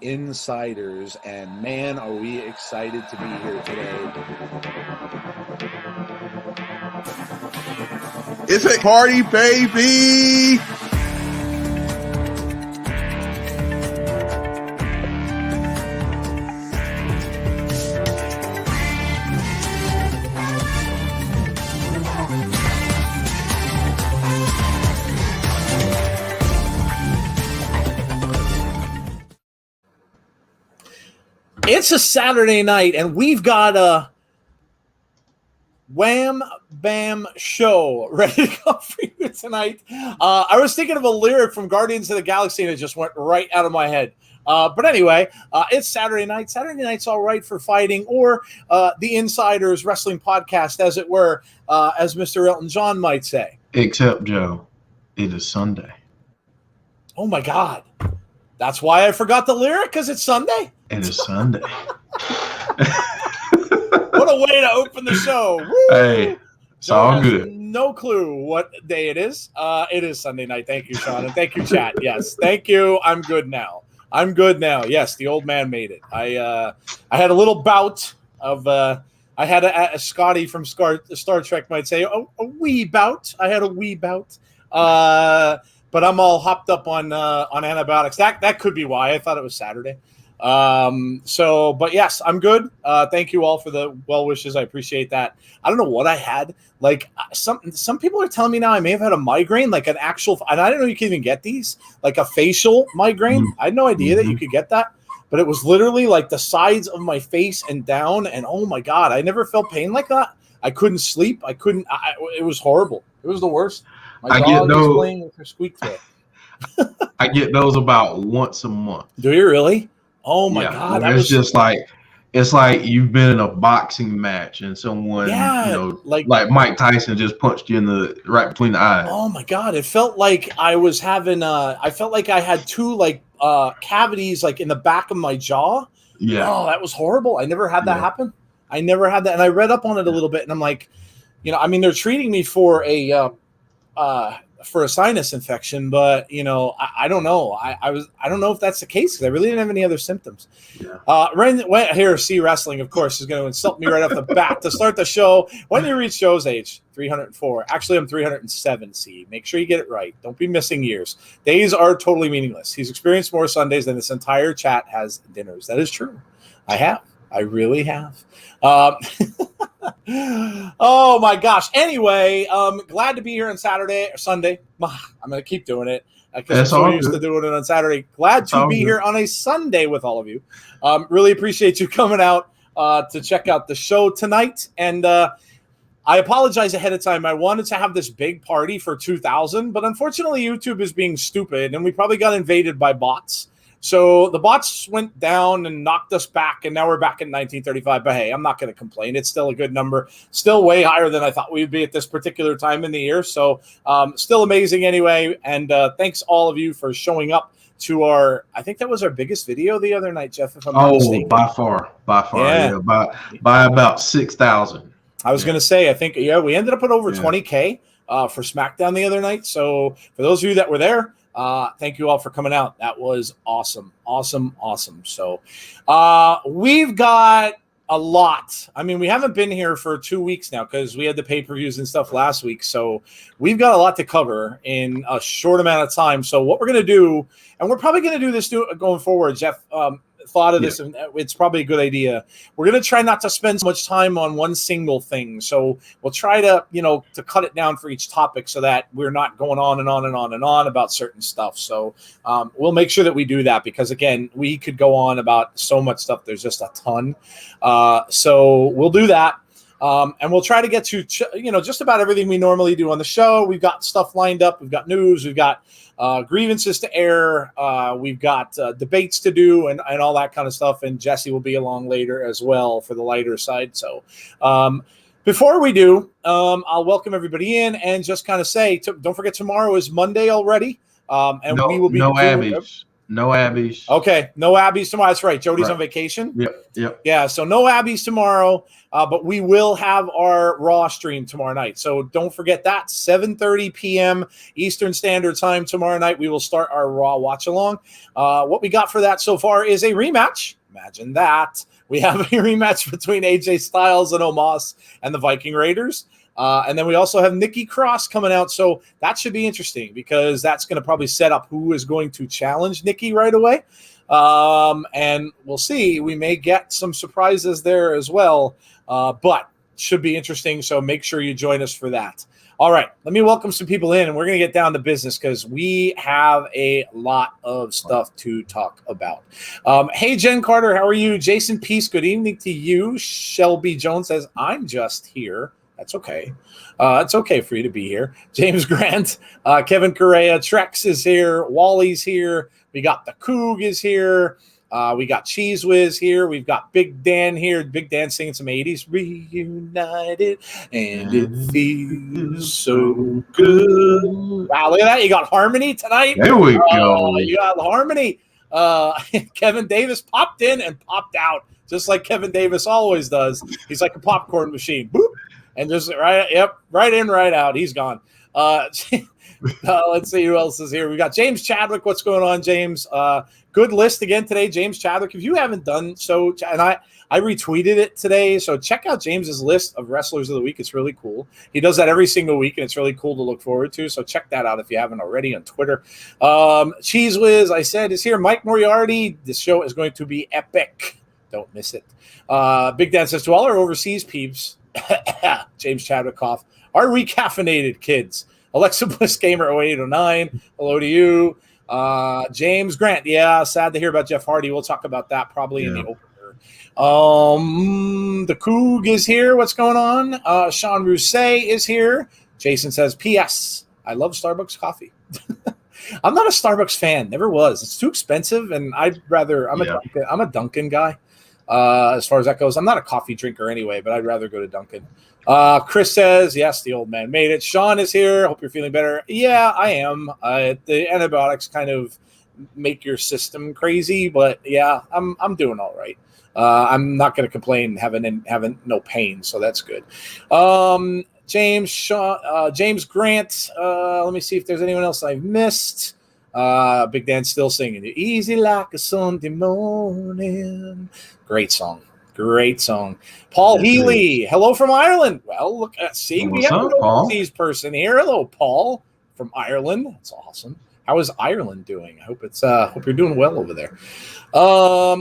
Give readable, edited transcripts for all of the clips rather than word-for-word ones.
Insiders, and man, are we excited to be here today. It's a party, baby! It's a Saturday night, and we've got a wham bam show ready to go for you tonight. I was thinking of a lyric from Guardians of the Galaxy, and it just went right out of my head. But anyway, it's Saturday night. Saturday night's all right for fighting, or the Insiders Wrestling Podcast, as it were, as Mr. Elton John might say. Except, Joe, it is Sunday. Oh, my God. That's why I forgot the lyric, because it's Sunday? It is Sunday. What a way to open the show. Woo! Hey, it's all good. No clue what day it is. It is Sunday night. Thank you, Sean. And thank you, chat. Yes. Thank you. I'm good now. Yes, the old man made it. I had a little bout of I had a Scotty from Star Trek might say, a wee bout. I had a wee bout. But I'm all hopped up on antibiotics. That could be why. I thought it was Saturday. But yes, I'm good. Thank you all for the well wishes. I appreciate that. I don't know what I had. Like some people are telling me now I may have had a migraine, like an actual, and I didn't know you could even get these, like a facial migraine. I had no idea that you could get that, but it was literally like the sides of my face and down. And oh my God, I never felt pain like that. I couldn't sleep. It was horrible. It was the worst. My dog was playing with her squeak toy. I get those about once a month. Do you really? Oh my God! It's just like you've been in a boxing match and someone, like Mike Tyson just punched you right between the eyes. Oh my God! It felt like I was having. I felt like I had two cavities like in the back of my jaw. Yeah. Oh, that was horrible. I never had that happen. I never had that, and I read up on it a little bit, and I'm like, they're treating me for a for a sinus infection, but I don't know. I don't know if that's the case because I really didn't have any other symptoms. Yeah. Here, See Wrestling, of course, is going to insult me right off the bat to start the show. When do you reach show's age? 304. Actually, I'm 307. See, make sure you get it right. Don't be missing years. Days are totally meaningless. He's experienced more Sundays than this entire chat has dinners. That is true. I have. I really have. Oh my gosh. Anyway, glad to be here on Saturday or Sunday. I'm going to keep doing it because I'm so used to doing it on Saturday. Glad to be here on a Sunday with all of you. Really appreciate you coming out to check out the show tonight. And I apologize ahead of time. I wanted to have this big party for 2,000, but unfortunately YouTube is being stupid and we probably got invaded by bots. So the bots went down and knocked us back, and now we're back in 1935. But hey, I'm not going to complain. It's still a good number. Still way higher than I thought we'd be at this particular time in the year. So still amazing anyway. And thanks all of you for showing up to I think that was our biggest video the other night, Jeff, if I'm not mistaken. By far. Yeah. By about 6,000. I was going to say, I think, we ended up at over 20K for SmackDown the other night. So for those of you that were there, thank you all for coming out. That was awesome. So we've got a lot. I mean, we haven't been here for 2 weeks now because we had the pay-per-views and stuff last week. So we've got a lot to cover in a short amount of time. So what we're going to do, and we're probably going to do this going forward, Jeff, thought of this, and it's probably a good idea. We're going to try not to spend so much time on one single thing. So we'll try to, to cut it down for each topic so that we're not going on and on and on and on about certain stuff. So we'll make sure that we do that because, again, we could go on about so much stuff. There's just a ton. So we'll do that. And we'll try to get to, just about everything we normally do on the show. We've got stuff lined up. We've got news. We've got grievances to air. We've got debates to do and all that kind of stuff. And Jesse will be along later as well for the lighter side. So before we do, I'll welcome everybody in and just kind of say, don't forget tomorrow is Monday already. And we will be no Abby's. Okay, no Abby's tomorrow. That's right. Jody's on vacation. Yep. Yeah, so no Abby's tomorrow, but we will have our Raw stream tomorrow night. So don't forget that, 7:30 p.m. Eastern Standard Time tomorrow night. We will start our Raw watch-along. What we got for that so far is a rematch. Imagine that. We have a rematch between AJ Styles and Omos and the Viking Raiders. And then we also have Nikki Cross coming out. So that should be interesting because that's going to probably set up who is going to challenge Nikki right away. And we'll see. We may get some surprises there as well. But should be interesting. So make sure you join us for that. All right. Let me welcome some people in and we're going to get down to business because we have a lot of stuff to talk about. Hey, Jen Carter, how are you? Jason Peace, good evening to you. Shelby Jones says, I'm just here. That's okay. It's okay for you to be here. James Grant, Kevin Correa, Trex is here. Wally's here. We got the Coog is here. We got Cheese Whiz here. We've got Big Dan here. Big Dan singing some 80s. Reunited, and it feels so good. Wow, look at that. You got harmony tonight. There we go. You got harmony. Kevin Davis popped in and popped out, just like Kevin Davis always does. He's like a popcorn machine. Boop. And just right in, right out. He's gone. Let's see who else is here. We got James Chadwick. What's going on, James? Good list again today, James Chadwick. If you haven't done so, and I retweeted it today, so check out James's list of wrestlers of the week. It's really cool. He does that every single week, and it's really cool to look forward to. So check that out if you haven't already on Twitter. Cheese Whiz, I said, is here. Mike Moriarty. This show is going to be epic. Don't miss it. Big Dan says, to all our overseas peeps, James Chadwick cough, are we caffeinated, kids? Alexa Bliss Gamer 0809, hello to you. James Grant, yeah, sad to hear about Jeff Hardy. We'll talk about that probably in the opener. The Coog is here. What's going on? Sean Rousset is here. Jason says, P.S. I love Starbucks coffee. I'm not a Starbucks fan. Never was. It's too expensive, and I'm a Dunkin' guy. As far as that goes, I'm not a coffee drinker anyway, but I'd rather go to Dunkin'. Chris says, yes, the old man made it. Sean is here. Hope you're feeling better. Yeah, I am. The antibiotics kind of make your system crazy, but yeah, I'm doing all right. I'm not going to complain having no pain, so that's good. James James Grant. Let me see if there's anyone else I've missed. Big Dan's still singing "Easy Like a Sunday Morning." Great song. Paul Healy. Hello from Ireland. Well, look, see, we have an overseas person here. Hello, Paul from Ireland. That's awesome. How is Ireland doing? I hope hope you're doing well over there.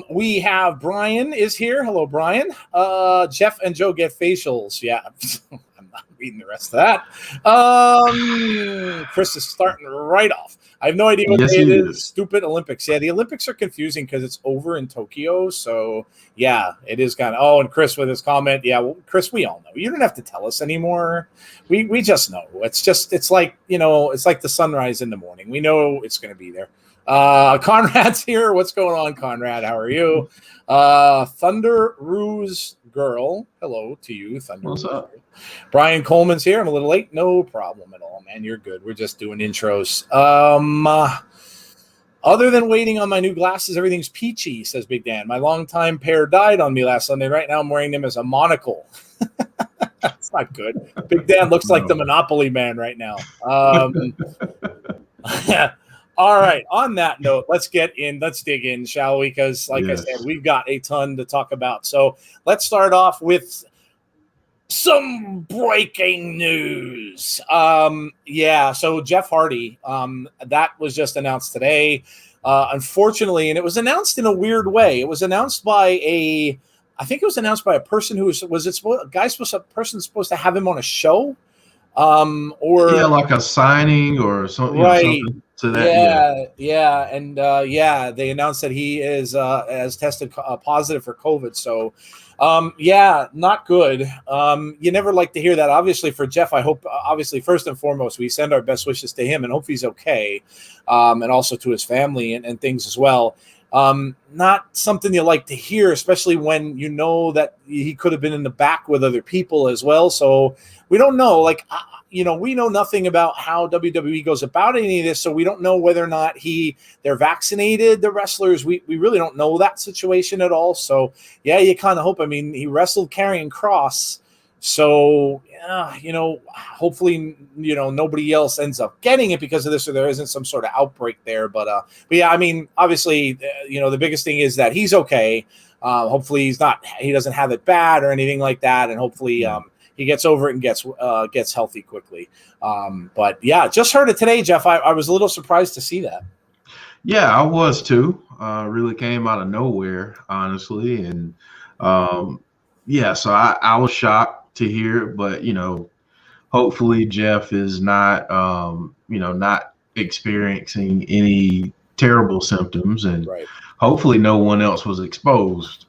We have Brian is here. Hello, Brian. Jeff and Joe get facials. Yeah. I'm not reading the rest of that. Chris is starting right off. I have no idea what day it is. Stupid Olympics. Yeah, the Olympics are confusing because it's over in Tokyo. So, yeah, it is kind of. Oh, and Chris with his comment. Yeah, well, Chris, we all know. You don't have to tell us anymore. We just know. It's like, it's like the sunrise in the morning. We know it's going to be there. Conrad's here. What's going on, Conrad? How are you? Thunder Ruse Girl. Hello to you, Thunder. What's up? Brian Coleman's here. I'm a little late. No problem at all, man. You're good. We're just doing intros. Other than waiting on my new glasses, everything's peachy, says Big Dan. My longtime pair died on me last Sunday. Right now I'm wearing them as a monocle. That's not good. Big Dan looks like the Monopoly man right now. All right. On that note, let's dig in, shall we? Because, like I said, we've got a ton to talk about. So let's start off with some breaking news. So Jeff Hardy, that was just announced today. Unfortunately, and it was announced in a weird way. It was announced by a person who a person supposed to have him on a show. Like a signing or something, right? Something to that. And they announced that he has tested positive for COVID. So, not good. You never like to hear that. Obviously, for Jeff, I hope. Obviously, first and foremost, we send our best wishes to him and hope he's okay, and also to his family and things as well. Not something you like to hear, especially when you know that he could have been in the back with other people as well. So we don't know, we know nothing about how WWE goes about any of this. So we don't know whether or not they're vaccinated, the wrestlers. We really don't know that situation at all. So yeah, you kind of hope. I mean, he wrestled Karrion Kross. So, hopefully, nobody else ends up getting it because of this, or there isn't some sort of outbreak there. But yeah, I mean, obviously, the biggest thing is that he's okay. Hopefully he doesn't have it bad or anything like that. And hopefully he gets over it and gets healthy quickly. But yeah, just heard it today, Jeff. I was a little surprised to see that. Yeah, I was too. Really came out of nowhere, honestly. And so I was shocked to hear it, but hopefully Jeff is not not experiencing any terrible symptoms, and hopefully no one else was exposed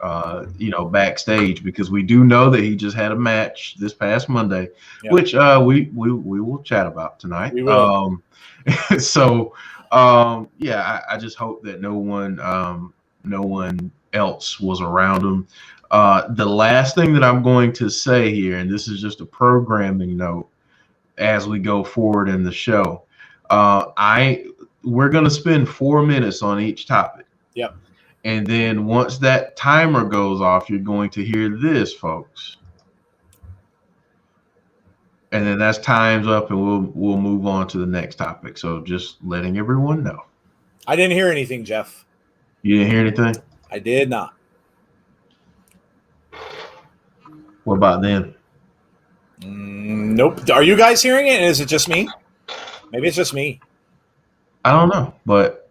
backstage, because we do know that he just had a match this past Monday, which we will chat about tonight. We will. I just hope that no one else was around him. The last thing that I'm going to say here, and this is just a programming note as we go forward in the show, we're going to spend 4 minutes on each topic. Yep. And then once that timer goes off, you're going to hear this, folks. And then that's time's up, and we'll move on to the next topic. So just letting everyone know. I didn't hear anything, Jeff. You didn't hear anything? I did not. What about then? Nope. Are you guys hearing it? Is it just me? Maybe it's just me. I don't know, but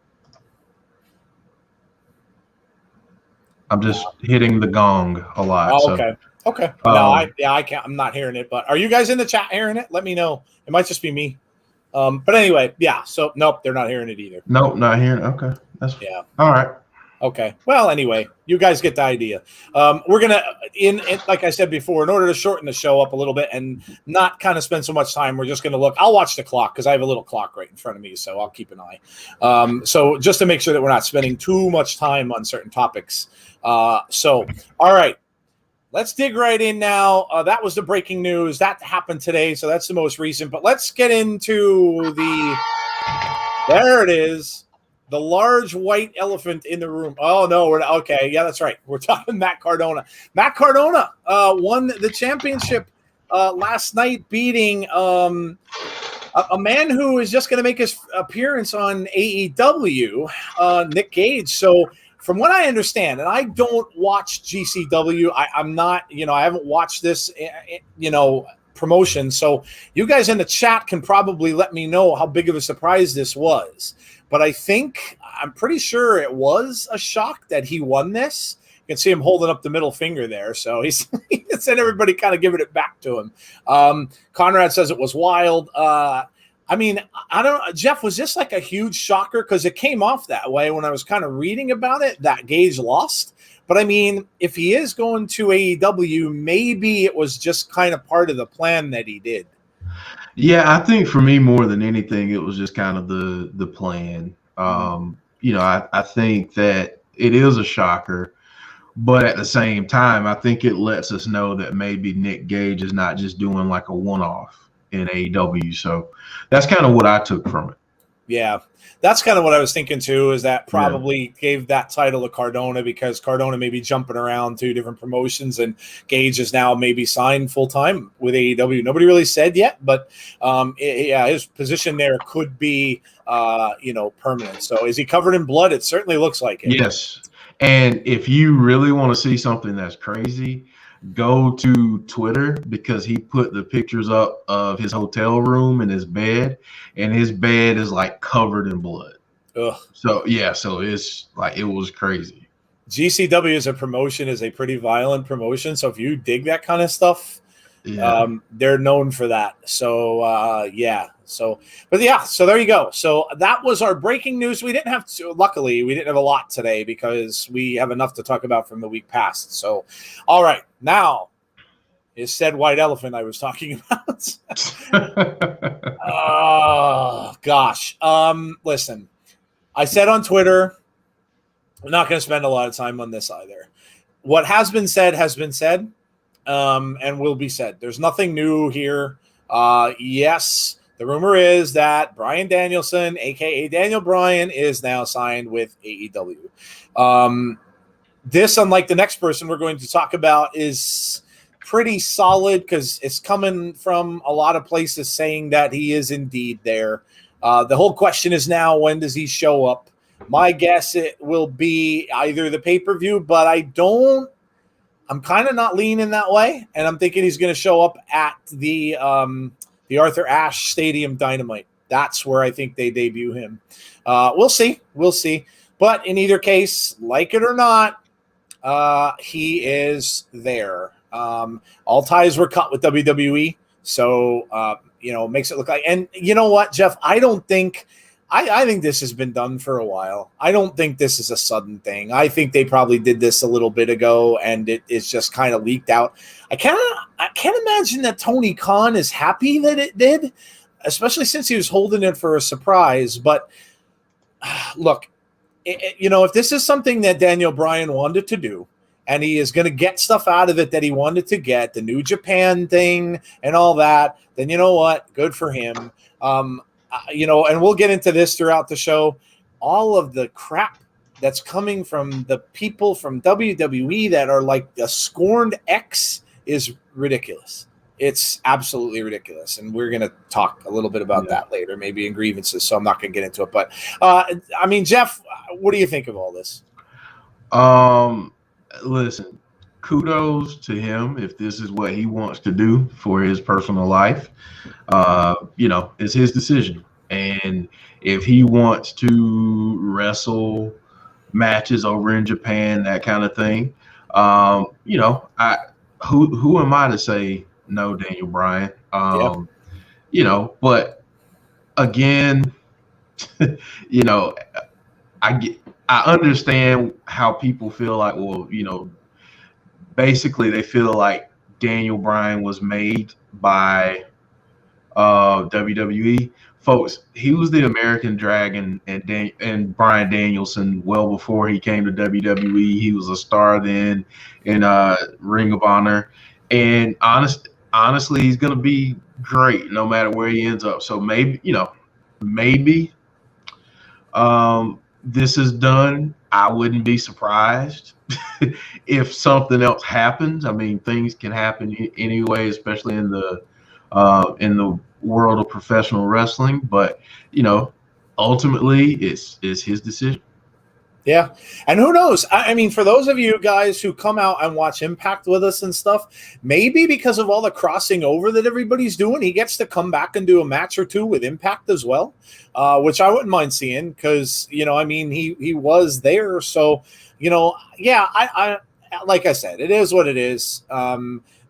I'm just hitting the gong a lot. Oh, okay. Okay. No, I can't. I'm not hearing it. But are you guys in the chat hearing it? Let me know. It might just be me. But anyway, yeah. So nope, they're not hearing it either. Nope, not hearing it. Okay. All right. Okay. Well, anyway, you guys get the idea. We're gonna, like I said before, in order to shorten the show up a little bit and not kind of spend so much time, we're just gonna look. I'll watch the clock because I have a little clock right in front of me, so I'll keep an eye. So just to make sure that we're not spending too much time on certain topics. All right, let's dig right in now. That was the breaking news that happened today, so that's the most recent. But let's get into there it is. The large white elephant in the room. Oh, no. Okay. Yeah, that's right. We're talking Matt Cardona. Matt Cardona won the championship last night, beating a man who is just going to make his appearance on AEW, Nick Gage. So from what I understand, and I don't watch GCW, I'm not, I haven't watched this, promotion. So you guys in the chat can probably let me know how big of a surprise this was. But I'm pretty sure it was a shock that he won this. You can see him holding up the middle finger there. So he said everybody kind of giving it back to him. Conrad says it was wild. I don't know. Jeff, was this like a huge shocker? Because it came off that way when I was kind of reading about it, that Gage lost. But I mean, if he is going to AEW, maybe it was just kind of part of the plan that he did. Yeah, I think for me, more than anything, it was just kind of the plan. I think that it is a shocker. But at the same time, I think it lets us know that maybe Nick Gage is not just doing like a one-off in AEW. So that's kind of what I took from it. Yeah, that's kind of what I was thinking too, is that probably gave that title to Cardona because Cardona may be jumping around to different promotions and Gage is now maybe signed full-time with AEW. Nobody really said yet, but his position there could be, permanent. So is he covered in blood? It certainly looks like it. Yes. And if you really want to see something that's crazy, go to Twitter because he put the pictures up of his hotel room and his bed, and his bed is like covered in blood. Ugh. So it's like it was crazy. GCW as a promotion is a pretty violent promotion. So if you dig that kind of stuff, they're known for that. So So there you go. So that was our breaking news. Luckily, we didn't have a lot today because we have enough to talk about from the week past. So, all right, now is said white elephant I was talking about. Oh, gosh. Listen, I said on Twitter, I'm not going to spend a lot of time on this either. What has been said has been said, and will be said. There's nothing new here. Yes. The rumor is that Bryan Danielson, a.k.a. Daniel Bryan, is now signed with AEW. This, unlike the next person we're going to talk about, is pretty solid because it's coming from a lot of places saying that he is indeed there. The whole question is now, when does he show up? My guess it will be either the pay-per-view, but I'm kind of not leaning that way, and I'm thinking he's going to show up at the Arthur Ashe Stadium Dynamite. That's where I think they debut him. We'll see. But in either case, like it or not, he is there. All ties were cut with WWE. So, makes it look like, and you know what, Jeff, I think this has been done for a while. I don't think this is a sudden thing. I think they probably did this a little bit ago, and it is just kind of leaked out. I can't imagine that Tony Khan is happy that it did, especially since he was holding it for a surprise. But look, if this is something that Daniel Bryan wanted to do, and he is going to get stuff out of it that he wanted to get, the New Japan thing and all that, then you know what? Good for him. And we'll get into this throughout the show. All of the crap that's coming from the people from WWE that are like a scorned ex is ridiculous. It's absolutely ridiculous. And we're going to talk a little bit about that later, maybe in grievances. So I'm not going to get into it. But, Jeff, what do you think of all this? Listen, kudos to him if this is what he wants to do for his personal life. It's his decision. And if he wants to wrestle matches over in Japan, that kind of thing, who am I to say no, Daniel Bryan? But again, I understand how people feel like, basically they feel like Daniel Bryan was made by WWE. Folks, he was the American Dragon and Bryan Danielson well before he came to WWE. He was a star then in Ring of Honor. And honestly, he's going to be great no matter where he ends up. So maybe this is done. I wouldn't be surprised if something else happens. I mean, things can happen anyway, especially in the world of professional wrestling. But ultimately, it's his decision. Yeah. And who knows? I mean, for those of you guys who come out and watch Impact with us and stuff, maybe because of all the crossing over that everybody's doing, he gets to come back and do a match or two with Impact as well, which I wouldn't mind seeing because, I mean, he was there. So, yeah, I like I said, it is what it is.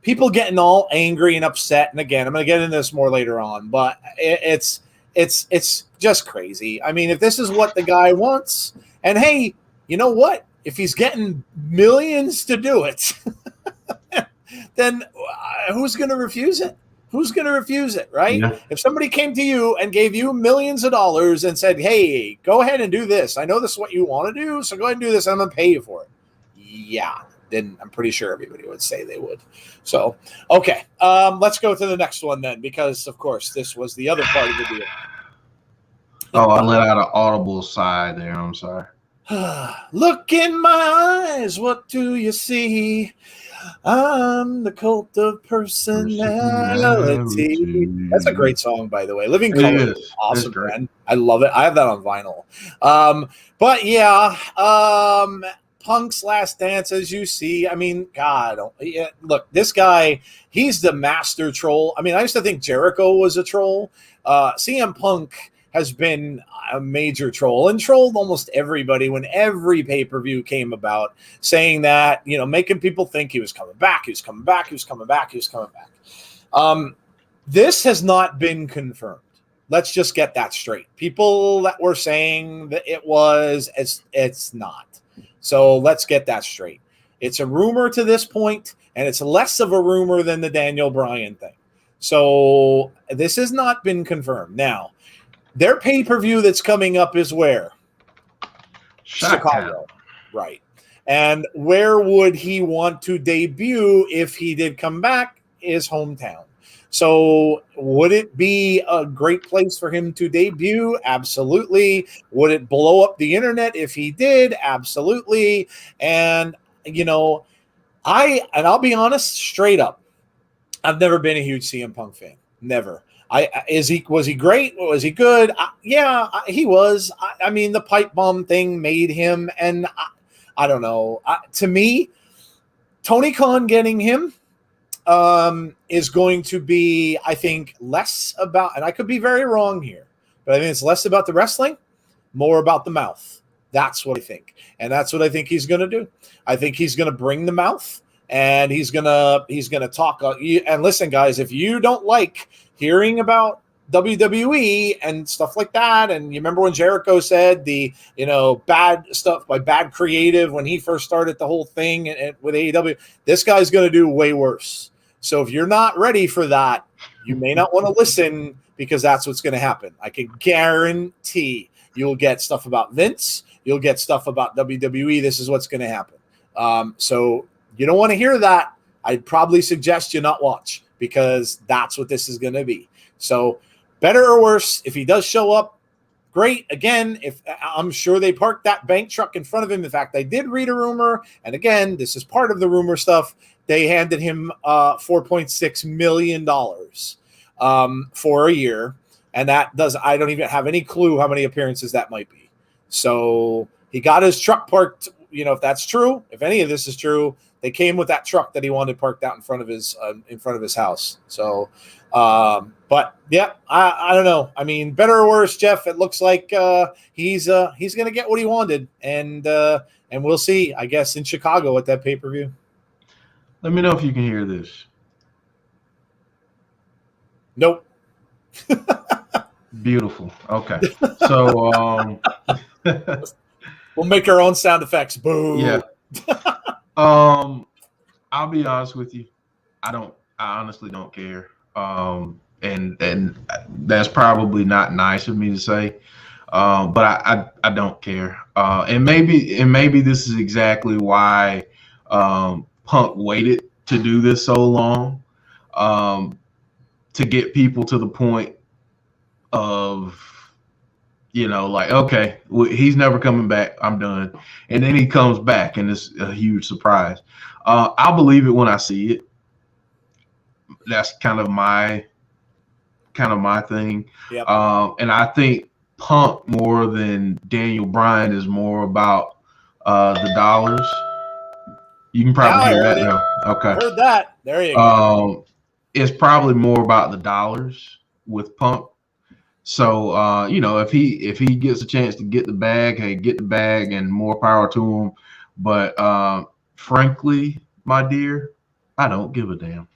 People getting all angry and upset. And again, I'm going to get into this more later on, but it's just crazy. I mean, if this is what the guy wants, and hey, you know what? If he's getting millions to do it, then who's going to refuse it? Who's going to refuse it, right? Yeah. If somebody came to you and gave you millions of dollars and said, hey, go ahead and do this. I know this is what you want to do, so go ahead and do this. I'm going to pay you for it. Yeah, then I'm pretty sure everybody would say they would. So, okay, let's go to the next one then, because, of course, this was the other part of the deal. Oh, I let out an audible sigh there. I'm sorry. Look in my eyes, what do you see? I'm the cult of personality. That's a great song, by the way. Living Color is awesome, man. I love it. I have that on vinyl. But yeah, Punk's last dance, as you see. I mean, God, look, this guy, he's the master troll. I mean, I used to think Jericho was a troll. CM Punk has been a major troll and trolled almost everybody when every pay-per-view came about, saying that, making people think he was coming back, he was coming back, he was coming back, he was coming back. This has not been confirmed. Let's just get that straight. People that were saying that it was, it's not. So let's get that straight. It's a rumor to this point, and it's less of a rumor than the Daniel Bryan thing. So this has not been confirmed. Now, their pay-per-view that's coming up is where? Chicago. Right. And where would he want to debut if he did come back? His hometown. So would it be a great place for him to debut? Absolutely. Would it blow up the internet if he did? Absolutely. And, I'll be honest, straight up, I've never been a huge CM Punk fan. Never. Was he great? Was he good? Yeah, he was. I mean, the pipe bomb thing made him, and I don't know. To me, Tony Khan getting him is going to be, I think, less about, and I could be very wrong here, but I think it's less about the wrestling, more about the mouth. That's what I think, and that's what I think he's going to do. I think he's going to bring the mouth. And he's gonna talk. And listen, guys, if you don't like hearing about WWE and stuff like that, and you remember when Jericho said the bad stuff by bad creative when he first started the whole thing with AEW, this guy's gonna do way worse. So if you're not ready for that, you may not want to listen, because that's what's going to happen. I can guarantee you'll get stuff about Vince. You'll get stuff about WWE. This is what's going to happen. So you don't want to hear that. I'd probably suggest you not watch, because that's what this is going to be. So better or worse, if he does show up, great. Again, if I'm sure they parked that bank truck in front of him. In fact, I did read a rumor, and again, this is part of the rumor stuff. They handed him $4.6 million for a year, and I don't even have any clue how many appearances that might be. So he got his truck parked. If that's true, if any of this is true, they came with that truck that he wanted parked out in front of his house. So, but yeah, I don't know. I mean, better or worse, Jeff, it looks like he's going to get what he wanted, and we'll see, I guess, in Chicago at that pay-per-view. Let me know if you can hear this. Nope. Beautiful. Okay. So we'll make our own sound effects. Boo. Yeah. I'll be honest with you. I honestly don't care. And that's probably not nice of me to say. But I don't care. And maybe this is exactly why Punk waited to do this so long, to get people to the point of like, okay, he's never coming back. I'm done. And then he comes back, and it's a huge surprise. I'll believe it when I see it. That's kind of my thing. Yep. And I think Punk more than Daniel Bryan is more about the dollars. You can probably hear that now. Okay. Heard that. There you go. It's probably more about the dollars with Punk. So if he gets a chance to get the bag, hey, get the bag, and more power to him. But frankly, my dear, I don't give a damn.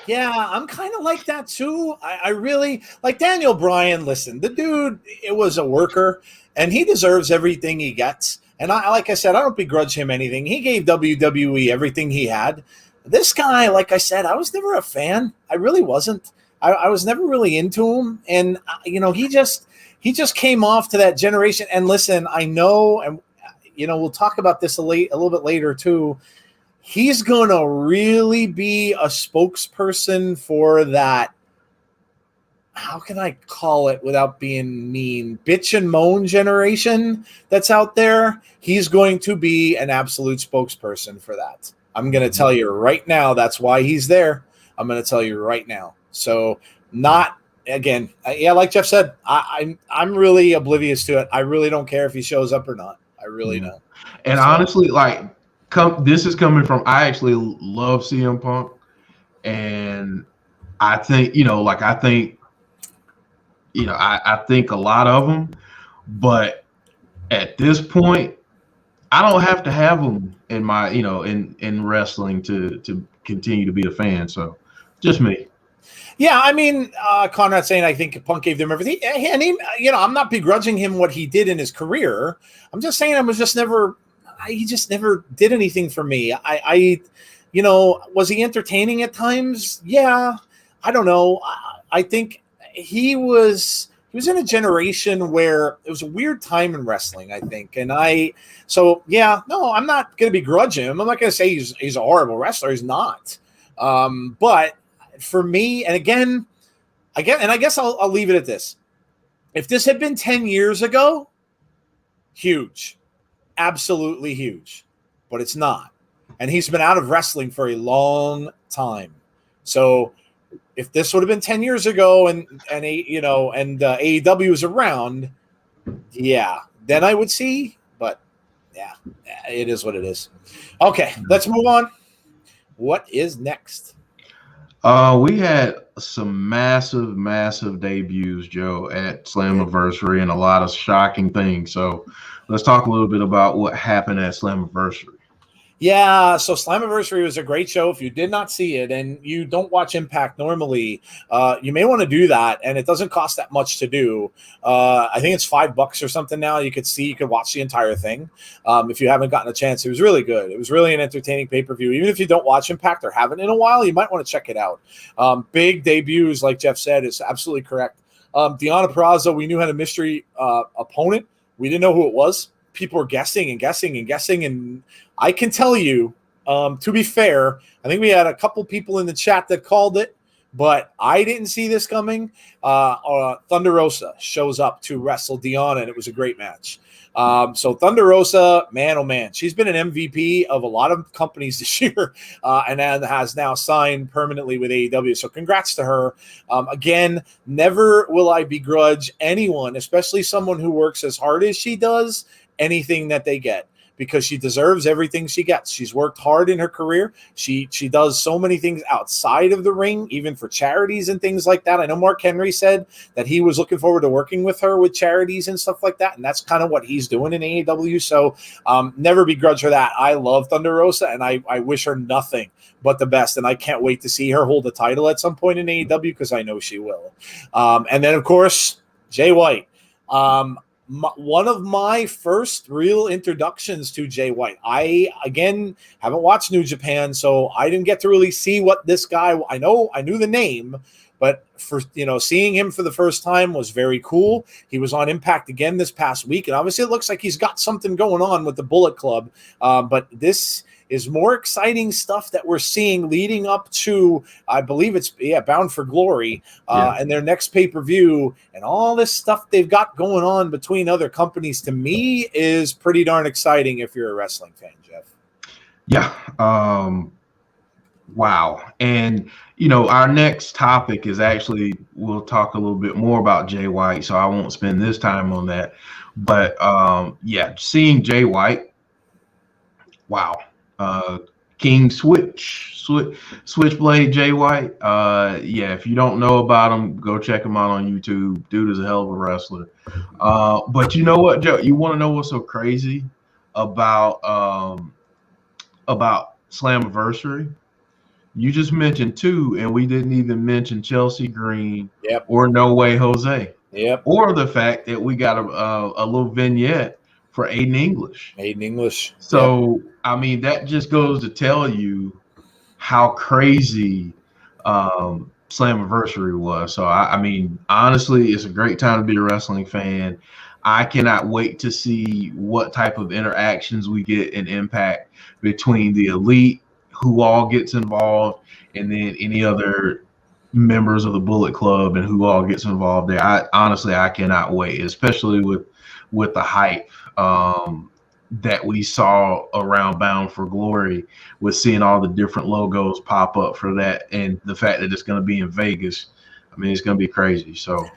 Yeah, I'm kind of like that too. I really like Daniel Bryan. Listen, the dude, it was a worker, and he deserves everything he gets. And like I said, I don't begrudge him anything. He gave WWE everything he had. This guy, like I said, I was never a fan. I really wasn't. I was never really into him, and he just came off to that generation. And listen, I know, and we'll talk about this a little bit later too. He's gonna really be a spokesperson for that. How can I call it without being mean? Bitch and moan generation that's out there. He's going to be an absolute spokesperson for that. I'm going to tell you right now. That's why he's there. I'm going to tell you right now. So not again. Yeah, like Jeff said, I'm really oblivious to it. I really don't care if he shows up or not. I really don't. And honestly, this is coming from. I actually love CM Punk, and I think I think a lot of them, but at this point, I don't have to have them in my, in wrestling to continue to be a fan. So just me. Yeah, I mean, Conrad saying I think Punk gave them everything. And I'm not begrudging him what he did in his career. I'm just saying he just never did anything for me. Was he entertaining at times? Yeah, I don't know. I think he was in a generation where it was a weird time in wrestling, I think. And I'm not going to begrudge him. I'm not going to say he's a horrible wrestler. He's not. But for me, and again, I guess I'll leave it at this. If this had been 10 years ago, huge, absolutely huge, but it's not. And he's been out of wrestling for a long time. So if this would have been 10 years ago and AEW was around, yeah, then I would see. But yeah, it is what it is. Okay, let's move on. What is next? We had some massive debuts, Joe, at Slammiversary, and a lot of shocking things. So let's talk a little bit about what happened at Slammiversary. Yeah, so Slammiversary was a great show. If you did not see it and you don't watch Impact normally, you may want to do that, and it doesn't cost that much to do. I think it's $5 or something now. You could watch the entire thing. If you haven't gotten a chance, it was really good. It was really an entertaining pay-per-view. Even if you don't watch Impact or haven't in a while, you might want to check it out. Big debuts, like Jeff said, is absolutely correct. Deonna Purrazzo, we knew had a mystery opponent. We didn't know who it was. People were guessing, and I can tell you, to be fair, I think we had a couple people in the chat that called it, but I didn't see this coming. Thunder Rosa shows up to wrestle Deonna, and it was a great match. So Thunder Rosa, man, oh man, she's been an MVP of a lot of companies this year, and has now signed permanently with AEW. So congrats to her. Again, never will I begrudge anyone, especially someone who works as hard as she does, anything that they get, because she deserves everything she gets. She's worked hard in her career. She does so many things outside of the ring, even for charities and things like that. I know Mark Henry said that he was looking forward to working with her with charities and stuff like that, and that's kind of what he's doing in AEW. So never begrudge her that. I love Thunder Rosa, and I wish her nothing but the best, and I can't wait to see her hold the title at some point in AEW, because I know she will. And then, of course, Jay White. One of my first real introductions to Jay White. I, again, haven't watched New Japan, so I didn't get to really see what this guy – I knew the name, but for seeing him for the first time was very cool. He was on Impact again this past week, and obviously it looks like he's got something going on with the Bullet Club. But this is more exciting stuff that we're seeing leading up to, I believe it's Bound for Glory, and their next pay-per-view, and all this stuff they've got going on between other companies, to me, is pretty darn exciting if you're a wrestling fan, Jeff. Yeah. Wow. And, our next topic is actually, we'll talk a little bit more about Jay White, so I won't spend this time on that. But, seeing Jay White, wow. King Switchblade Jay White. If you don't know about him, go check him out on YouTube. Dude is a hell of a wrestler. But you know what, Joe? You want to know what's so crazy about Slammiversary? You just mentioned two, and we didn't even mention Chelsea Green or No Way Jose. Or the fact that we got a little vignette for Aiden English. So, I mean, that just goes to tell you how crazy Slammiversary was. So, I mean, honestly, it's a great time to be a wrestling fan. I cannot wait to see what type of interactions we get in Impact between the Elite, who all gets involved, and then any other members of the Bullet Club and who all gets involved there. I cannot wait, especially with the hype that we saw around Bound for Glory, with seeing all the different logos pop up for that, and the fact that it's going to be in Vegas. I mean, it's going to be crazy. So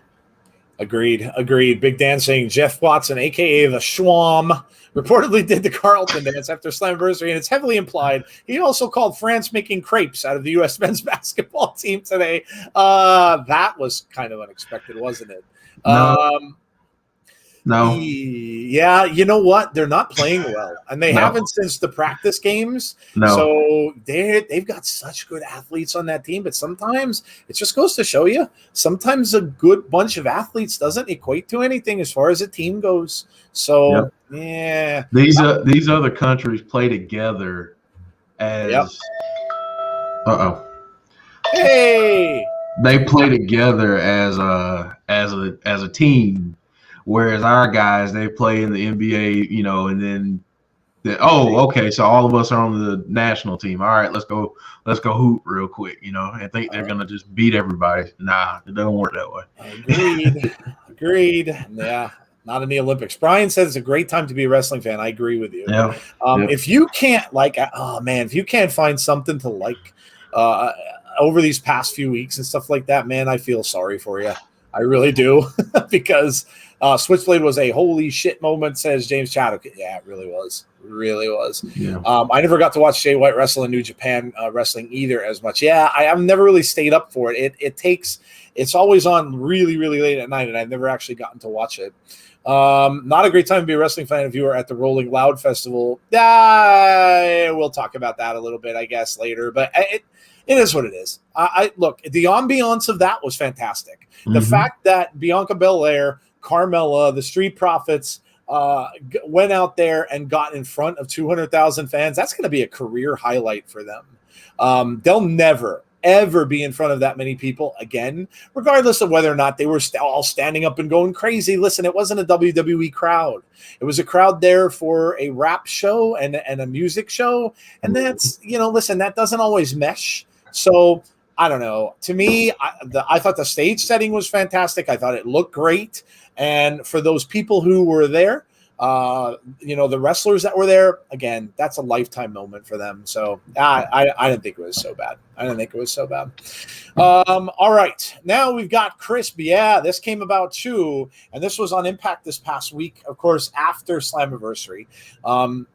Agreed. Big Dan saying Jeff Watson, a.k.a. the Schwam, reportedly did the Carlton dance after Slammiversary, and it's heavily implied he also called France making crepes out of the U.S. men's basketball team today. That was kind of unexpected, wasn't it? No. Yeah, you know what? They're not playing well, and they haven't since the practice games. No. So they've got such good athletes on that team, but sometimes it just goes to show you, sometimes a good bunch of athletes doesn't equate to anything as far as a team goes. So, These other countries play together as Hey! They play together as a team. Whereas our guys, they play in the NBA, and then so all of us are on the national team. All right, let's go hoop real quick, and think they're gonna just beat everybody. Nah, it doesn't work that way. Agreed. Yeah, not in the Olympics. Brian said it's a great time to be a wrestling fan. I agree with you. Yeah. If you can't if you can't find something to like over these past few weeks and stuff like that, man, I feel sorry for you. I really do, because Switchblade was a holy shit moment, says James Chadwick. Yeah, it really was. Yeah. I never got to watch Jay White wrestle in New Japan Wrestling either as much. Yeah, I've never really stayed up for it. It's always on really, really late at night, and I've never actually gotten to watch it. Not a great time to be a wrestling fan if you were at the Rolling Loud Festival. We'll talk about that a little bit, I guess, later, but it is what it is. Look, the ambiance of that was fantastic. The fact that Bianca Belair, Carmella, the Street Profits went out there and got in front of 200,000 fans, that's going to be a career highlight for them. They'll never, ever be in front of that many people again, regardless of whether or not they were all standing up and going crazy. Listen, it wasn't a WWE crowd. It was a crowd there for a rap show and a music show. And that's, listen, that doesn't always mesh. So I don't know. To me, I thought the stage setting was fantastic. I thought it looked great. And for those people who were there, the wrestlers that were there, again, that's a lifetime moment for them. So I didn't think it was so bad. All right. Now we've got Chris. Yeah, this came about too. And this was on Impact this past week, of course, after Slammiversary.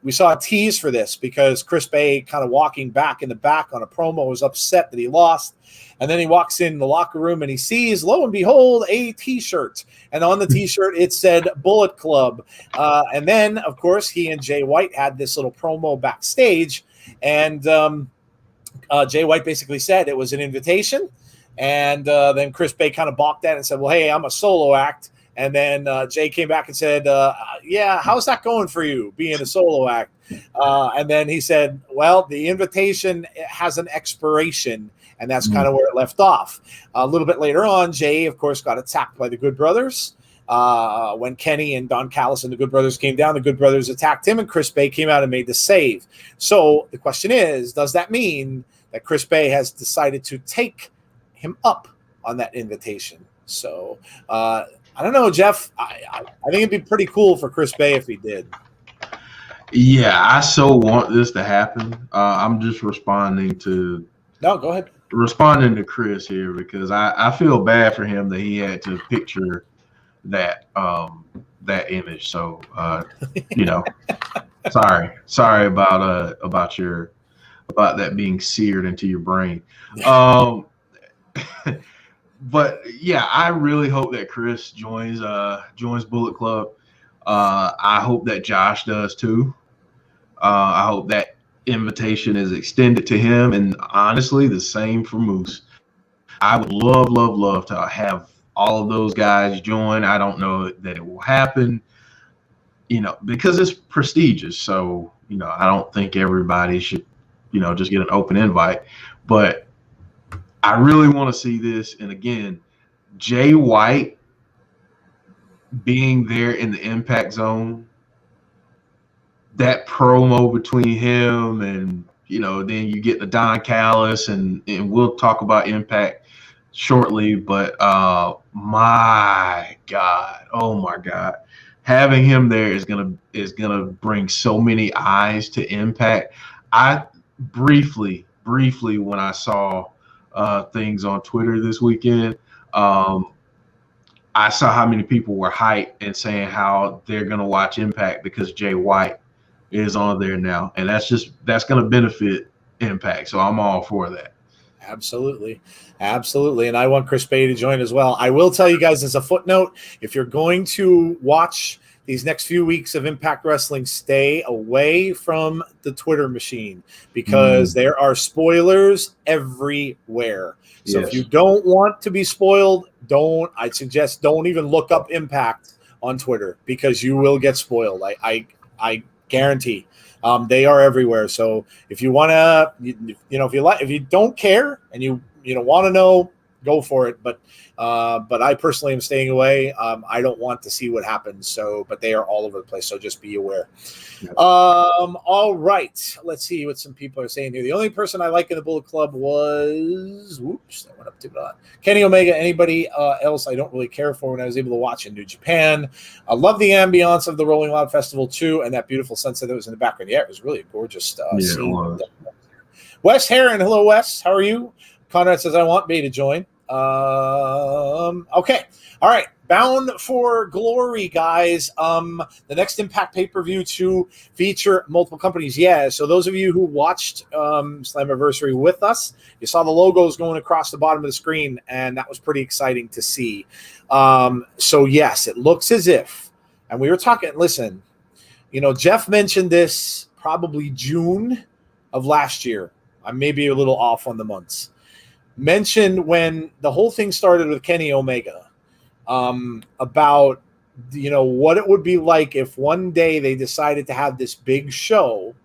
We saw a tease for this because Chris Bay, kind of walking back in the back on a promo, was upset that he lost. And then he walks in the locker room and he sees, lo and behold, a T-shirt. And on the T-shirt, it said Bullet Club. And then, of course, he and Jay White had this little promo backstage. And Jay White basically said it was an invitation. And then Chris Bay kind of balked at it and said, well, hey, I'm a solo act. And then Jay came back and said, yeah, how's that going for you, being a solo act? And then he said, well, the invitation has an expiration. and that's kind of where it left off. A little bit later on, Jay, of course, got attacked by the Good Brothers. When Kenny and Don Callis and the Good Brothers came down, the Good Brothers attacked him, and Chris Bay came out and made the save. So the question is, does that mean that Chris Bay has decided to take him up on that invitation? So I don't know, Jeff. I think it'd be pretty cool for Chris Bay if he did. Yeah, I so want this to happen. I'm just responding to. No, go ahead. Responding to Chris here because I feel bad for him that he had to picture that image. So sorry about that being seared into your brain. But yeah, I really hope that Chris joins Bullet Club. I hope that Josh does too. I hope that invitation is extended to him, and honestly, the same for Moose. I would love to have all of those guys join. I don't know that it will happen, because it's prestigious. So, I don't think everybody should, just get an open invite. But I really want to see this. And again, Jay White being there in the Impact Zone, that promo between him and, then you get the Don Callis, and we'll talk about Impact shortly. But my God, having him there is gonna bring so many eyes to Impact. I briefly when I saw things on Twitter this weekend, I saw how many people were hyped and saying how they're gonna watch Impact because Jay White is on there now, and that's going to benefit Impact. So I'm all for that. Absolutely. And I want Chris Bay to join as well. I will tell you guys as a footnote, if you're going to watch these next few weeks of Impact Wrestling, stay away from the Twitter machine because there are spoilers everywhere. So if you don't want to be spoiled, I'd suggest don't even look up Impact on Twitter because you will get spoiled. I guarantee. They are everywhere. So if you want to, if you don't care and you want to know, go for it. But I personally am staying away. I don't want to see what happens. But they are all over the place. So just be aware. Yeah. All right. Let's see what some people are saying here. The only person I like in the Bullet Club was, that went up too bad. Kenny Omega. Anybody else I don't really care for when I was able to watch in New Japan. I love the ambiance of the Rolling Loud Festival too, and that beautiful sunset that was in the background. Yeah, it was really a gorgeous scene. Wes Heron. Hello, Wes. How are you? Conrad says, I want Bay to join. Okay. All right. Bound for Glory, guys. The next Impact pay-per-view to feature multiple companies. Yeah. So those of you who watched Slammiversary with us, you saw the logos going across the bottom of the screen, and that was pretty exciting to see. So yes, it looks as if, and we were talking, listen, Jeff mentioned this probably June of last year. I may be a little off on the months. Mentioned when the whole thing started with Kenny Omega about what it would be like if one day they decided to have this big show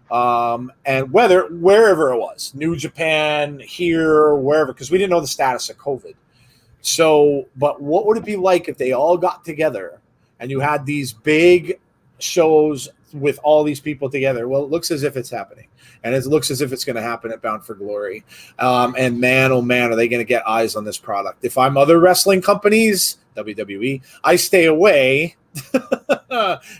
and wherever it was, New Japan, here, wherever, because we didn't know the status of COVID. So, but what would it be like if they all got together and you had these big shows with all these people together? Well, it looks as if it's happening. And it looks as if it's going to happen at Bound for Glory. And man, oh man, are they going to get eyes on this product. If I'm other wrestling companies, WWE, I stay away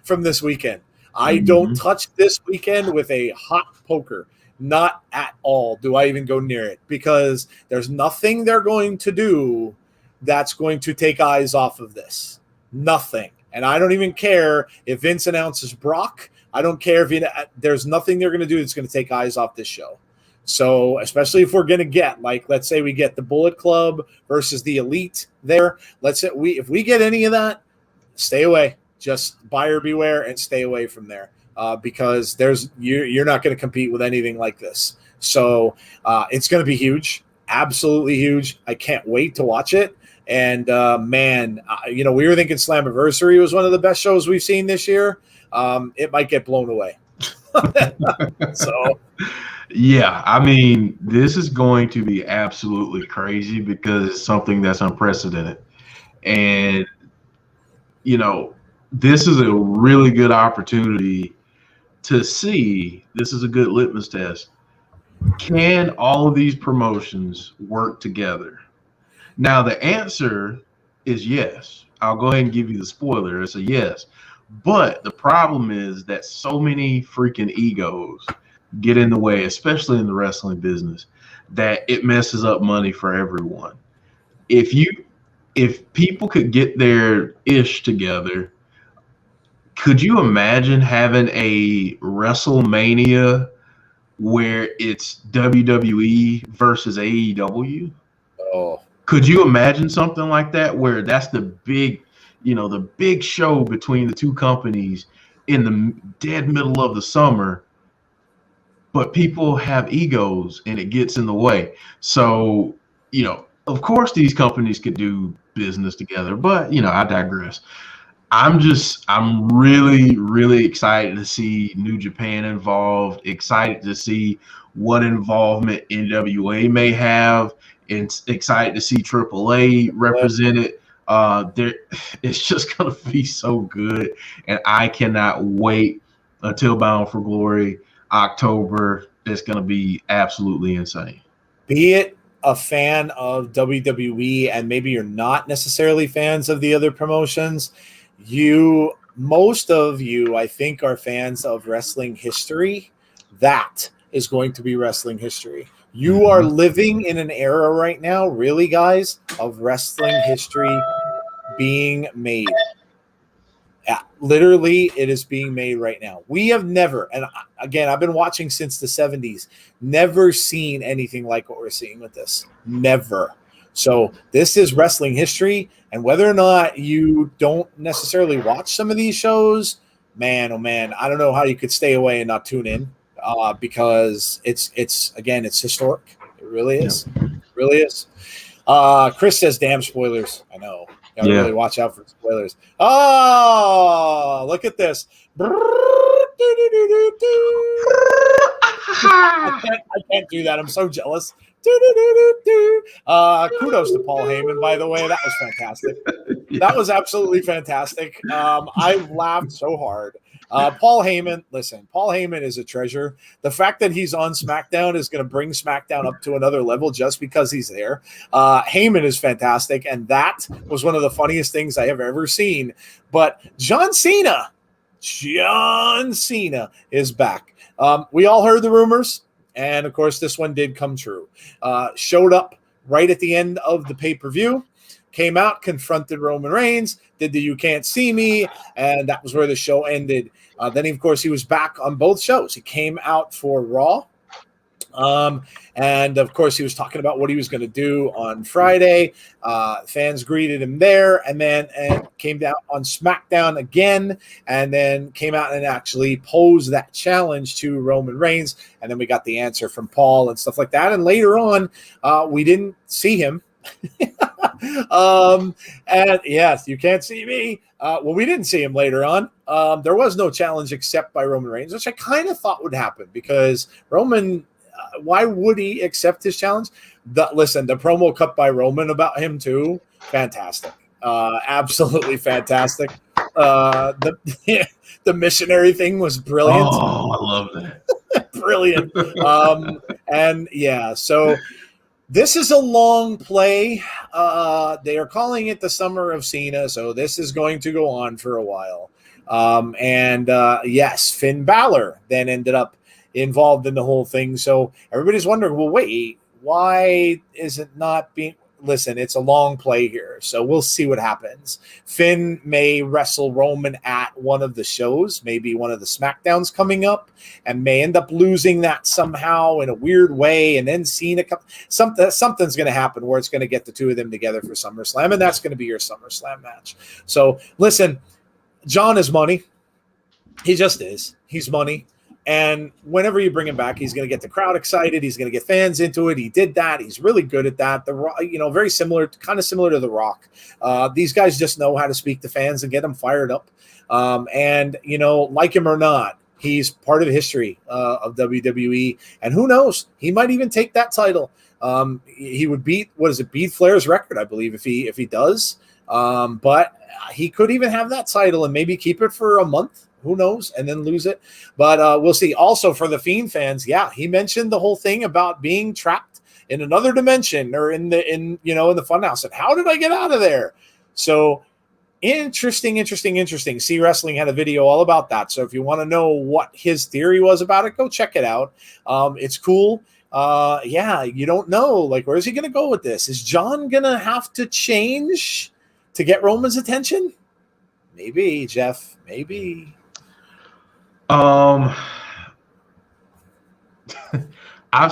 from this weekend. I don't touch this weekend with a hot poker. Not at all do I even go near it because there's nothing they're going to do that's going to take eyes off of this. Nothing. And I don't even care if Vince announces Brock. I don't care if there's nothing they're going to do that's going to take eyes off this show. So especially if we're going to get, like, let's say we get the Bullet Club versus the Elite there. Let's say if we get any of that, stay away. Just buyer beware and stay away from there because you're not going to compete with anything like this. So it's going to be huge, absolutely huge. I can't wait to watch it. And man, we were thinking Slammiversary was one of the best shows we've seen this year. It might get blown away. So, Yeah, I mean, this is going to be absolutely crazy because it's something that's unprecedented. And, you know, this is a really good opportunity to see, this is a good litmus test. Can all of these promotions work together? Now, the answer is yes. I'll go ahead and give you the spoiler. It's a yes. But the problem is that so many freaking egos get in the way, especially in the wrestling business, that it messes up money for everyone. If you if people could get their ish together, could you imagine having a WrestleMania where it's WWE versus AEW? Oh, Could you imagine something like that where that's the big, the big show between the two companies in the dead middle of the summer, but people have egos and it gets in the way. So, of course these companies could do business together, but I digress. I'm really, really excited to see New Japan involved, excited to see what involvement NWA may have, and excited to see AAA represented. There, it's just gonna be so good, and I cannot wait until Bound for Glory, October. It's gonna be absolutely insane. be it a fan of WWE and maybe you're not necessarily fans of the other promotions, most of you, I think, are fans of wrestling history. That is going to be wrestling history. You are living in an era right now, really, guys, of wrestling history being made. Yeah, literally, it is being made right now. We have never, and again, I've been watching since the 70s, never seen anything like what we're seeing with this. Never. So this is wrestling history, and whether or not you don't necessarily watch some of these shows, man, oh man, I don't know how you could stay away and not tune in, because it's historic. It really is. Yeah. It really is. Chris says, "Damn spoilers." I know. Gotta really watch out for spoilers. Oh, look at this. I can't do that. I'm so jealous. Kudos to Paul Heyman, by the way. That was fantastic. That was absolutely fantastic. I laughed so hard. Paul Heyman, listen, Paul Heyman is a treasure. The fact that he's on SmackDown is going to bring SmackDown up to another level just because he's there. Heyman is fantastic, and that was one of the funniest things I have ever seen. But John Cena is back. We all heard the rumors, and of course, this one did come true. Showed up right at the end of the pay-per-view. Came out, confronted Roman Reigns, did the "you can't see me," and that was where the show ended. Then, of course, he was back on both shows. He came out for Raw, and of course, he was talking about what he was going to do on Friday. Fans greeted him there, and then came down on SmackDown again, and then came out and actually posed that challenge to Roman Reigns. And then we got the answer from Paul and stuff like that. And later on, we didn't see him. And yes, you can't see me. Well, we didn't see him later on. There was no challenge except by Roman Reigns, which I kind of thought would happen because Roman, why would he accept his challenge? Listen, the promo cut by Roman about him too, fantastic. Absolutely fantastic. The missionary thing was brilliant. Oh, I love that. Brilliant. And yeah, so this is a long play. They are calling it the Summer of Cena, so this is going to go on for a while. Yes, Finn Balor then ended up involved in the whole thing. So everybody's wondering, well, wait, why is it not being... Listen, it's a long play here, so we'll see what happens. Finn may wrestle Roman at one of the shows, maybe one of the SmackDowns coming up, and may end up losing that somehow in a weird way, and then Cena... Something's going to happen where it's going to get the two of them together for SummerSlam, and that's going to be your SummerSlam match. So, listen, John is money. He just is. He's money. And whenever you bring him back, he's going to get the crowd excited. He's going to get fans into it. He did that. He's really good at that. Very similar, kind of similar to The Rock. These guys just know how to speak to fans and get them fired up. Like him or not, he's part of the history of WWE, and who knows, he might even take that title. He would beat beat Flair's record, I believe, if he does. But he could even have that title and maybe keep it for a month. Who knows? And then lose it. But we'll see. Also, for the Fiend fans, yeah, he mentioned the whole thing about being trapped in another dimension or in the funhouse. And how did I get out of there? So interesting. See Wrestling had a video all about that. So if you want to know what his theory was about it, go check it out. It's cool. Yeah, you don't know. Like, where is he going to go with this? Is John going to have to change to get Roman's attention? Maybe, Jeff. Maybe. I've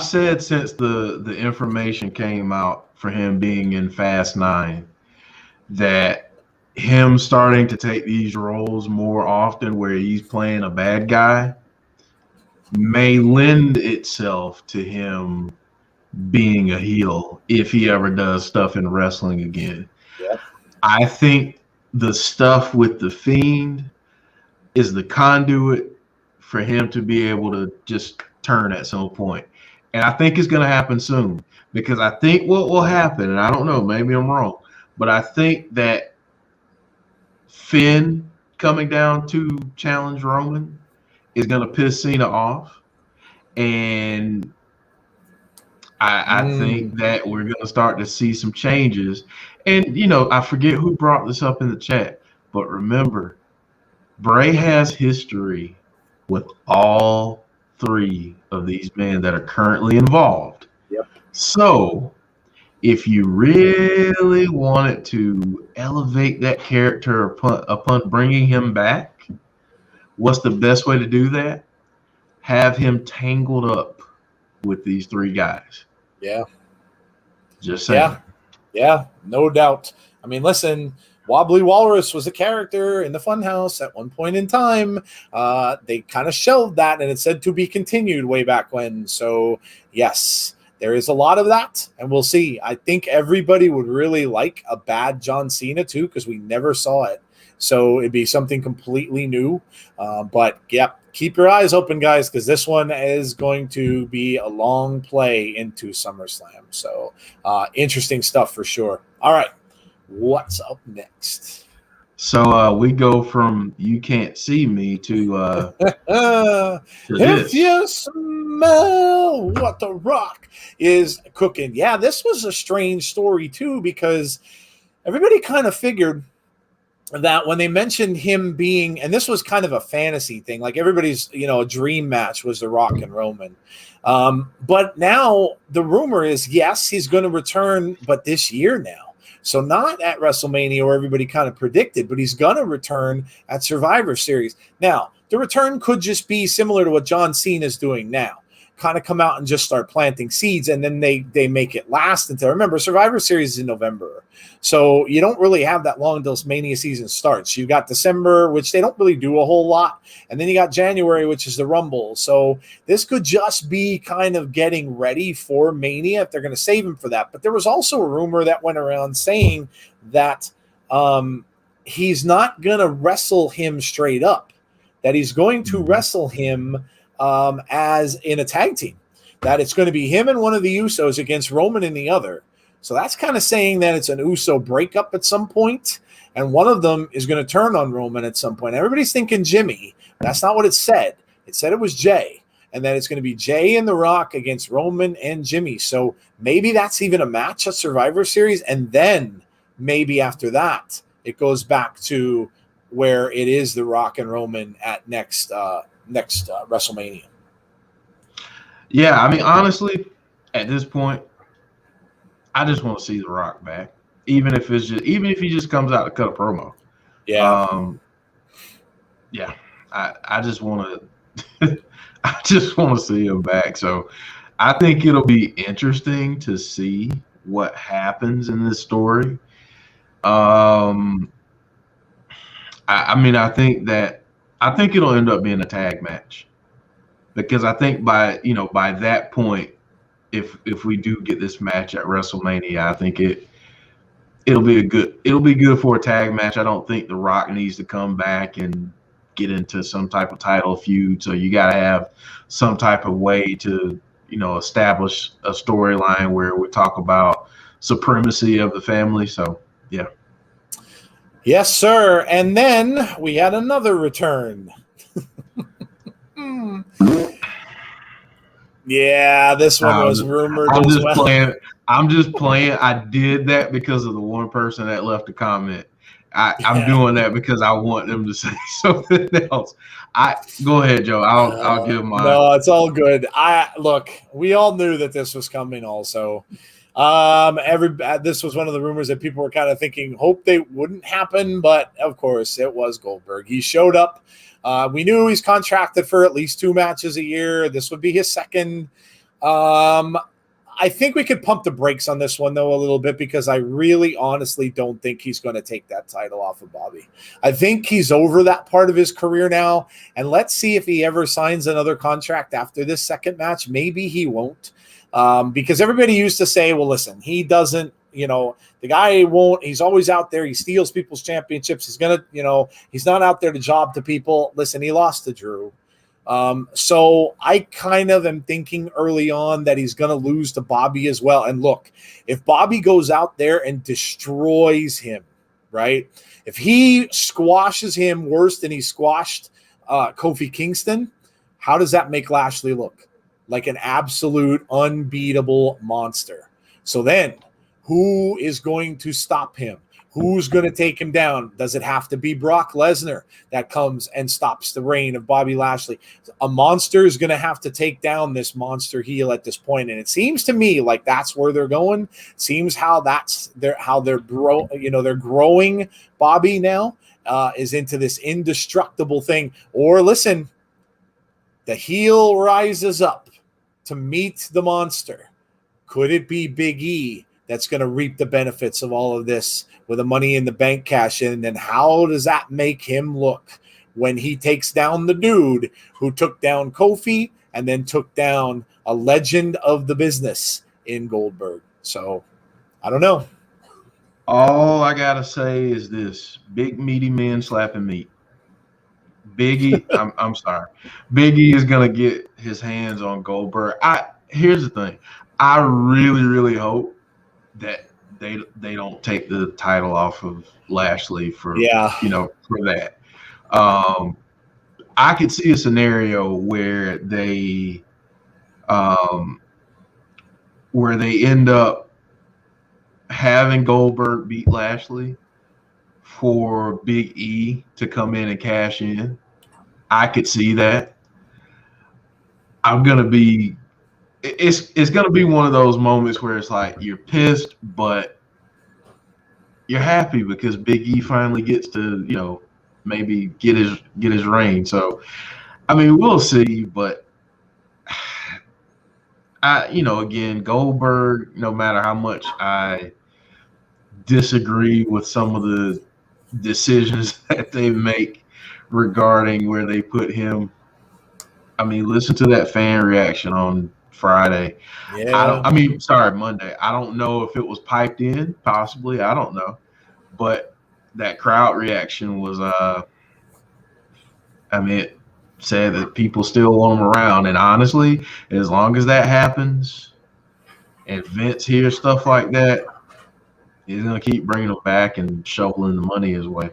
said since the information came out for him being in Fast 9 that him starting to take these roles more often where he's playing a bad guy may lend itself to him being a heel if he ever does stuff in wrestling again. Yeah. I think the stuff with the Fiend is the conduit for him to be able to just turn at some point. And I think it's going to happen soon, because I think what will happen, and I don't know, maybe I'm wrong, but I think that Finn coming down to challenge Roman is going to piss Cena off. And I think that we're going to start to see some changes. And, I forget who brought this up in the chat, but remember, Bray has history with all three of these men that are currently involved. Yep. So if you really wanted to elevate that character upon bringing him back, what's the best way to do that? Have him tangled up with these three guys. Yeah. Just saying. Yeah, no doubt. I mean, listen, Wobbly Walrus was a character in the Funhouse at one point in time. They kind of shelved that, and it said to be continued way back when. So, yes, there is a lot of that, and we'll see. I think everybody would really like a bad John Cena, too, because we never saw it. So it'd be something completely new. But, yeah, keep your eyes open, guys, because this one is going to be a long play into SummerSlam. So interesting stuff for sure. All right. What's up next? So we go from you can't see me to if you smell what the Rock is cooking. Yeah, this was a strange story too, because everybody kind of figured that when they mentioned him being, and this was kind of a fantasy thing, like everybody's, a dream match was the Rock and Roman. But now the rumor is, yes, he's going to return, but this year now. So not at WrestleMania where everybody kind of predicted, but he's going to return at Survivor Series. Now, the return could just be similar to what John Cena is doing now. Kind of come out and just start planting seeds, and then they make it last until, remember, Survivor Series is in November. So you don't really have that long until Mania season starts. You got December, which they don't really do a whole lot. And then you got January, which is the Rumble. So this could just be kind of getting ready for Mania if they're going to save him for that. But there was also a rumor that went around saying that he's not going to wrestle him straight up, that he's going to wrestle him as in a tag team, that it's going to be him and one of the Usos against Roman and the other. So that's kind of saying that it's an Uso breakup at some point, and one of them is going to turn on Roman at some point. Everybody's thinking Jimmy. That's not what it said. It said it was Jay, and that it's going to be Jay and The Rock against Roman and Jimmy. So maybe that's even a match at Survivor Series, and then maybe after that it goes back to where it is The Rock and Roman at next WrestleMania. Yeah, I mean, honestly, at this point, I just want to see The Rock back, even if he just comes out to cut a promo. Yeah, yeah, I just want to, I just want to see him back. So I think it'll be interesting to see what happens in this story. I mean, I think it'll end up being a tag match, because I think by that point, if we do get this match at WrestleMania, I think it'll be good for a tag match. I don't think The Rock needs to come back and get into some type of title feud. So you got to have some type of way to, establish a storyline where we talk about supremacy of the family. So, yeah. Yes, sir. And then we had another return. Yeah, this one was rumored as well. I'm just playing. I did that because of the one person that left a comment. I'm doing that because I want them to say something else. Go ahead, Joe. I'll give my. No, it's all good. We all knew that this was coming. Also, this was one of the rumors that people were kind of thinking, hope they wouldn't happen, but of course it was Goldberg. He showed up. We knew he's contracted for at least 2 matches a year. This would be his second. I think we could pump the brakes on this one, though, a little bit, because I really honestly don't think he's going to take that title off of Bobby. I think he's over that part of his career now, and let's see if he ever signs another contract after this second match. Maybe he won't, because everybody used to say, well, listen, he doesn't, the guy won't, he's always out there. He steals people's championships. He's going to, he's not out there to job to people. Listen, he lost to Drew. So I kind of am thinking early on that he's going to lose to Bobby as well. And look, if Bobby goes out there and destroys him, right? If he squashes him worse than he squashed Kofi Kingston, how does that make Lashley look? Like an absolute unbeatable monster. So then who is going to stop him? Who's going to take him down? Does it have to be Brock Lesnar that comes and stops the reign of Bobby Lashley? A monster is going to have to take down this monster heel at this point, and it seems to me like that's where they're going. It seems they're growing Bobby now is into this indestructible thing. Or listen, the heel rises up to meet the monster. Could it be Big E that's going to reap the benefits of all of this with a Money in the Bank cash in? And how does that make him look when he takes down the dude who took down Kofi and then took down a legend of the business in Goldberg? So I don't know. All I got to say is this: big meaty man slapping meat. Biggie, I'm sorry. Biggie is going to get his hands on Goldberg. Here's the thing. I really, really hope that they don't take the title off of Lashley for that. I could see a scenario where they end up having Goldberg beat Lashley for Big E to come in and cash in. I could see that. It's gonna be one of those moments where it's like you're pissed, but you're happy because Big E finally gets to, maybe get his reign. So, I mean, we'll see, but again, Goldberg, no matter how much I disagree with some of the decisions that they make regarding where they put him. I mean, listen to that fan reaction on Friday. Yeah. Monday. I don't know if it was piped in, possibly. I don't know. But that crowd reaction was, it said that people still want him around. And honestly, as long as that happens and Vince hears stuff like that, he's going to keep bringing him back and shoveling the money his way.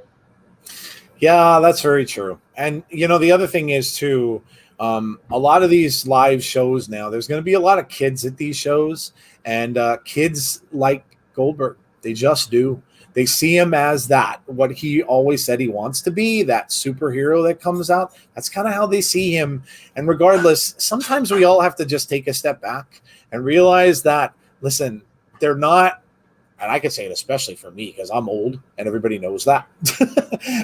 Yeah, that's very true. And, the other thing is, too, a lot of these live shows now, there's going to be a lot of kids at these shows, and kids like Goldberg. They just do. They see him as what he always said he wants to be, that superhero that comes out. That's kind of how they see him. And regardless, sometimes we all have to just take a step back and realize that, listen, they're not, and I can say it especially for me because I'm old and everybody knows that,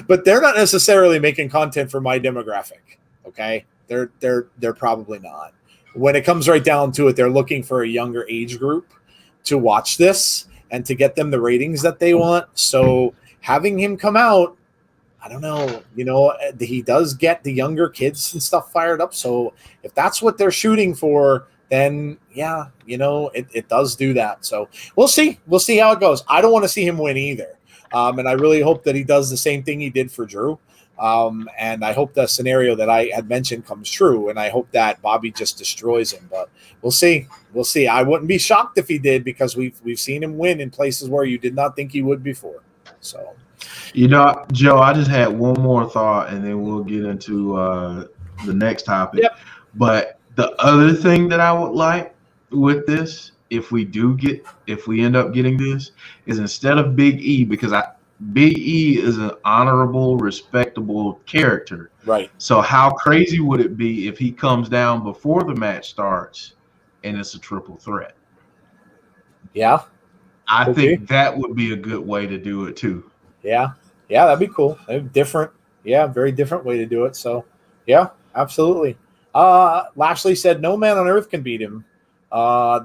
but they're not necessarily making content for my demographic. Okay. They're probably not. When it comes right down to it, they're looking for a younger age group to watch this and to get them the ratings that they want. So having him come out, I don't know, he does get the younger kids and stuff fired up. So if that's what they're shooting for, then yeah, it does do that. So we'll see. We'll see how it goes. I don't want to see him win either. And I really hope that he does the same thing he did for Drew. And I hope the scenario that I had mentioned comes true, and I hope that Bobby just destroys him. But we'll see. We'll see. I wouldn't be shocked if he did, because we've seen him win in places where you did not think he would before. So, Joe, I just had one more thought, and then we'll get into the next topic. Yep. But the other thing that I would like with this, if we end up getting this, is instead of Big E, because Big E is an honorable, respectable character. right. So how crazy would it be if he comes down before the match starts and it's a triple threat? Yeah. I think that would be a good way to do it too. Yeah. Yeah, that'd be cool. Different. Yeah, very different way to do it. So, yeah, absolutely. Lashley said no man on earth can beat him.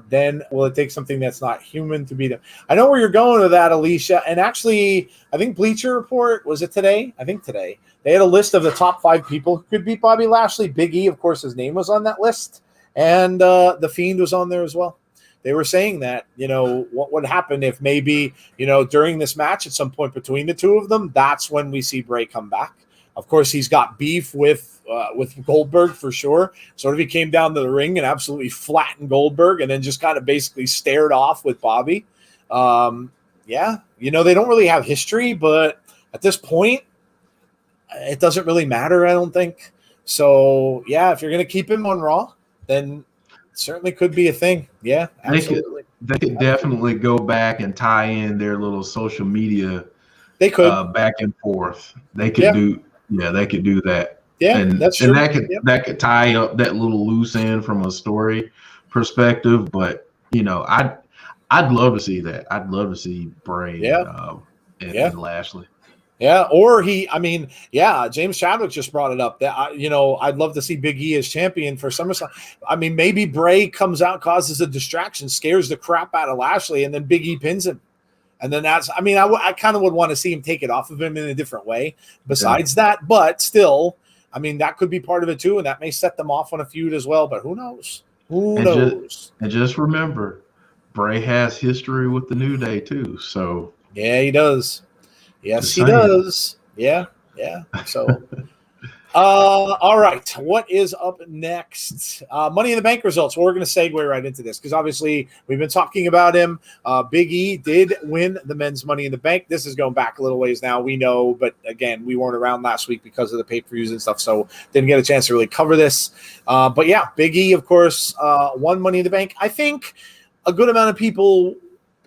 Then will it take something that's not human to beat him? I know where you're going with that, Alicia. And actually, I think Bleacher Report, was it today? I think today. They had a list of the top 5 people who could beat Bobby Lashley. Big E, of course, his name was on that list. And The Fiend was on there as well. They were saying that, what would happen if maybe, during this match at some point between the two of them, that's when we see Bray come back. Of course, he's got beef with Goldberg for sure. Sort of he came down to the ring and absolutely flattened Goldberg and then just kind of basically stared off with Bobby. Yeah, they don't really have history, but at this point, it doesn't really matter, I don't think. So, yeah, if you're going to keep him on Raw, then it certainly could be a thing. Yeah, absolutely. They could definitely go back and tie in their little social media. They could back and forth. They could do. Yeah, they could do that. Yeah, and that's true. And that could tie up that little loose end from a story perspective. But I'd love to see that. I'd love to see Bray and Lashley. Yeah, or James Chadwick just brought it up that I'd love to see Big E as champion for SummerSlam. I mean, maybe Bray comes out, causes a distraction, scares the crap out of Lashley, and then Big E pins him. And then I kind of would want to see him take it off of him in a different way besides that. But still, that could be part of it too. And that may set them off on a feud as well. But who knows? Who knows? And just remember, Bray has history with the New Day too. So yeah, he does. Yes, he does. Yeah. So, all right. What is up next? Money in the Bank results. Well, we're going to segue right into this because obviously we've been talking about him. Big E did win the men's Money in the Bank. This is going back a little ways now. We know, but again, we weren't around last week because of the pay-per-views and stuff, so didn't get a chance to really cover this. But yeah, Big E, of course, won Money in the Bank. I think a good amount of people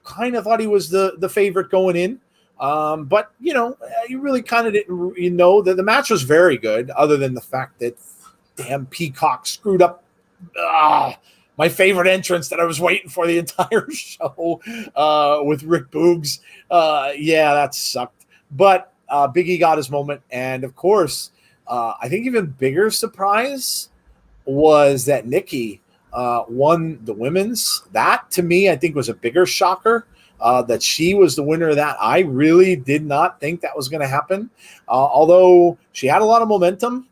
kind of thought he was the favorite going in. But you really kind of didn't, that the match was very good, other than the fact that damn Peacock screwed up my favorite entrance that I was waiting for the entire show with Rick Boogs. Yeah, that sucked. But Big E got his moment, and of course, I think even bigger surprise was that Nikki won the women's. That to me, I think was a bigger shocker. That she was the winner of that. I really did not think that was going to happen. Although she had a lot of momentum.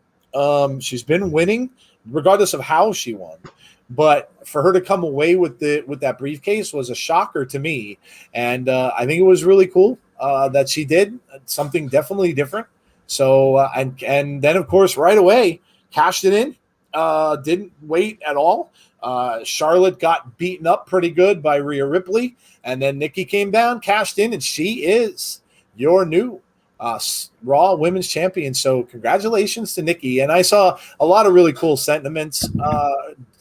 She's been winning regardless of how she won. But for her to come away with that briefcase was a shocker to me. And I think it was really cool that she did something definitely different. So, and then, of course, right away, cashed it in. Didn't wait at all. Charlotte got beaten up pretty good by Rhea Ripley, and then Nikki came down, cashed in, and she is your new Raw Women's Champion. So congratulations to Nikki. And I saw a lot of really cool sentiments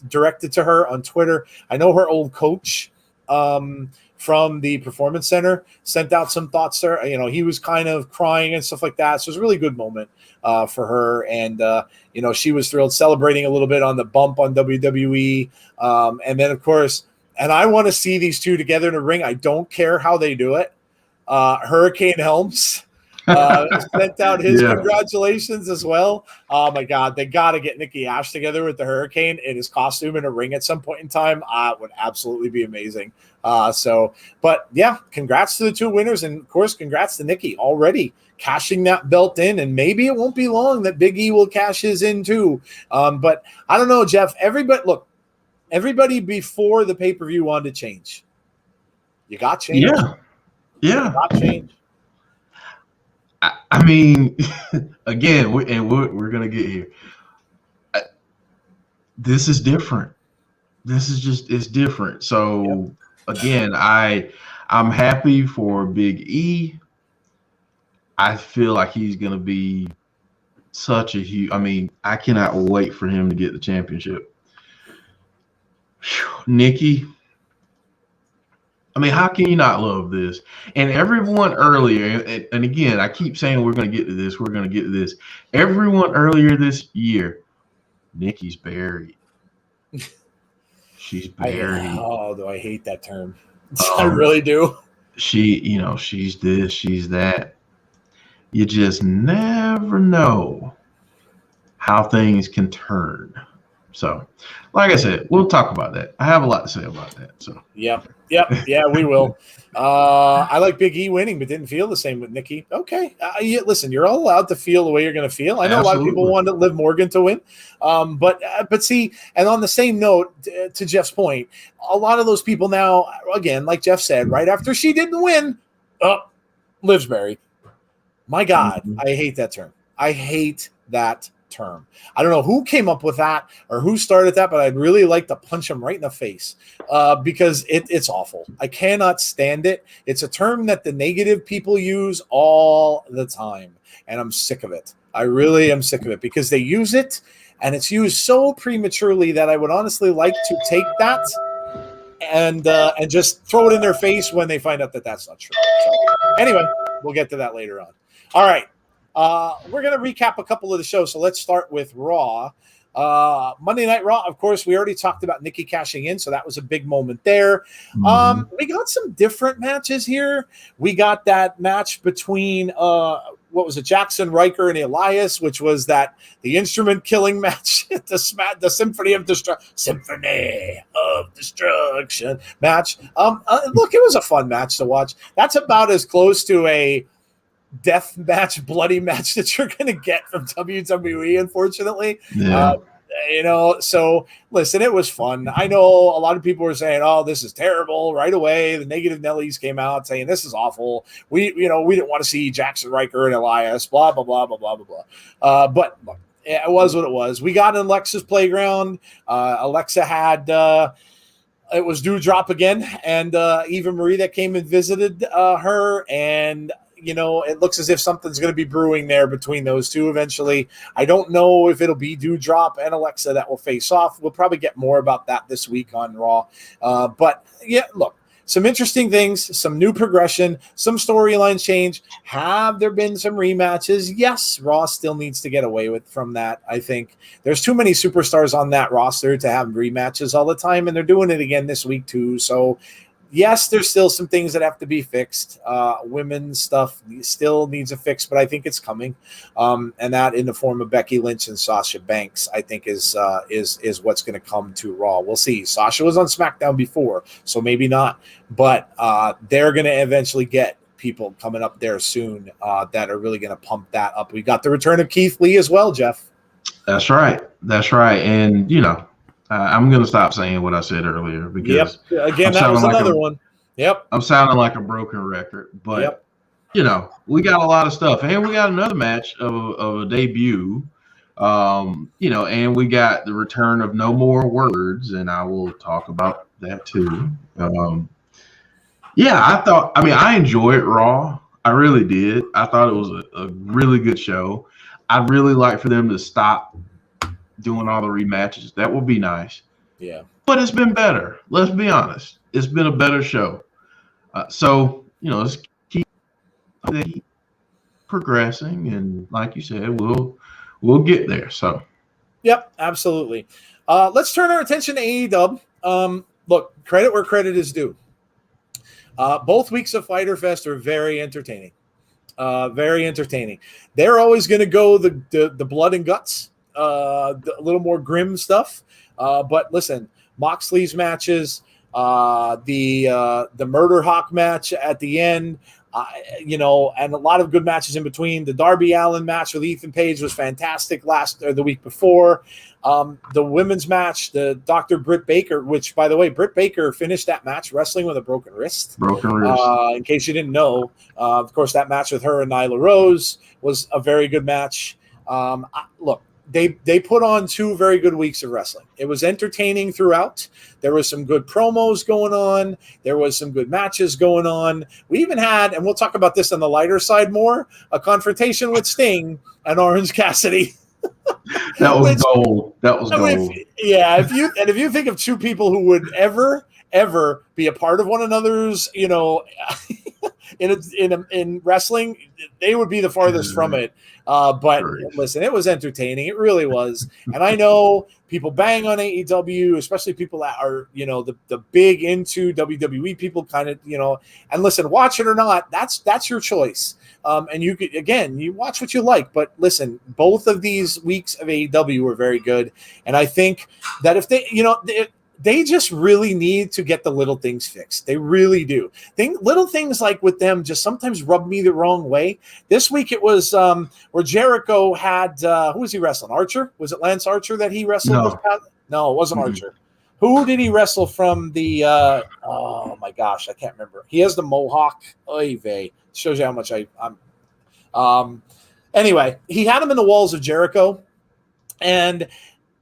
directed to her on Twitter. I know her old coach from the Performance Center sent out some thoughts there. He was kind of crying and stuff like that. So it was a really good moment for her. And, she was thrilled, celebrating a little bit on the bump on WWE. And then, of course, and I want to see these two together in a ring. I don't care how they do it. Hurricane Helms sent out his congratulations as well. Oh, my God. They got to get Nikki Ash together with the Hurricane in his costume in a ring at some point in time. It would absolutely be amazing. But yeah, congrats to the two winners. And, of course, congrats to Nikki already cashing that belt in. And maybe it won't be long that Big E will cash his in too. But I don't know, Jeff. Everybody before the pay-per-view wanted to change. You got change. Yeah. You got change. I mean, again, we're gonna get here. This is different. This is just it's different. So again, I'm happy for Big E. I feel like he's gonna be such a huge. I mean, I cannot wait for him to get the championship. Nikki. I mean, how can you not love this? And everyone earlier, and again, I keep saying we're going to get to this. We're going to get to this. Everyone earlier this year, Nikki's buried. She's buried. Do I hate that term? I really do. She's this, she's that. You just never know how things can turn. So, like I said, we'll talk about that. I have a lot to say about that. So, yeah, we will. I like Big E winning, but didn't feel the same with Nikki. Okay, listen, you're all allowed to feel the way you're going to feel. I know a lot of people wanted Liv Morgan to win, but see, and on the same note, to Jeff's point, a lot of those people now, again, like Jeff said, right after she didn't win, Liv's buried. My God, I hate that term. I hate that term. I don't know who came up with that or who started that, but I'd really like to punch him right in the face because it's awful. I cannot stand it. It's a term that the negative people use all the time, and I'm sick of it. I really am sick of it because they use it, and it's used so prematurely that I would honestly like to take that and just throw it in their face when they find out that that's not true. So anyway, we'll get to that later on. All right. We're going to recap a couple of the shows, so let's start with Raw. Monday Night Raw, of course, we already talked about Nikki cashing in, so that was a big moment there. We got some different matches here. We got that match between Jackson Riker and Elias, which was the instrument killing match, the Symphony of Destruction match. Look, it was a fun match to watch. That's about as close to a death match, bloody match that you're going to get from WWE, unfortunately. Yeah. So listen, it was fun. I know a lot of people were saying, "Oh, this is terrible." Right away, the negative Nellies came out saying this is awful. We didn't want to see Jackson Riker and Elias, blah blah blah blah blah blah blah. But look, it was what it was. We got in Alexa's playground. Alexa had it was Dewdrop again, and Eva Marie that came and visited her, and it looks as if something's going to be brewing there between those two eventually. I don't know if it'll be Dewdrop and Alexa that will face off. We'll probably get more about that this week on Raw. But yeah, look, some interesting things, some new progression, some storyline change. Have there been some rematches? Yes, Raw still needs to get away from that. I think there's too many superstars on that roster to have rematches all the time, and they're doing it again this week too. So yes, there's still some things that have to be fixed. Women's stuff still needs a fix, but I think it's coming. And that in the form of Becky Lynch and Sasha Banks, I think is what's going to come to Raw. We'll see. Sasha was on SmackDown before, so maybe not. But they're going to eventually get people coming up there soon that are really going to pump that up. We got the return of Keith Lee as well, Jeff. That's right. And, I'm going to stop saying what I said earlier because again, that was another one. Yep. I'm sounding like a broken record, but we got a lot of stuff, and we got another match of a debut, and we got the return of No More Words, and I will talk about that too. I enjoyed Raw. I really did. I thought it was a really good show. I'd really like for them to stop doing all the rematches. That would be nice. Yeah. But it's been better. Let's be honest. It's been a better show. Let's keep progressing, and like you said, we'll get there. So yep, absolutely. Let's turn our attention to AEW. Look, credit where credit is due. Both weeks of Fyter Fest are very entertaining. Very entertaining. They're always going to go the blood and guts, a little more grim stuff. But listen, Moxley's matches, the Murder Hawk match at the end, And a lot of good matches in between. The Darby Allin match with Ethan Page was fantastic the week before. The women's match, the Dr. Britt Baker, which, by the way, Britt Baker finished that match wrestling with a broken wrist. In case you didn't know, of course, that match with her and Nyla Rose was a very good match. Look, they put on 2 very good weeks of wrestling. It was entertaining throughout. There was some good promos going on. There was some good matches going on. We even had, and we'll talk about this on the lighter side more, a confrontation with Sting and Orange Cassidy. That was gold. That was gold. If you think of 2 people who would ever be a part of one another's, in wrestling, they would be the farthest from it. But listen, it was entertaining. It really was. And I know people bang on AEW, especially people that are, the big into WWE people kind of, and listen, watch it or not, that's your choice. And you could, again, you watch what you like, but listen, both of these weeks of AEW were very good. And I think that if they just really need to get the little things fixed. They really do. Little things like with them just sometimes rub me the wrong way. This week it was where Jericho had who was he wrestling? Archer? Was it Lance Archer that he wrestled? No, it wasn't Archer. Who did he wrestle from the oh my gosh, I can't remember. He has the mohawk. Oy vey. Shows you how much I'm anyway, he had him in the walls of Jericho, and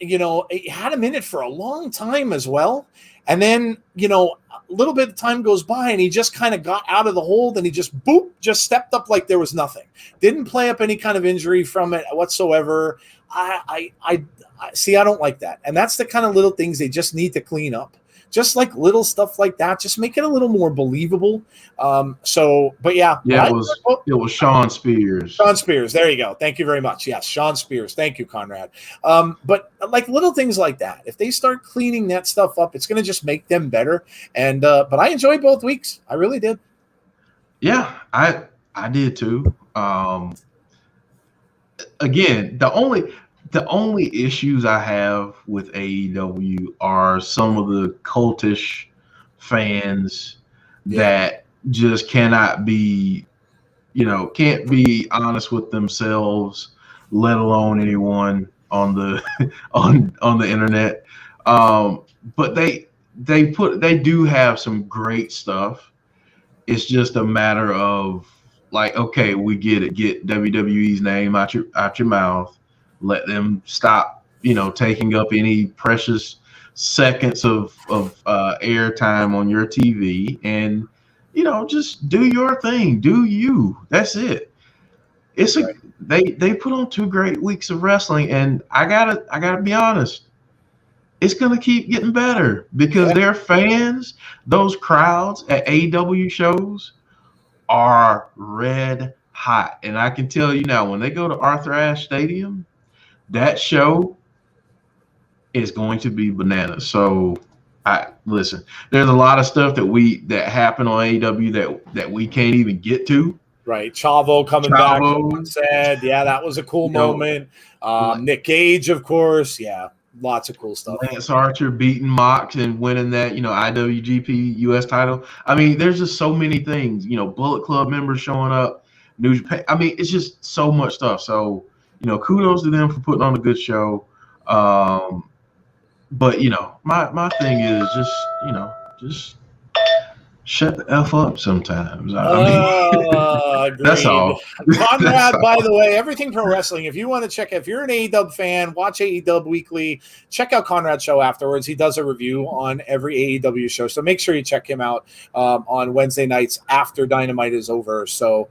it had him in it for a long time as well. And then, a little bit of time goes by and he just kind of got out of the hold and he just stepped up like there was nothing. Didn't play up any kind of injury from it whatsoever. I see, I don't like that. And that's the kind of little things they just need to clean up. Just like little stuff like that, just make it a little more believable. But yeah. Yeah, it was Sean Spears. Sean Spears, there you go. Thank you very much. Yes, Sean Spears. Thank you, Conrad. But like little things like that, if they start cleaning that stuff up, it's going to just make them better. And but I enjoyed both weeks. I really did. Yeah, I did too. Again, the only issues I have with AEW are some of the cultish fans that just cannot be, can't be honest with themselves, let alone anyone on the on the internet. But they do have some great stuff. It's just a matter of like, okay, we get it. Get WWE's name out your mouth. Let them stop, taking up any precious seconds of airtime on your TV, and just do your thing, do you. That's it. They put on 2 great weeks of wrestling, and I gotta be honest, it's gonna keep getting better because their fans, those crowds at AEW shows, are red hot, and I can tell you now, when they go to Arthur Ashe Stadium, that show is going to be bananas. So listen, there's a lot of stuff that happened on AEW that we can't even get to. Right. Chavo coming back, said, yeah, that was a cool moment. Nick Gage, of course. Yeah. Lots of cool stuff. Lance Archer beating Mox and winning that, IWGP US title. I mean, there's just so many things, Bullet Club members showing up, New Japan. I mean, it's just so much stuff. So, kudos to them for putting on a good show. But my thing is just shut the F up sometimes. That's all. Conrad, by the way, Everything Pro Wrestling, if you want to check, if you're an AEW fan, watch AEW Weekly, check out Conrad's show afterwards. He does a review on every AEW show. So make sure you check him out on Wednesday nights after Dynamite is over. So,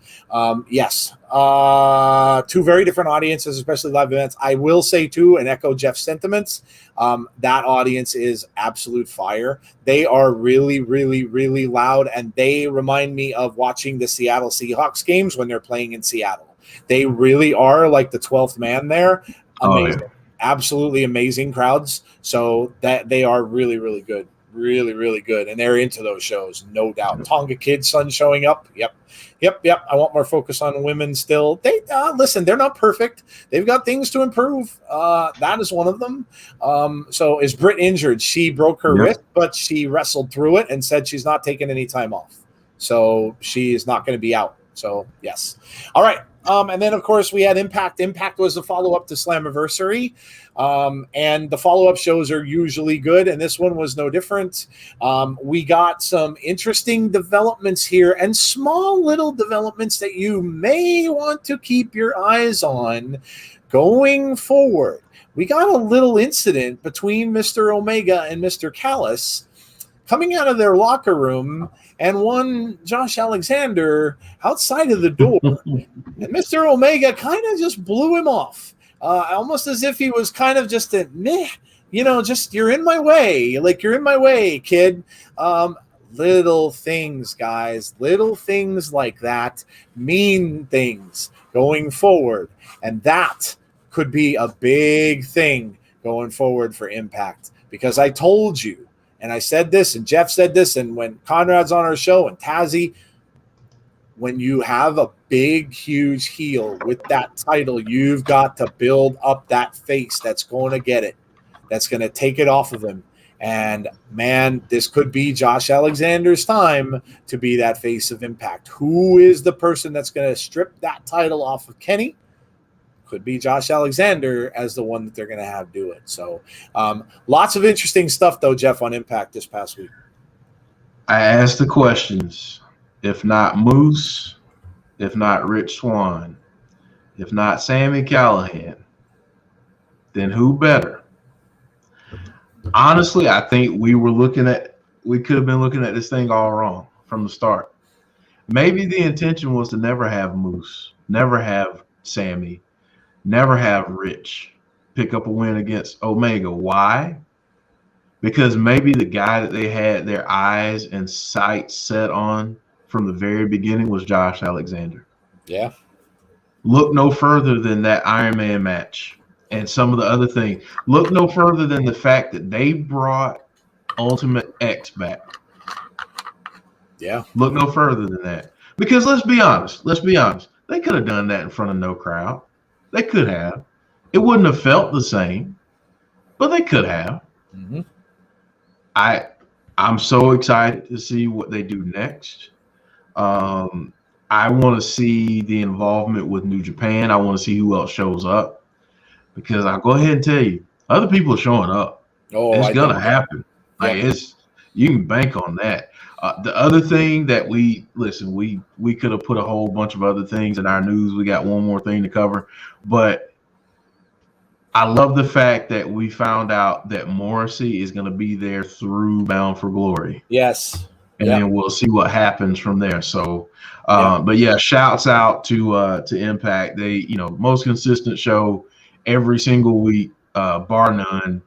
yes, 2 very different audiences, especially live events. I will say, too, and echo Jeff's sentiments, that audience is absolute fire. They are really, really, really loud, and they remind me of watching the Seattle Seahawks games when they're playing in Seattle. They really are like the 12th man there. Amazing. Absolutely amazing crowds. So that they are really, really good. Really, really good. And they're into those shows, no doubt. Tonga Kid's son showing up. Yep. I want more focus on women still. They listen, they're not perfect. They've got things to improve. That is one of them. So is Britt injured? She broke her wrist, but she wrestled through it and said she's not taking any time off. So she is not going to be out. So, yes. All right. And then, of course, we had Impact. Impact was the follow-up to Slammiversary. And the follow-up shows are usually good, and this one was no different. We got some interesting developments here and small little developments that you may want to keep your eyes on going forward. We got a little incident between Mr. Omega and Mr. Callis coming out of their locker room, and one Josh Alexander outside of the door. And Mr. Omega kind of just blew him off, almost as if he was kind of just a meh, just you're in my way. Like, you're in my way, kid. Little things, guys, little things like that mean things going forward. And that could be a big thing going forward for Impact, because I told you, and I said this, and Jeff said this, and when Conrad's on our show, and Tazzy, when you have a big, huge heel with that title, you've got to build up that face that's going to get it, that's going to take it off of him. And, man, this could be Josh Alexander's time to be that face of Impact. Who is the person that's going to strip that title off of Kenny? Could be Josh Alexander as the one that they're going to have do it. So lots of interesting stuff, though, Jeff, on Impact this past week. I asked the questions. If not Moose, if not Rich Swann, if not Sami Callihan, then who better? Honestly, I think we could have been looking at this thing all wrong from the start. Maybe the intention was to never have Moose, never have Sami, never have Rich pick up a win against Omega. Why? Because maybe the guy that they had their eyes and sights set on from the very beginning was Josh Alexander. Yeah. Look no further than that Iron Man match and some of the other things. Look no further than the fact that they brought Ultimate X back. Yeah. Look no further than that. Because let's be honest. They could have done that in front of no crowd. They could have. It wouldn't have felt the same, but they could have. Mm-hmm. I'm so excited to see what they do next. I want to see the involvement with New Japan. I want to see who else shows up, because I'll go ahead and tell you, other people are showing up. It's gonna happen. Yeah. You can bank on that. The other thing that we could have put a whole bunch of other things in our news. We got one more thing to cover, but I love the fact that we found out that Morrissey is going to be there through Bound for Glory. Yes. And then we'll see what happens from there. So, but yeah, shouts out to Impact. They, most consistent show every single week, bar none.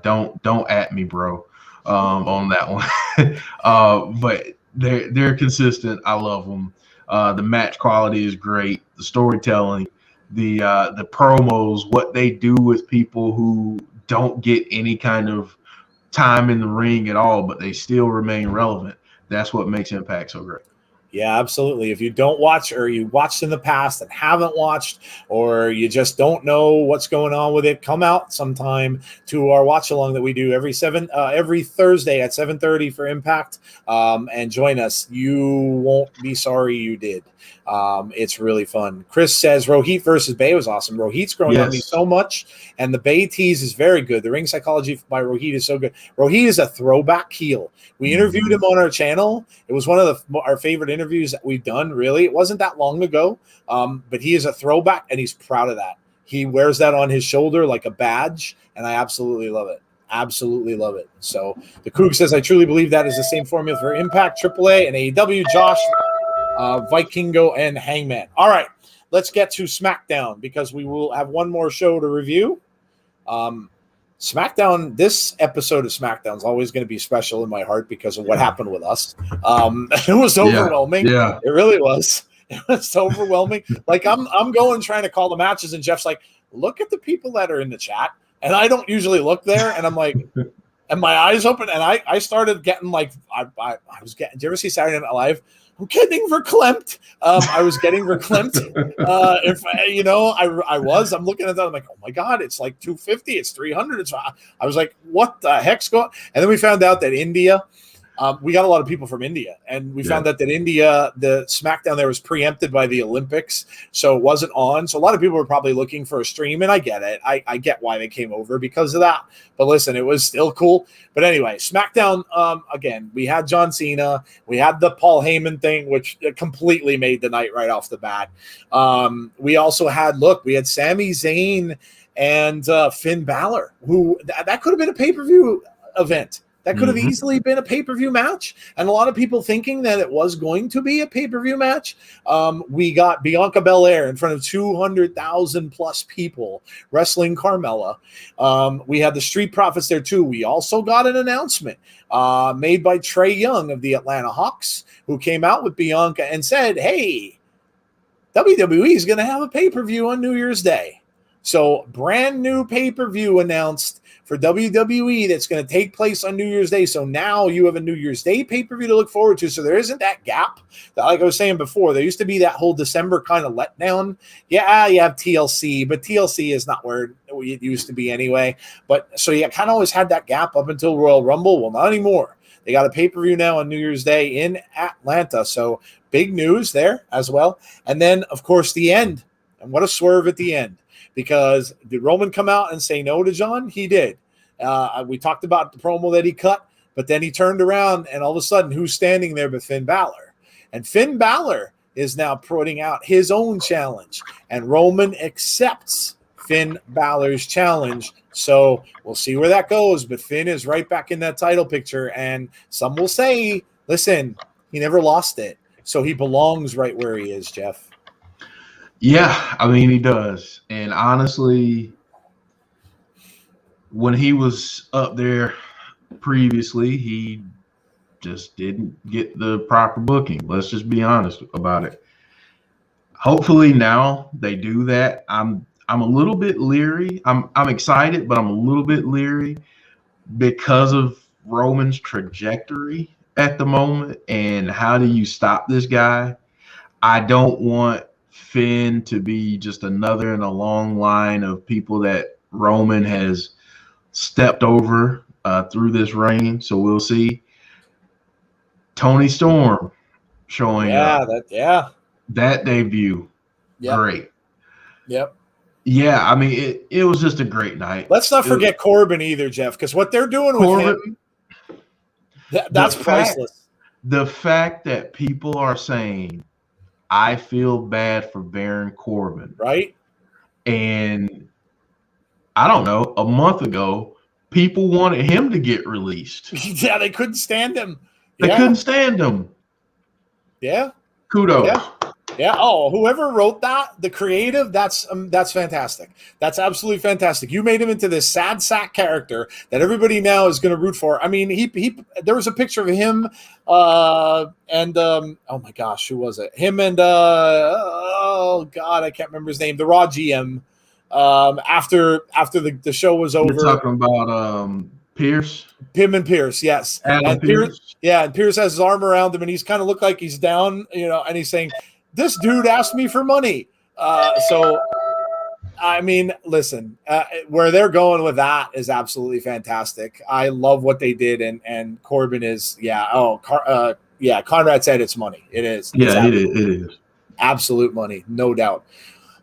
Don't at me, bro, on that one. But they're consistent. I love them. The match quality is great. The storytelling, the promos, what they do with people who don't get any kind of time in the ring at all, but they still remain relevant. That's what makes Impact so great. Yeah, absolutely. If you don't watch, or you watched in the past and haven't watched, or you just don't know what's going on with it, come out sometime to our watch along that we do every Thursday at 7:30 for Impact, and join us. You won't be sorry you did. It's really fun. Chris says Rohit versus Bay was awesome. Rohit's growing on me so much, and the Bay tease is very good. The ring psychology by Rohit is so good. Rohit is a throwback heel. We interviewed him on our channel. It was one of our favorite interviews that we've done, really. It wasn't that long ago, but he is a throwback, and he's proud of that. He wears that on his shoulder like a badge, and I absolutely love it. Absolutely love it. So the Coog says, I truly believe that is the same formula for Impact, AAA, and AEW. Josh, Vikingo, and Hangman. All right, let's get to SmackDown, because we will have one more show to review. SmackDown, this episode of SmackDown is always going to be special in my heart because of what happened with us. It was overwhelming. Yeah. It really was. It was overwhelming. Like, I'm going trying to call the matches, and Jeff's like, look at the people that are in the chat. And I don't usually look there, and I'm like, and my eyes open, and I started getting like, I was getting, do you ever see Saturday Night Live? I'm getting verklempt. I was getting verklempt. I'm looking at that. I'm like, oh my God, it's like 250. It's 300. I was like, what the heck's going on? And then we found out that India We got a lot of people from India, and we found out that India, the SmackDown there was preempted by the Olympics, so it wasn't on. So a lot of people were probably looking for a stream, and I get it. I get why they came over because of that. But listen, it was still cool. But anyway, SmackDown, again, we had John Cena. We had the Paul Heyman thing, which completely made the night right off the bat. We also had, we had Sami Zayn and Finn Balor, who that could have been a pay-per-view event. That could have easily been a pay-per-view match. And a lot of people thinking that it was going to be a pay-per-view match. We got Bianca Belair in front of 200,000 plus people wrestling Carmella. We had the Street Profits there too. We also got an announcement made by Trey Young of the Atlanta Hawks, who came out with Bianca and said, hey, WWE is going to have a pay-per-view on New Year's Day. So brand new pay-per-view announced for WWE that's going to take place on New Year's Day. So now you have a New Year's Day pay-per-view to look forward to. So there isn't that gap that, like I was saying before, there used to be that whole December kind of letdown. Yeah, you have TLC, but TLC is not where it used to be anyway. But so you kind of always had that gap up until Royal Rumble. Well, not anymore. They got a pay-per-view now on New Year's Day in Atlanta. So big news there as well. And then, of course, the end. And what a swerve at the end. Because did Roman come out and say no to John? He did. We talked about the promo that he cut, but then he turned around and all of a sudden, who's standing there but Finn Balor? And Finn Balor is now putting out his own challenge, and Roman accepts Finn Balor's challenge. So we'll see where that goes, but Finn is right back in that title picture, and some will say, listen, he never lost it, so he belongs right where he is, Jeff. Yeah, I mean, he does. And honestly, when he was up there previously, he just didn't get the proper booking. Let's just be honest about it. Hopefully now they do that. I'm a little bit leery. I'm excited, but I'm a little bit leery because of Roman's trajectory at the moment. And how do you stop this guy? I don't want Finn to be just another in a long line of people that Roman has stepped over through this reign. So we'll see. Tony Storm showing up. That debut. Yep. Great. Yep. Yeah, I mean, it was just a great night. Let's not forget Corbin either, Jeff, because what they're doing with him, that's priceless. The fact that people are saying, I feel bad for Baron Corbin. Right. And I don't know, a month ago, people wanted him to get released. Yeah, they couldn't stand him. They couldn't stand him. Yeah. Kudos. Yeah. Yeah. Oh, whoever wrote that, the creative, that's fantastic. That's absolutely fantastic. You made him into this sad sack character that everybody now is going to root for. I mean, he there was a picture of him oh my gosh, who was it? Him and oh God, I can't remember his name. The Raw GM. After the show was over. You're talking about Pierce. Him and Pierce, yes. And Pierce. Yeah, and Pierce has his arm around him, and he's kind of looked like he's down, and he's saying, this dude asked me for money. So, I mean, listen, where they're going with that is absolutely fantastic. I love what they did, and Corbin is, Conrad said it's money. It is. Yeah, it is. Absolute money, no doubt.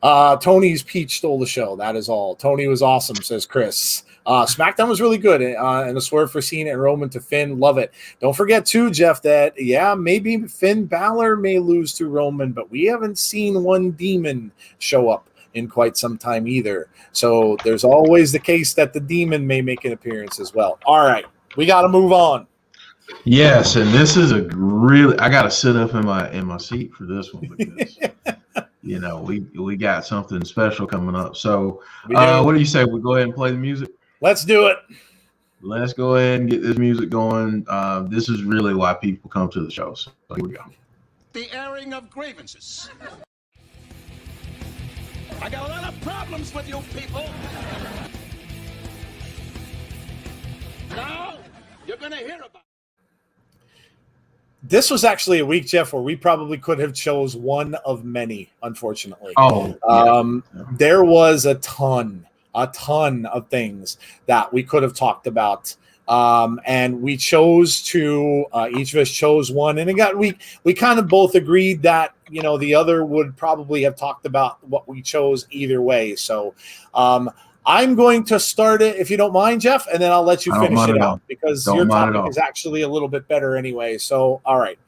Tony's Peach stole the show. That is all. Tony was awesome, says Chris. SmackDown was really good, and a swerve for Cena and Roman to Finn. Love it. Don't forget, too, Jeff, that, maybe Finn Balor may lose to Roman, but we haven't seen one demon show up in quite some time either. So there's always the case that the demon may make an appearance as well. All right, we got to move on. Yes, and this is I got to sit up in my seat for this one because we got something special coming up. So what do you say? We go ahead and play the music? Let's do it. Let's go ahead and get this music going. This is really why people come to the show. So here we go. The airing of grievances. I got a lot of problems with you people. Now you're going to hear about it. This was actually a week, Jeff, where we probably could have chose one of many, unfortunately. There was a ton of things that we could have talked about And we chose to each of us chose one, and we kind of both agreed that the other would probably have talked about what we chose either way. So I'm going to start it, if you don't mind, Jeff, and then I'll let you finish it out because your topic is actually a little bit better anyway. So, all right.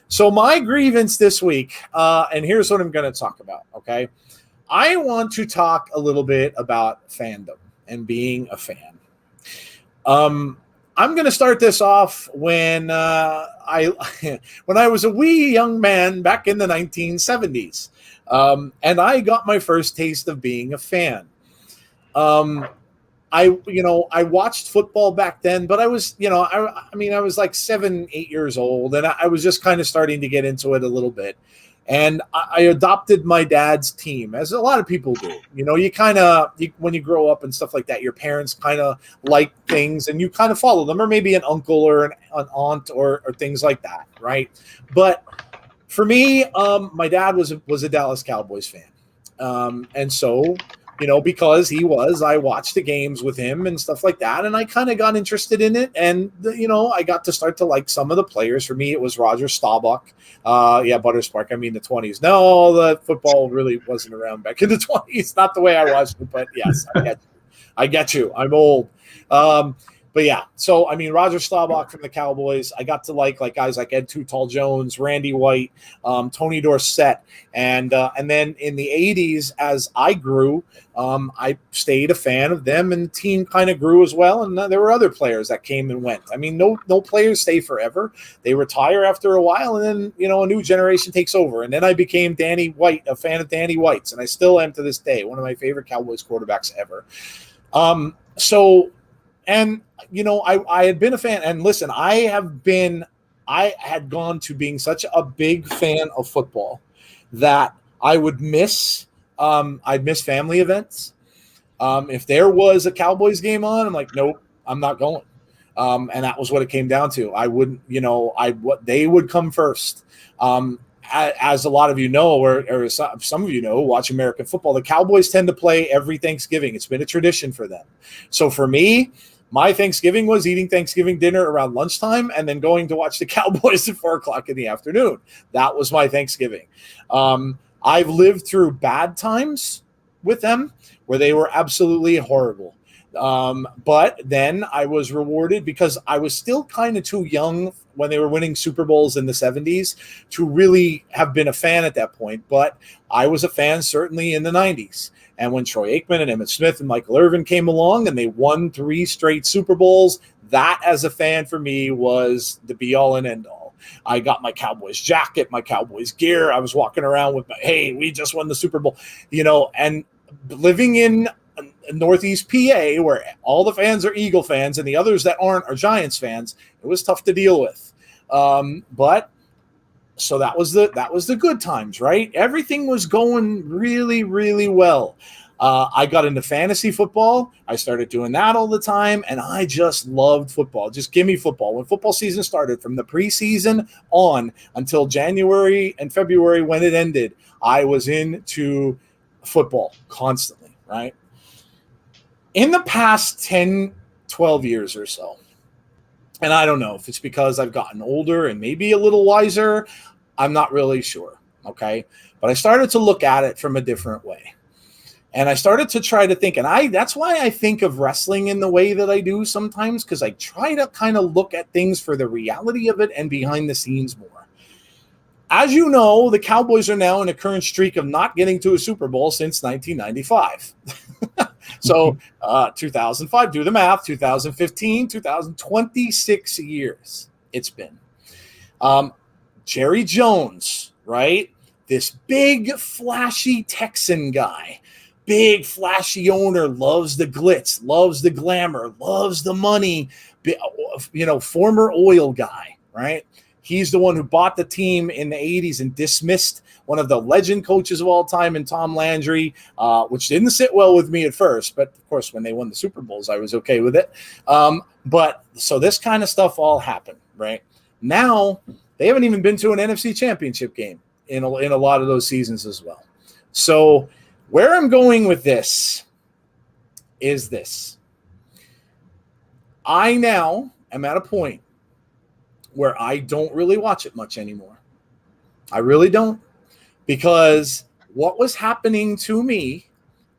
So my grievance this week, and here's what I'm going to talk about, okay? I want to talk a little bit about fandom and being a fan. I'm going to start this off when I was a wee young man back in the 1970s, and I got my first taste of being a fan. I watched football back then, but I was, I was like 7, 8 years old, and I was just kind of starting to get into it a little bit. And I adopted my dad's team, as a lot of people do. You kind of, when you grow up and stuff like that, your parents kind of like things and you kind of follow them, or maybe an uncle or an aunt or things like that, right? But for me, my dad was a Dallas Cowboys fan. And so, because he was, I watched the games with him and stuff like that. And I kind of got interested in it. And, I got to start to like some of the players. For me, it was Roger Staubach. Butterspark. I mean, the 20s. No, the football really wasn't around back in the 20s. Not the way I watched it, but yes, I get you. I'm old. But yeah, so I mean, Roger Staubach from the Cowboys. I got to like guys like Ed Too Tall Jones, Randy White, Tony Dorsett, and then in the 80s, as I grew, I stayed a fan of them, and the team kind of grew as well. And there were other players that came and went. I mean, no players stay forever; they retire after a while, and then a new generation takes over. And then I became Danny White, a fan of Danny White's, and I still am to this day, one of my favorite Cowboys quarterbacks ever. I had been a fan, and listen, I had gone to being such a big fan of football that I would miss, I'd miss family events. If there was a Cowboys game on, I'm like, nope, I'm not going. And that was what it came down to. I wouldn't, they would come first. As a lot of you know, or some of you know, watch American football, the Cowboys tend to play every Thanksgiving. It's been a tradition for them. So for me, my Thanksgiving was eating Thanksgiving dinner around lunchtime and then going to watch the Cowboys at 4:00 in the afternoon. That was my Thanksgiving. I've lived through bad times with them where they were absolutely horrible. But then I was rewarded because I was still kind of too young when they were winning Super Bowls in the 70s to really have been a fan at that point. But I was a fan certainly in the 90s. And when Troy Aikman and Emmitt Smith and Michael Irvin came along and they won 3 straight Super Bowls, that as a fan for me was the be all and end all. I got my Cowboys jacket, my Cowboys gear. I was walking around with hey, we just won the Super Bowl, and living in Northeast PA where all the fans are Eagle fans and the others that aren't are Giants fans, it was tough to deal with. But so that was the good times, right? Everything was going really, really well. I got into fantasy football. I started doing that all the time, and I just loved football. Just give me football. When football season started, from the preseason on until January and February when it ended, I was into football constantly, right? In the past 10, 12 years or so, and I don't know if it's because I've gotten older and maybe a little wiser, I'm not really sure, okay? But I started to look at it from a different way. And I started to try to think, and that's why I think of wrestling in the way that I do sometimes, because I try to kind of look at things for the reality of it and behind the scenes more. As you know, the Cowboys are now in a current streak of not getting to a Super Bowl since 1995. So 2005, do the math, 2015, 2026 years it's been. Jerry Jones, right? This big, flashy Texan guy, big, flashy owner, loves the glitz, loves the glamour, loves the money, former oil guy, right? He's the one who bought the team in the 80s and dismissed one of the legend coaches of all time in Tom Landry, which didn't sit well with me at first. But, of course, when they won the Super Bowls, I was okay with it. But so this kind of stuff all happened, right? Now, they haven't even been to an NFC championship game in a lot of those seasons as well. So where I'm going with this is this. I now am at a point where I don't really watch it much anymore. I really don't. Because what was happening to me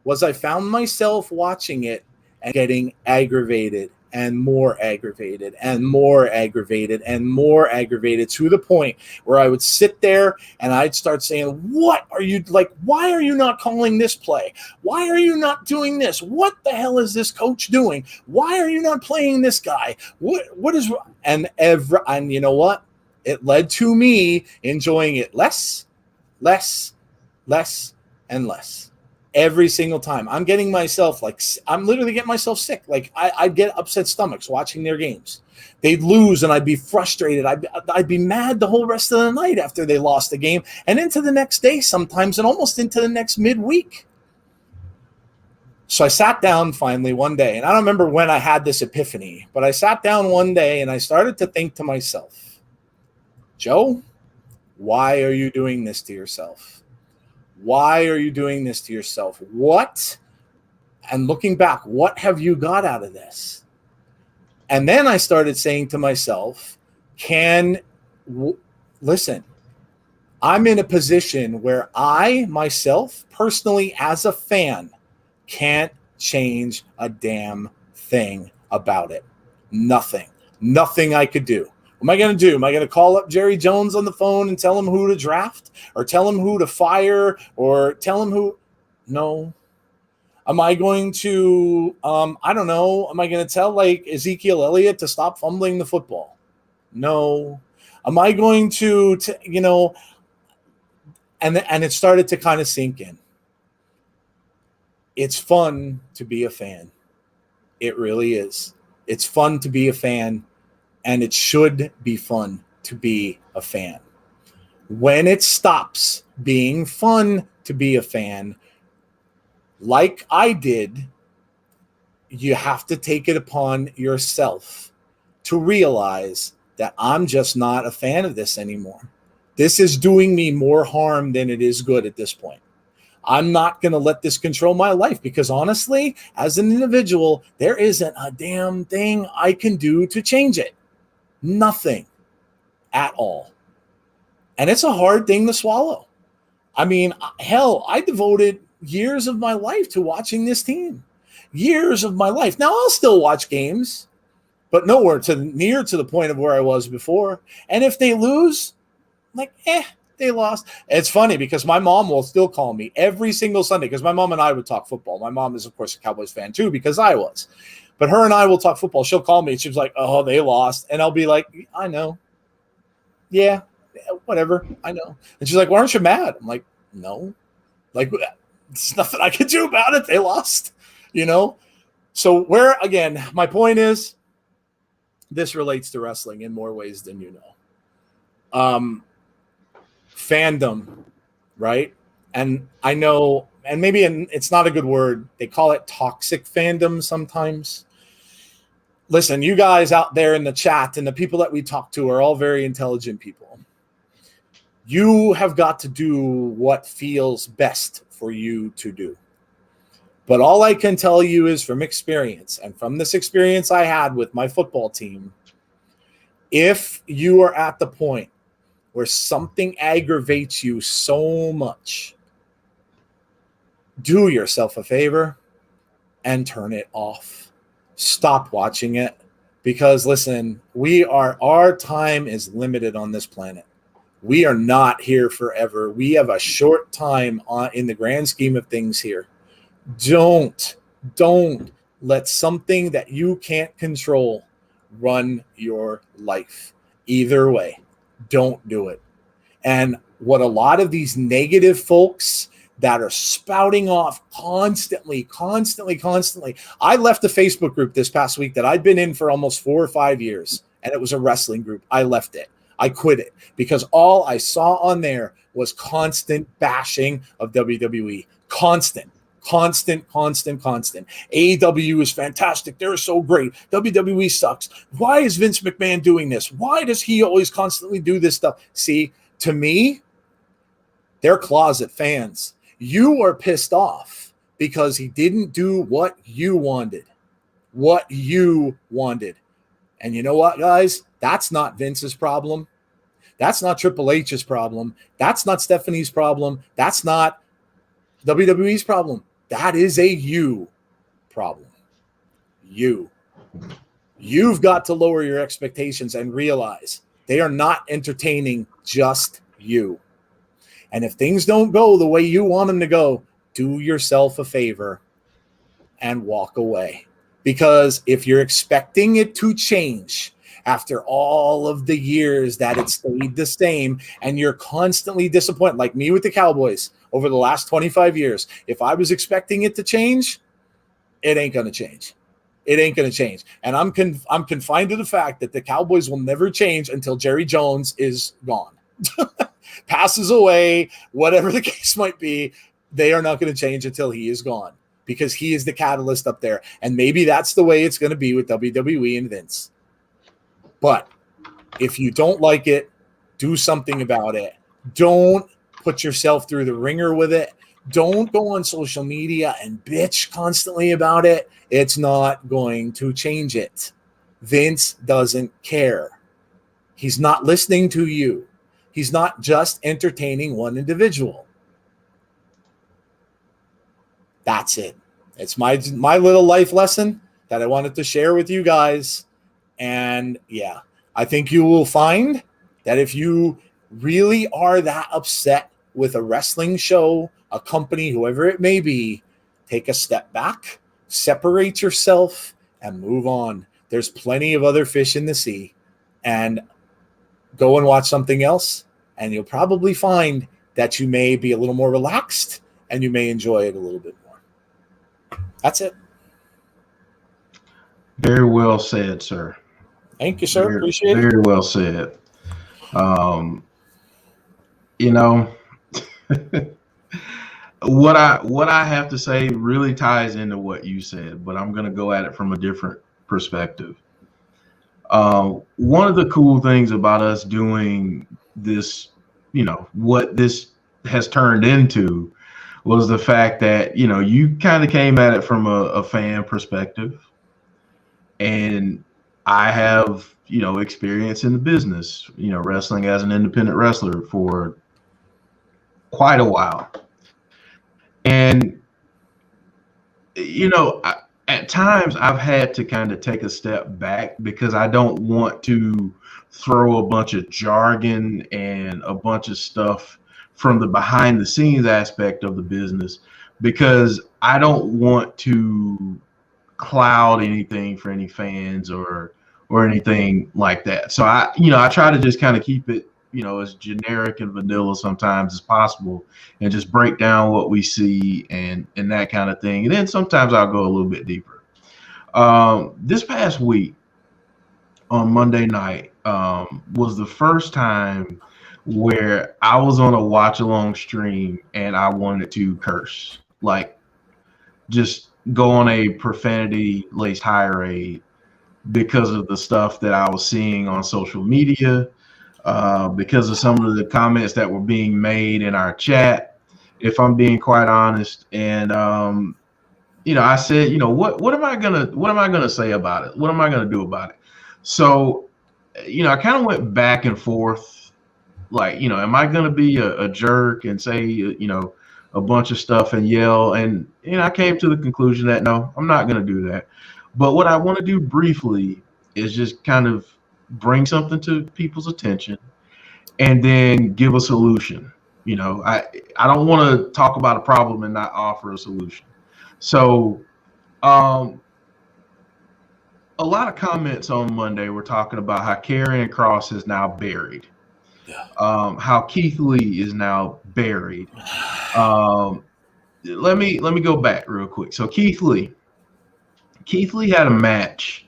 was I found myself watching it and getting aggravated and more aggravated and more aggravated and more aggravated, to the point where I would sit there and I'd start saying, what are you, like, why are you not calling this play? Why are you not doing this? What the hell is this coach doing? Why are you not playing this guy? What is, and you know what? It led to me enjoying it less, and less. Every single time. I'm getting myself, like, I'm literally getting myself sick. Like, I'd get upset stomachs watching their games. They'd lose and I'd be frustrated. I'd be mad the whole rest of the night after they lost the game and into the next day sometimes, and almost into the next midweek. So I sat down finally one day, and I don't remember when I had this epiphany, but I sat down one day and I started to think to myself, Joe, why are you doing this to yourself? Why are you doing this to yourself? What? And looking back, what have you got out of this? And then I started saying to myself, listen, I'm in a position where I, myself, personally, as a fan, can't change a damn thing about it. Nothing I could do. What am I going to do? Am I going to call up Jerry Jones on the phone and tell him who to draft, or tell him who to fire, or tell him who? No. Am I going to, I don't know, am I going to tell, like, Ezekiel Elliott to stop fumbling the football? No. Am I going to you know, and it started to kind of sink in. It's fun to be a fan. It really is. It's fun to be a fan. And it should be fun to be a fan. When it stops being fun to be a fan, like I did, you have to take it upon yourself to realize that I'm just not a fan of this anymore. This is doing me more harm than it is good at this point. I'm not going to let this control my life, because honestly, as an individual, there isn't a damn thing I can do to change it. Nothing at all. And it's a hard thing to swallow. I mean, hell, I devoted years of my life to watching this team. Years of my life. Now, I'll still watch games, but nowhere near to the point of where I was before. And if they lose, like, they lost. It's funny because my mom will still call me every single Sunday, because my mom and I would talk football. My mom is, of course, a Cowboys fan too, because I was. But her and I will talk football. She'll call me and she's like, oh, they lost. And I'll be like, I know. Yeah, whatever. I know. And she's like, why aren't you mad? I'm like, no. Like, there's nothing I can do about it. They lost, you know? So again, my point is, this relates to wrestling in more ways than you know. Fandom, right? And I know, and maybe it's not a good word, they call it toxic fandom sometimes. Listen, you guys out there in the chat and the people that we talk to are all very intelligent people. You have got to do what feels best for you to do. But all I can tell you is from experience, and from this experience I had with my football team, if you are at the point where something aggravates you so much, do yourself a favor and turn it off. Stop watching it, because listen, our time is limited on this planet. We are not here forever. We have a short time in the grand scheme of things here. Don't let something that you can't control run your life. Either way, don't do it. And what a lot of these negative folks that are spouting off constantly. I left a Facebook group this past week that I'd been in for almost 4 or 5 years, and it was a wrestling group. I left it. I quit it because all I saw on there was constant bashing of WWE. Constant. AEW is fantastic. They're so great. WWE sucks. Why is Vince McMahon doing this? Why does he always constantly do this stuff? See, to me, they're closet fans. You are pissed off because he didn't do what you wanted. what you wanted. And you know what, guys? That's not Vince's problem. That's not Triple H's problem. That's not Stephanie's problem. That's not WWE's problem. That is a you problem. You've got to lower your expectations and realize they are not entertaining just you. And if things don't go the way you want them to go, do yourself a favor and walk away. Because if you're expecting it to change after all of the years that it stayed the same and you're constantly disappointed, like me with the Cowboys over the last 25 years, if I was expecting it to change, it ain't going to change. It ain't going to change. And I'm confined to the fact that the Cowboys will never change until Jerry Jones is gone. Passes away, whatever the case might be, they are not going to change until he is gone because he is the catalyst up there. And maybe that's the way it's going to be with WWE and Vince. But if you don't like it, do something about it. Don't put yourself through the ringer with it. Don't go on social media and bitch constantly about it. It's not going to change it. Vince doesn't care. He's not listening to you. He's not just entertaining one individual. That's it. It's my little life lesson that I wanted to share with you guys. And yeah, I think you will find that if you really are that upset with a wrestling show, a company, whoever it may be, take a step back, separate yourself, and move on. There's plenty of other fish in the sea. And go and watch something else, and you'll probably find that you may be a little more relaxed and you may enjoy it a little bit more. That's it. Very well said, sir. Thank you, sir. Appreciate it. Very well said. You know, what I have to say really ties into what you said, but I'm going to go at it from a different perspective. One of the cool things about us doing this, you know, what this has turned into was the fact that, you know, you kind of came at it from a fan perspective, and I have, you know, experience in the business, you know, wrestling as an independent wrestler for quite a while. And, you know, at times I've had to kind of take a step back because I don't want to throw a bunch of jargon and a bunch of stuff from the behind the scenes aspect of the business, because I don't want to cloud anything for any fans or anything like that. So I try to just kind of keep it, you know, as generic and vanilla sometimes as possible, and just break down what we see and that kind of thing. And then sometimes I'll go a little bit deeper. This past week on Monday night was the first time where I was on a watch along stream and I wanted to curse, like just go on a profanity laced tirade because of the stuff that I was seeing on social media. Because of some of the comments that were being made in our chat, if I'm being quite honest. And you know, I said, you know, what am I gonna say about it? What am I gonna do about it? So, you know, I kind of went back and forth, like, you know, am I gonna be a jerk and say, you know, a bunch of stuff and yell? And you know, I came to the conclusion that no, I'm not gonna do that. But what I want to do briefly is just kind of bring something to people's attention and then give a solution. You know, I don't want to talk about a problem and not offer a solution. So a lot of comments on Monday were talking about how Karrion Kross is now buried. How Keith Lee is now buried. Let me go back real quick. So Keith Lee had a match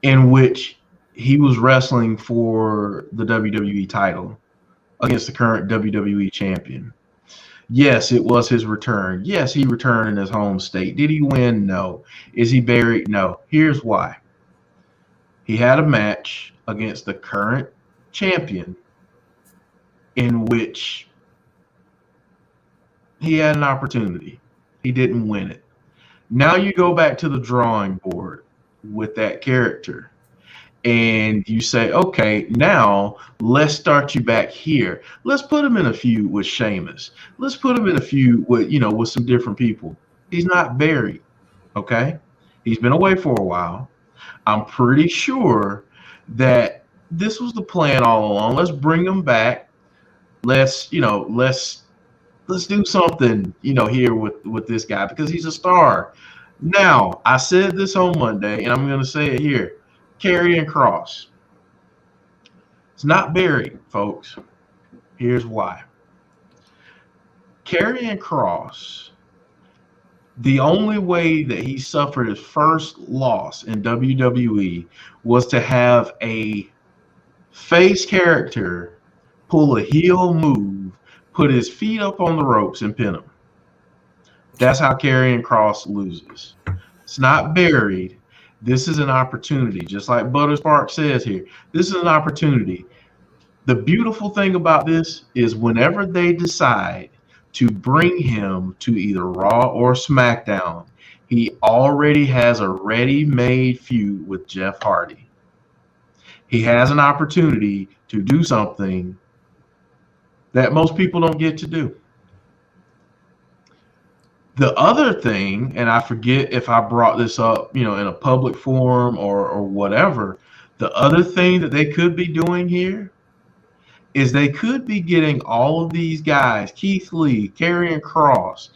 in which he was wrestling for the WWE title against the current WWE champion. Yes, it was his return. Yes, he returned in his home state. Did he win? No. Is he buried? No. Here's why. He had a match against the current champion in which he had an opportunity. He didn't win it. Now you go back to the drawing board. with that character. And you say, okay, now let's start you back here. Let's put him in a feud with Sheamus. Let's put him in a feud with, with some different people. He's not buried, okay? He's been away for a while. I'm pretty sure that this was the plan all along. Let's bring him back. Let's do something, here with this guy because he's a star. Now, I said this on Monday, and I'm going to say it here. Karrion Kross. It's not buried, folks. Here's why. Karrion Kross, the only way that he suffered his first loss in WWE was to have a face character pull a heel move, put his feet up on the ropes, and pin him. That's how Karrion Kross loses. It's not buried. This is an opportunity, just like Butterspark says here. This is an opportunity. The beautiful thing about this is whenever they decide to bring him to either Raw or SmackDown, he already has a ready-made feud with Jeff Hardy. He has an opportunity to do something that most people don't get to do. The other thing, and I forget if I brought this up, in a public forum or whatever, the other thing that they could be doing here is they could be getting all of these guys, Keith Lee, Karrion Kross.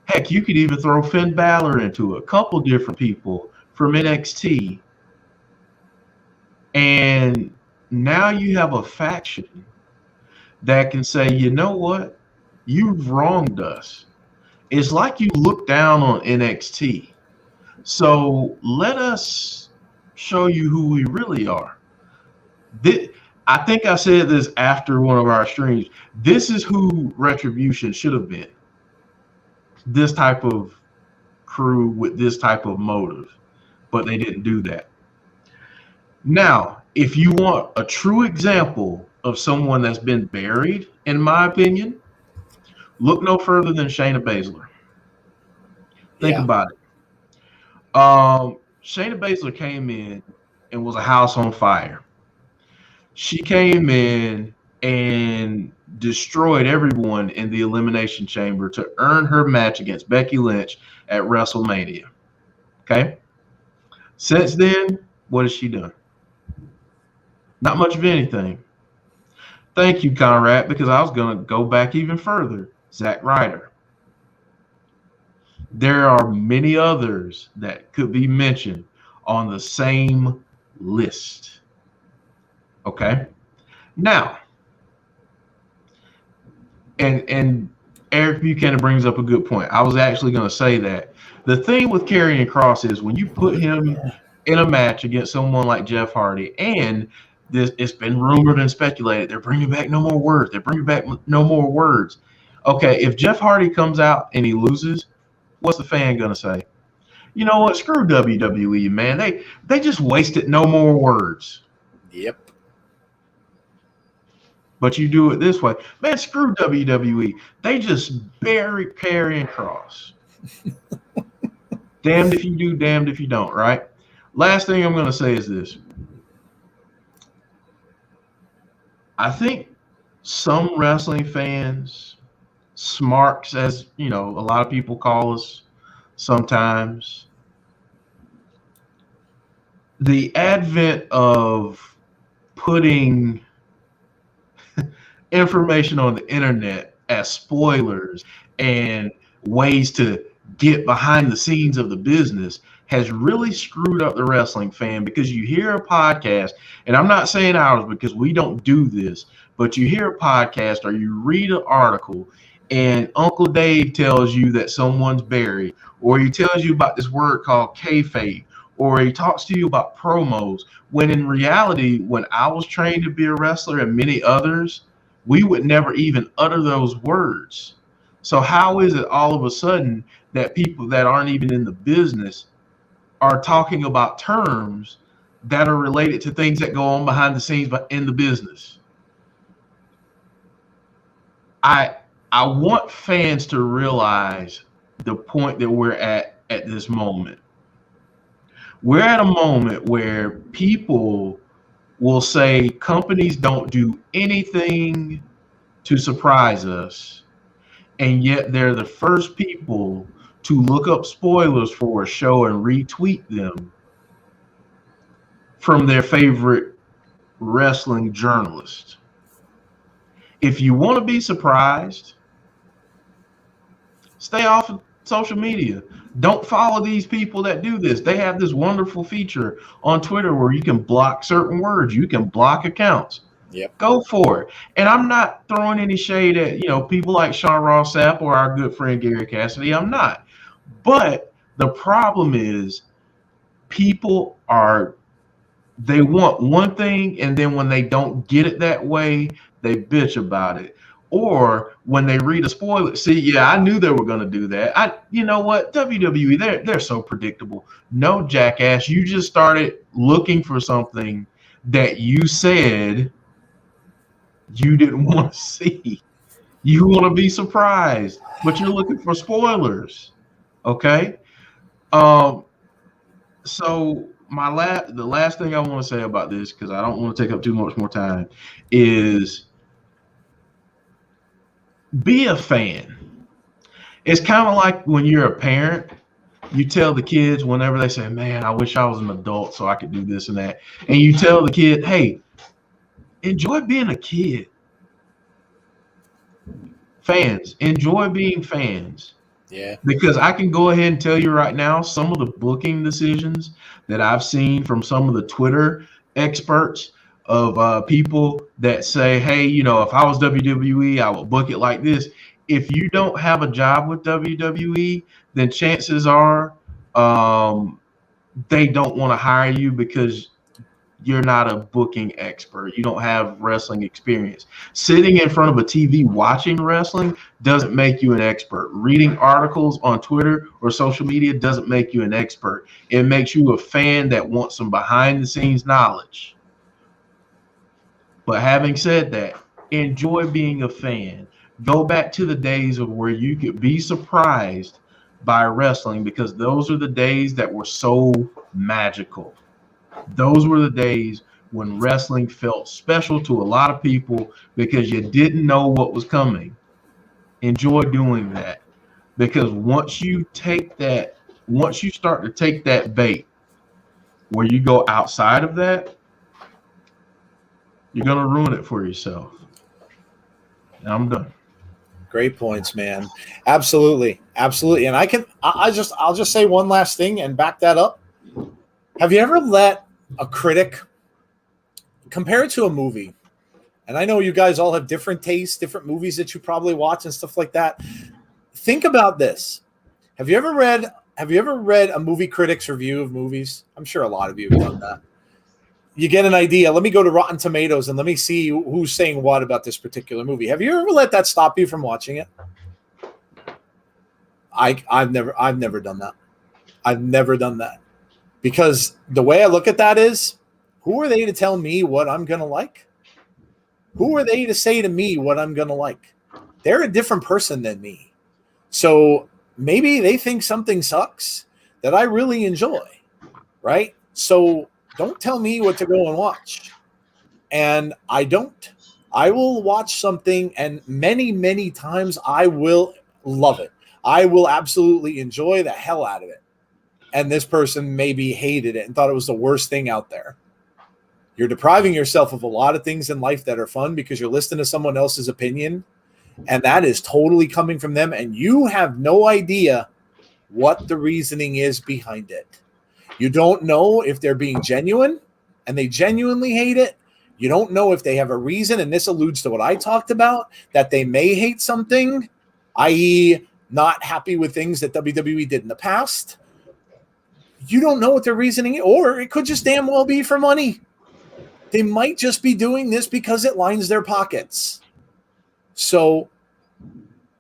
Heck, you could even throw Finn Balor into it, a couple different people from NXT. And now you have a faction that can say, you know what? You've wronged us. It's like you look down on NXT. So let us show you who we really are. I think I said this after one of our streams. This is who Retribution should have been. This type of crew with this type of motive. But they didn't do that. Now, if you want a true example of someone that's been buried, in my opinion, look no further than Shayna Baszler. Think about it. Shayna Baszler came in and was a house on fire. She came in and destroyed everyone in the Elimination Chamber to earn her match against Becky Lynch at WrestleMania. Okay? Since then, what has she done? Not much of anything. Thank you, Conrad, because I was going to go back even further. Zack Ryder. There are many others that could be mentioned on the same list. Okay? Now, and Eric Buchanan brings up a good point. I was actually going to say that. The thing with Karrion Kross is when you put him in a match against someone like Jeff Hardy, and it's been rumored and speculated, they're bringing back no more words. They're bringing back no more words. Okay, if Jeff Hardy comes out and he loses, what's the fan going to say? You know what? Screw WWE, man. They just wasted no more words. Yep. But you do it this way. Man, screw WWE. They just buried Karrion Kross. Damned if you do, damned if you don't, right? Last thing I'm going to say is this. I think some wrestling fans, smarks, as a lot of people call us sometimes, the advent of putting information on the internet as spoilers and ways to get behind the scenes of the business has really screwed up the wrestling fan, because you hear a podcast, and I'm not saying ours because we don't do this, but you hear a podcast or you read an article and Uncle Dave tells you that someone's buried, or he tells you about this word called kayfabe, or he talks to you about promos, when in reality, when I was trained to be a wrestler and many others, we would never even utter those words. So how is it all of a sudden that people that aren't even in the business are talking about terms that are related to things that go on behind the scenes but in the business? I want fans to realize the point that we're at this moment. We're at a moment where people will say companies don't do anything to surprise us, and yet they're the first people to look up spoilers for a show and retweet them from their favorite wrestling journalist. If you want to be surprised, stay off of social media. Don't follow these people that do this. They have this wonderful feature on Twitter where you can block certain words. You can block accounts. Yep. Go for it. And I'm not throwing any shade at, people like Sean Ross Sapp or our good friend Gary Cassidy. I'm not. But the problem is people they want one thing, and then when they don't get it that way, they bitch about it. Or when they read a spoiler, I knew they were going to do that. You know what? WWE, they're so predictable. No, jackass, you just started looking for something that you said you didn't want to see. You want to be surprised, but you're looking for spoilers. Okay? So the last thing I want to say about this, because I don't want to take up too much more time, is be a fan. It's kind of like when you're a parent, you tell the kids whenever they say, man, I wish I was an adult so I could do this and that. And you tell the kid, hey, enjoy being a kid. Fans, enjoy being fans. Yeah. Because I can go ahead and tell you right now, some of the booking decisions that I've seen from some of the Twitter experts of people that say, hey, if I was WWE, I would book it like this. If you don't have a job with WWE, then chances are they don't want to hire you because you're not a booking expert. You don't have wrestling experience. Sitting in front of a TV watching wrestling doesn't make you an expert. Reading articles on Twitter or social media doesn't make you an expert. It makes you a fan that wants some behind-the-scenes knowledge. But having said that, enjoy being a fan. Go back to the days of where you could be surprised by wrestling, because those are the days that were so magical. Those were the days when wrestling felt special to a lot of people because you didn't know what was coming. Enjoy doing that, because once you start to take that bait where you go outside of that, you're going to ruin it for yourself. And I'm done. Great points, man. Absolutely. Absolutely. And I'll just say one last thing and back that up. Have you ever let a critic compare it to a movie? And I know you guys all have different tastes, different movies that you probably watch and stuff like that. Think about this. Have you ever read a movie critic's review of movies? I'm sure a lot of you have done that. You get an idea. Let me go to Rotten Tomatoes and let me see who's saying what about this particular movie. Have you ever let that stop you from watching it? I've never done that. I've never done that. Because the way I look at that is, who are they to tell me what I'm going to like? Who are they to say to me what I'm going to like? They're a different person than me. So maybe they think something sucks that I really enjoy, right? So don't tell me what to go and watch. And I don't. I will watch something, and many, many times I will love it. I will absolutely enjoy the hell out of it. And this person maybe hated it and thought it was the worst thing out there. You're depriving yourself of a lot of things in life that are fun because you're listening to someone else's opinion, and that is totally coming from them, and you have no idea what the reasoning is behind it. You don't know if they're being genuine and they genuinely hate it. You don't know if they have a reason, and this alludes to what I talked about, that they may hate something, i.e. not happy with things that WWE did in the past. You don't know what their reasoning is, or it could just damn well be for money. They might just be doing this because it lines their pockets. So,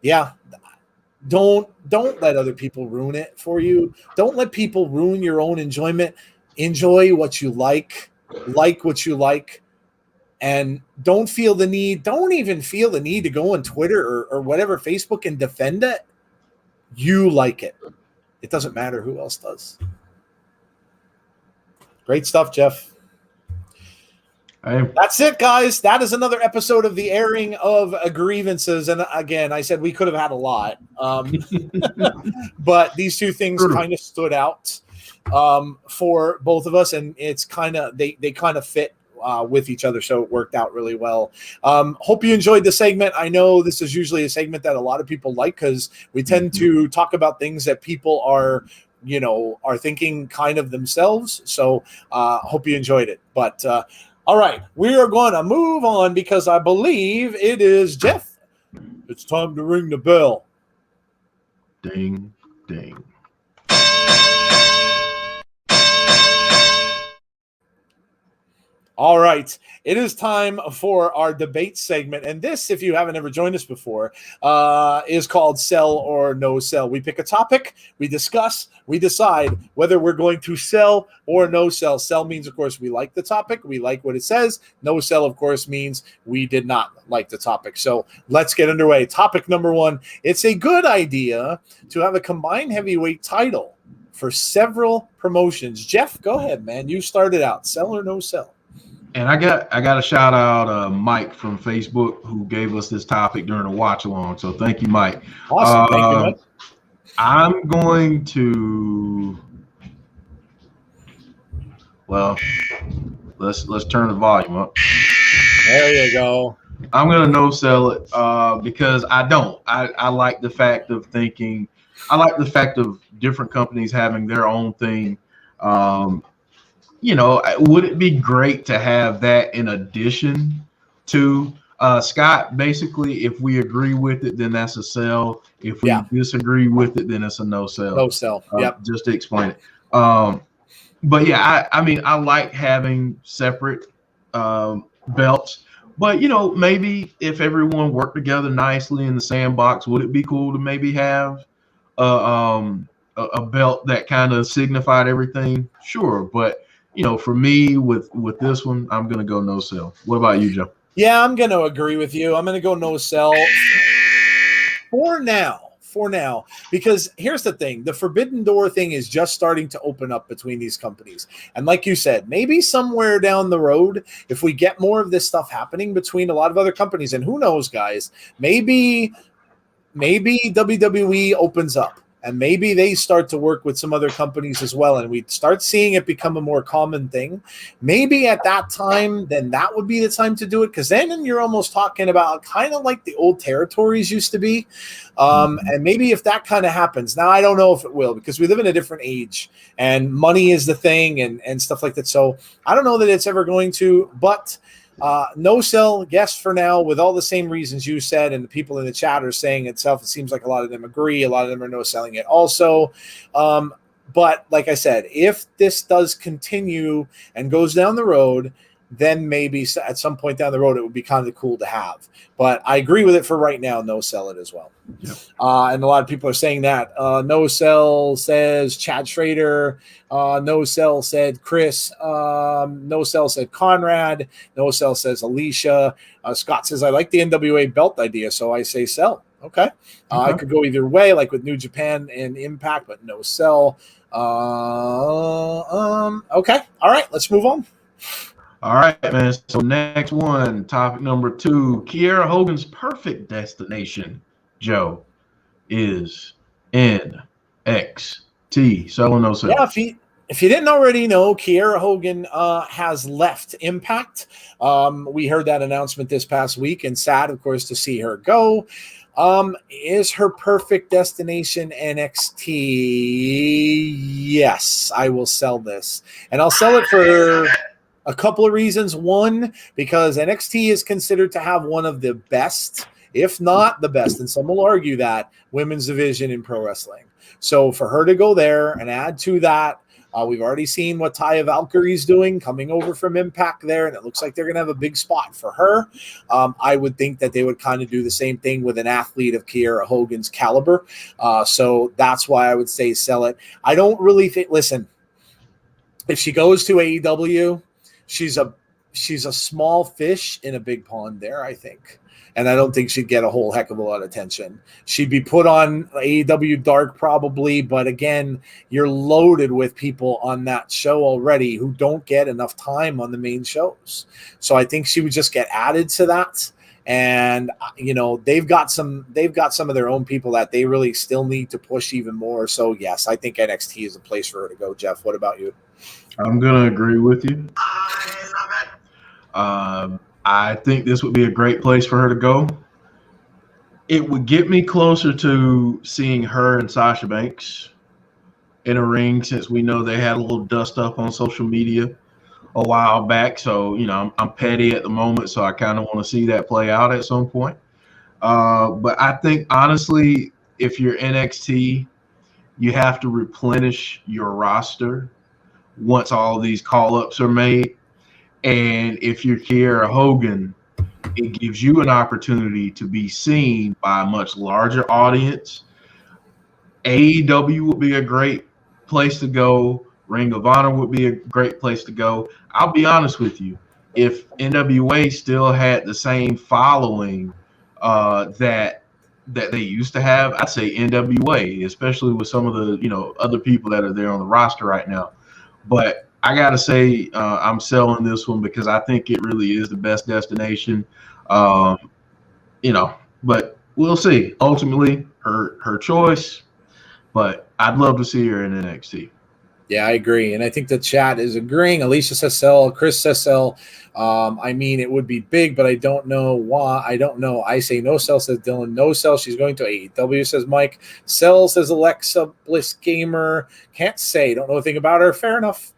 yeah, don't let other people ruin it for you. Don't let people ruin your own enjoyment. Enjoy what you like what you like, and don't even feel the need to go on Twitter or whatever, Facebook, and defend it. You like it. It doesn't matter who else does. Great stuff, Jeff. That's it, guys. That is another episode of the airing of Grievances. And again, I said we could have had a lot, but these two things kind of stood out for both of us, and it's kind of they kind of fit with each other, so it worked out really well. Hope you enjoyed the segment. I know this is usually a segment that a lot of people like because we tend to talk about things that people are thinking kind of themselves. So hope you enjoyed it. But all right, we are going to move on because I believe it is Jeff. It's time to ring the bell. Ding, ding. All right, it is time for our debate segment. And this, if you haven't ever joined us before, is called Sell or No Sell. We pick a topic, we discuss, we decide whether we're going to sell or no sell. Sell means, of course, we like the topic, we like what it says. No sell, of course, means we did not like the topic. So let's get underway. Topic number one, it's a good idea to have a combined heavyweight title for several promotions. Jeff, go ahead, man. You started out. Sell or no sell? And I got a shout out Mike from Facebook who gave us this topic during a watch along. So thank you, Mike. Awesome. Thank you, Mike. I'm going to let's turn the volume up. There you go. I'm gonna no sell it because I like the fact of thinking. I like the fact of different companies having their own thing. Would it be great to have that in addition to Scott? Basically, if we agree with it, then that's a sell. If we disagree with it, then it's a no sell. No sell. Yep. Just to explain it. But yeah, I mean, I like having separate belts. But maybe if everyone worked together nicely in the sandbox, would it be cool to maybe have a belt that kind of signified everything? Sure, but for me, with this one, I'm going to go no sell. What about you, Joe? Yeah, I'm going to agree with you. I'm going to go no sell for now, because here's the thing. The Forbidden Door thing is just starting to open up between these companies. And like you said, maybe somewhere down the road, if we get more of this stuff happening between a lot of other companies, and who knows, guys, maybe WWE opens up. And maybe they start to work with some other companies as well, and we start seeing it become a more common thing. Maybe at that time, then that would be the time to do it, because then you're almost talking about kind of like the old territories used to be. And maybe if that kind of happens, now I don't know if it will, because we live in a different age, and money is the thing and stuff like that. So I don't know that it's ever going to, but no sell, yes, for now, with all the same reasons you said, and the people in the chat are saying itself. It seems like a lot of them agree. A lot of them are no selling it also. But like I said, if this does continue and goes down the road, then maybe at some point down the road, it would be kind of cool to have. But I agree with it for right now. No sell it as well. Yep. And a lot of people are saying that. No sell says Chad Schrader. No sell said Chris. No sell said Conrad. No sell says Alicia. Scott says, I like the NWA belt idea, so I say sell. Okay. I could go either way, like with New Japan and Impact, but no sell. Okay. All right. Let's move on. All right, man. So next one, topic number 2, Kiera Hogan's perfect destination, Joe, is NXT. Sell or no sell? Yeah, if you didn't already know, Kiera Hogan has left Impact. We heard that announcement this past week, and sad, of course, to see her go. Is her perfect destination NXT? Yes, I will sell this. And I'll sell it for a couple of reasons. One, because NXT is considered to have one of the best, if not the best, and some will argue that, women's division in pro wrestling. So for her to go there and add to that, we've already seen what Taya Valkyrie's doing, coming over from Impact there, and it looks like they're going to have a big spot for her. I would think that they would kind of do the same thing with an athlete of Kiera Hogan's caliber. So that's why I would say sell it. I don't really think, listen, if she goes to AEW, she's she's a small fish in a big pond there, I think. And I don't think she'd get a whole heck of a lot of attention. She'd be put on AEW Dark probably, but again, you're loaded with people on that show already who don't get enough time on the main shows. So I think she would just get added to that. And they've got some of their own people that they really still need to push even more. So yes, I think NXT is a place for her to go. Jeff, what about you? I'm gonna agree with you. I think this would be a great place for her to go. It would get me closer to seeing her and Sasha Banks in a ring, since we know they had a little dust up on social media a while back. So, I'm petty at the moment, so I kind of want to see that play out at some point. But I think, honestly, if you're NXT, you have to replenish your roster once all these call-ups are made. And if you're Kiera Hogan, it gives you an opportunity to be seen by a much larger audience. AEW would be a great place to go. Ring of Honor would be a great place to go. I'll be honest with you. If NWA still had the same following that they used to have, I'd say NWA, especially with some of the other people that are there on the roster right now. But I gotta say, I'm selling this one because I think it really is the best destination. But we'll see. Ultimately, her choice. But I'd love to see her in NXT. Yeah, I agree. And I think the chat is agreeing. Alicia says sell. Chris says sell. It would be big, but I don't know why. I don't know. I say no sell, says Dylan. No sell. She's going to AEW, says Mike. Sell, says Alexa Bliss Gamer. Can't say. Don't know a thing about her. Fair enough.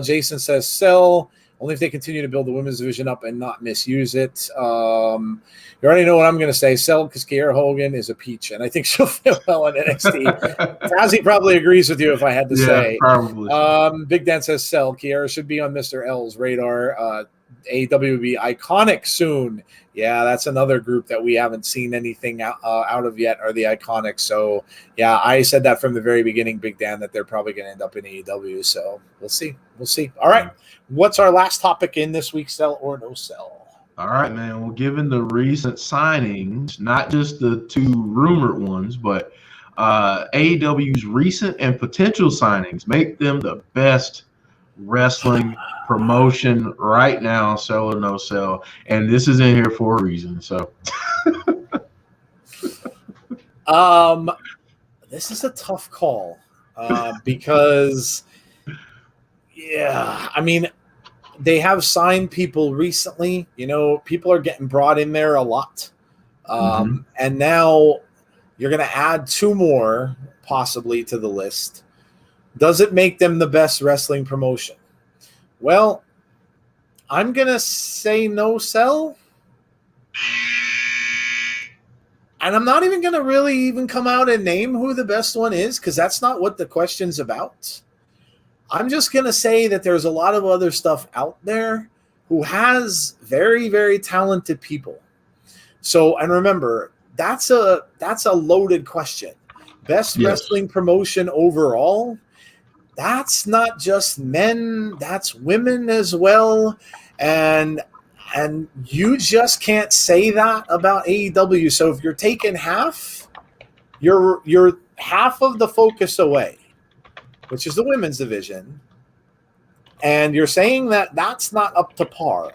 Jason says sell. Only if they continue to build the women's division up and not misuse it. You already know what I'm going to say. Sell, because Kiera Hogan is a peach, and I think she'll fit well in NXT. Tazzy probably agrees with you if I had to say. Probably. Big Dan says sell. Kiera should be on Mr. L's radar. AEW will be iconic soon. Yeah, that's another group that we haven't seen anything out of yet, are the Iconics. So, yeah, I said that from the very beginning, Big Dan, that they're probably going to end up in AEW. So we'll see. All right. What's our last topic in this week's Sell or No Sell? All right, man. Well, given the recent signings, not just the two rumored ones, but AEW's recent and potential signings make them the best wrestling promotion right now, sell or no sell. And this is in here for a reason. So this is a tough call because they have signed people recently. People are getting brought in there a lot. And now you're going to add two more possibly to the list. Does it make them the best wrestling promotion? Well, I'm going to say no sell. And I'm not even going to really even come out and name who the best one is, because that's not what the question's about. I'm just going to say that there's a lot of other stuff out there who has very, very talented people. So, and remember, that's a loaded question. Best wrestling promotion overall, that's not just men, that's women as well. And you just can't say that about AEW. So if you're taking half, you're half of the focus away, which is the women's division, and you're saying that that's not up to par,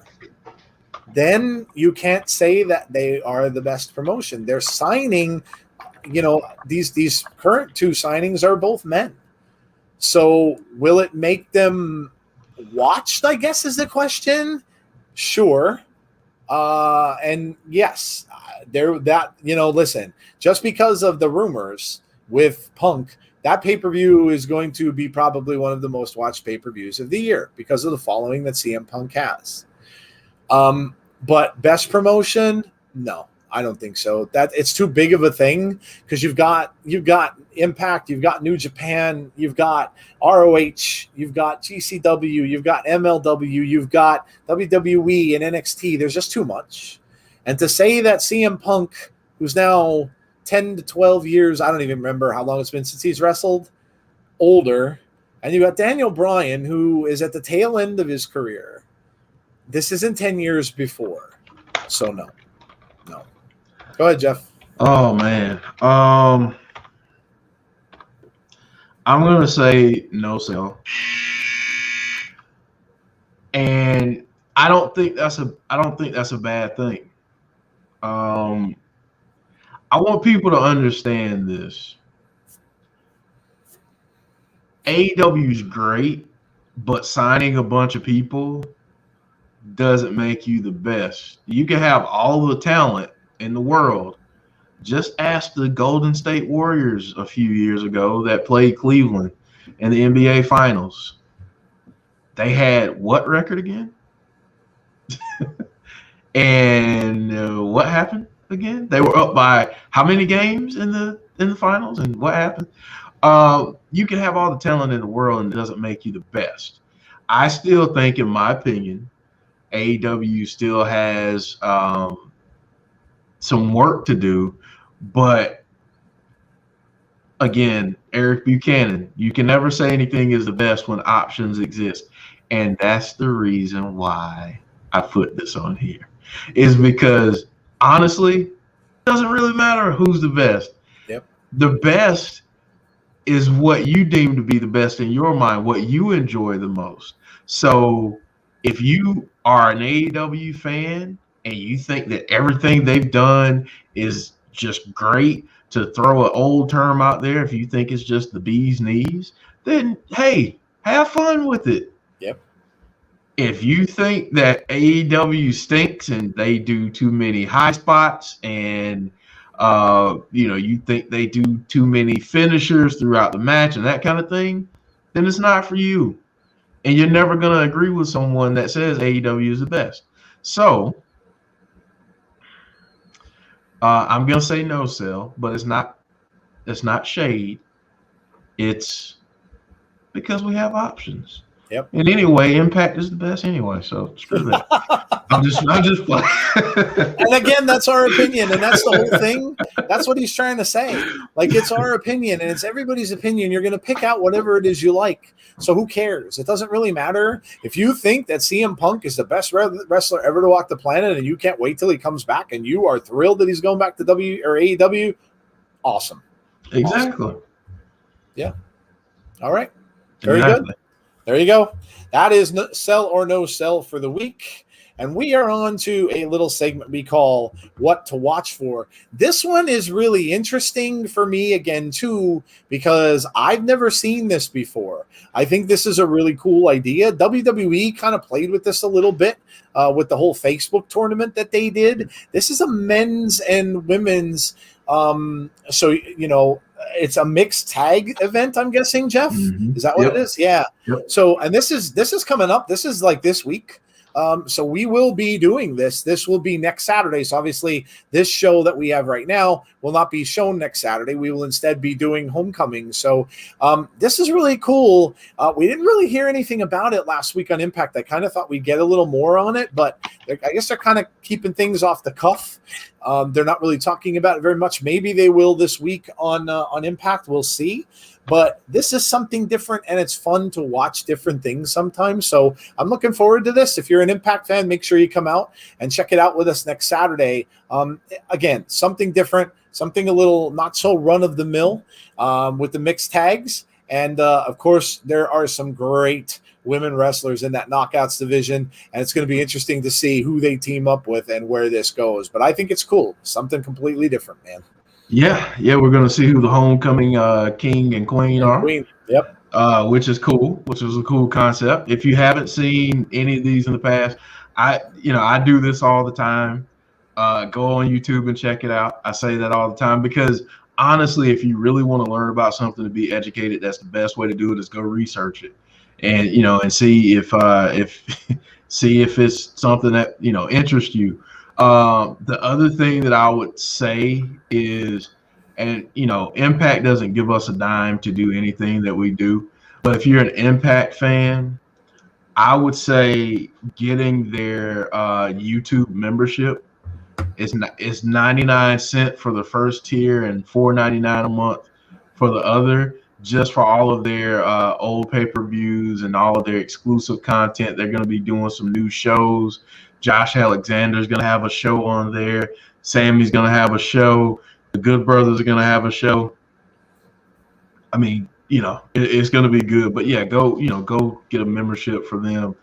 then you can't say that they are the best promotion. They're signing, these current two signings are both men. So will it make them watched, I guess, is the question? Sure. And yes, listen, just because of the rumors with Punk, that pay-per-view is going to be probably one of the most watched pay-per-views of the year because of the following that CM Punk has. But best promotion, no, I don't think so. That it's too big of a thing because you've got Impact, you've got New Japan, you've got ROH, you've got GCW, you've got MLW, you've got WWE and NXT. There's just too much. And to say that CM Punk, who's now 10 to 12 years, I don't even remember how long it's been since he's wrestled, older, and you got Daniel Bryan, who is at the tail end of his career. this isn't 10 years before. So no. Go ahead, Jeff. Oh man. I'm gonna say no sell. And I don't think that's a bad thing. I want people to understand this. AEW is great, but signing a bunch of people doesn't make you the best. You can have all the talent in the world. Just ask the Golden State Warriors a few years ago that played Cleveland in the NBA Finals. They had what record again? And what happened again? They were up by how many games in the finals? And what happened? You can have all the talent in the world and it doesn't make you the best. I still think, in my opinion, AEW still has some work to do. But again, Eric Buchanan, you can never say anything is the best when options exist. And that's the reason why I put this on here, is because honestly, it doesn't really matter who's the best. Yep. The best is what you deem to be the best in your mind, what you enjoy the most. So if you are an AEW fan and you think that everything they've done is just great, to throw an old term out there, if you think it's just the bee's knees, then hey, have fun with it. Yep. If you think that AEW stinks and they do too many high spots and you think they do too many finishers throughout the match and that kind of thing, then it's not for you. And you're never going to agree with someone that says AEW is the best. So I'm going to say no sell, but it's not shade. It's because we have options. Yep. And anyway, Impact is the best anyway, so screw that. I'm just playing. And again, that's our opinion, and that's the whole thing. That's what he's trying to say. Like, it's our opinion, and it's everybody's opinion. You're going to pick out whatever it is you like. So who cares? It doesn't really matter. If you think that CM Punk is the best wrestler ever to walk the planet, and you can't wait till he comes back, and you are thrilled that he's going back to AEW, awesome. Exactly. Awesome. Yeah. All right. Very good. There you go. That is sell or no sell for the week. And we are on to a little segment we call What to Watch For. This one is really interesting for me again, too, because I've never seen this before. I think this is a really cool idea. WWE kind of played with this a little bit with the whole Facebook tournament that they did. This is a men's and women's it's a mixed tag event, I'm guessing, Jeff. Mm-hmm. Is that what it is? Yeah. Yep. So, and this is coming up. This is like this week. So we will be doing this. This will be next Saturday. So obviously this show that we have right now will not be shown next Saturday. We will instead be doing Homecoming. So this is really cool. We didn't really hear anything about it last week on Impact. I kind of thought we'd get a little more on it, but I guess they're kind of keeping things off the cuff. They're not really talking about it very much. Maybe they will this week on Impact. We'll see. But this is something different, and it's fun to watch different things sometimes. So I'm looking forward to this. If you're an Impact fan, make sure you come out and check it out with us next Saturday. Again, something different, something a little not so run-of-the-mill with the mixed tags. And, of course, there are some great women wrestlers in that Knockouts division, and it's going to be interesting to see who they team up with and where this goes. But I think it's cool. Something completely different, man. Yeah, we're going to see who the Homecoming king and queen are. Queen, yep. Which is cool, which is a cool concept. If you haven't seen any of these in the past, I do this all the time. Go on YouTube and check it out. I say that all the time because honestly, if you really want to learn about something to be educated, that's the best way to do it is go research it and and see if it's something that interests you. The other thing that I would say is, and Impact doesn't give us a dime to do anything that we do, but if you're an Impact fan, I would say getting their YouTube membership is 99 cents for the first tier and $4.99 a month for the other. just for all of their old pay-per-views and all of their exclusive content. They're going to be doing some new shows. Josh Alexander's going to have a show on there. Sammy's going to have a show. The Good Brothers are going to have a show. I mean, it's going to be good. But yeah, go get a membership for them.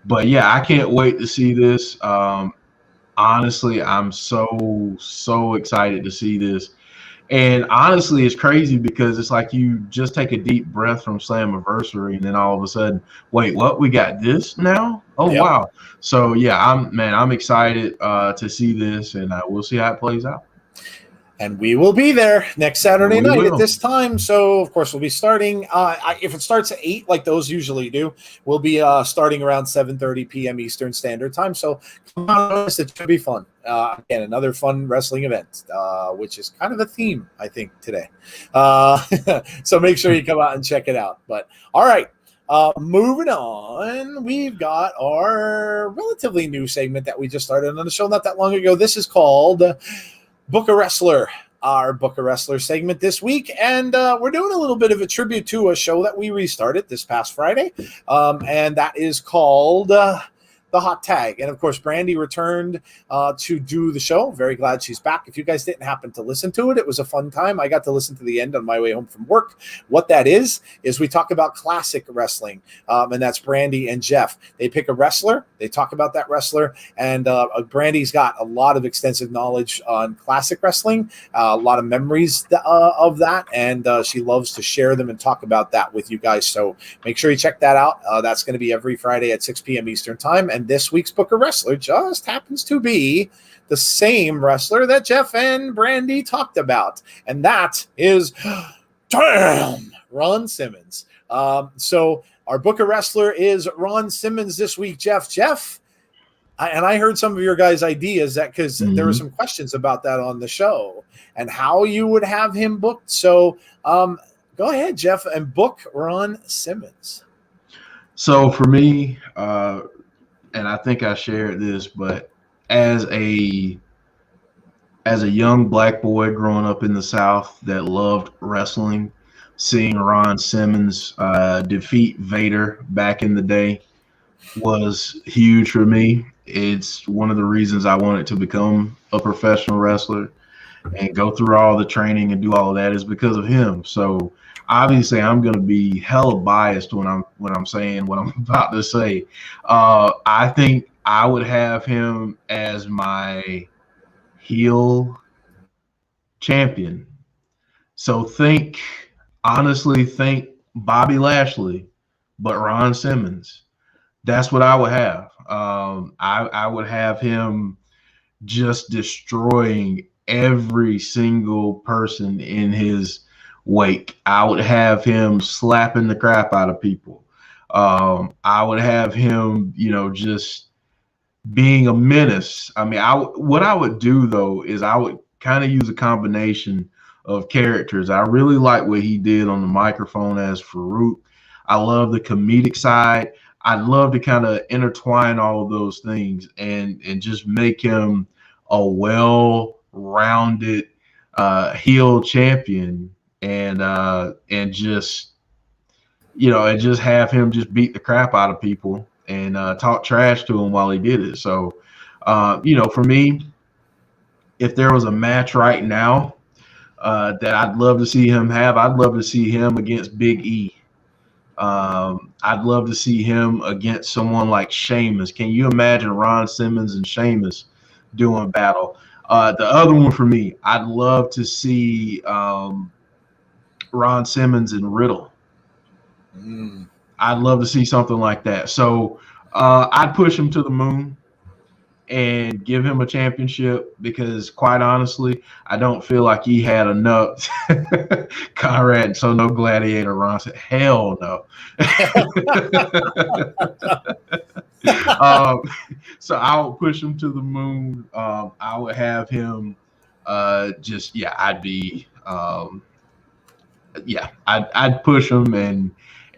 But yeah, I can't wait to see this. Honestly, I'm so excited to see this. And honestly, it's crazy because it's like you just take a deep breath from Slammiversary, and then all of a sudden, wait, what? We got this now? Oh, yep. Wow. So yeah, I'm excited to see this, and we'll see how it plays out. And we will be there next Saturday night at this time. So, of course, we'll be starting. If it starts at 8, like those usually do, we'll be starting around 7:30 p.m. Eastern Standard Time. So, come on, it should be fun. Again, another fun wrestling event, which is kind of a theme, I think, today. So make sure you come out and check it out. But, all right. Moving on, we've got our relatively new segment that we just started on the show not that long ago. This is called Book a Wrestler, our Book a Wrestler segment this week. And we're doing a little bit of a tribute to a show that we restarted this past Friday. And that is called The Hot Tag. And of course, Brandy returned to do the show. Very glad she's back. If you guys didn't happen to listen to it, it was a fun time. I got to listen to the end on my way home from work. What that is we talk about classic wrestling. And that's Brandy and Jeff. They pick a wrestler. They talk about that wrestler. And Brandy's got a lot of extensive knowledge on classic wrestling, a lot of memories of that. And she loves to share them and talk about that with you guys. So make sure you check that out. That's going to be every Friday at 6 p.m. Eastern Time. And this week's Book a Wrestler just happens to be the same wrestler that Jeff and Brandy talked about. And that is, Ron Simmons. So our Book a Wrestler is Ron Simmons this week, Jeff. I heard some of your guys' ideas because there were some questions about that on the show and how you would have him booked. So go ahead, Jeff, and book Ron Simmons. So for me, and I think I shared this, but as a young black boy growing up in the South that loved wrestling, seeing Ron Simmons defeat Vader back in the day was huge for me. It's one of the reasons I wanted to become a professional wrestler and go through all the training and do all of that is because of him. So obviously, I'm going to be hella biased when I'm saying what I'm about to say. I think I would have him as my heel champion. So think Bobby Lashley, but Ron Simmons. That's what I would have. I would have him just destroying every single person in his wake. I would have him slapping the crap out of people. I would have him, just being a menace. I mean, what I would do though is I would kind of use a combination of characters. I really like what he did on the microphone as Farouk. I love the comedic side. I'd love to kind of intertwine all of those things and just make him a well-rounded heel champion. And just have him just beat the crap out of people and talk trash to him while he did it. So, for me, if there was a match right now that I'd love to see him have, I'd love to see him against Big E. I'd love to see him against someone like Sheamus. Can you imagine Ron Simmons and Sheamus doing battle? The other one for me, I'd love to see Ron Simmons and Riddle. I'd love to see something like that. So I'd push him to the moon and give him a championship because, quite honestly, I don't feel like he had enough. Conrad, so no gladiator Ron said, hell no. So I would push him to the moon. I would have him I'd push him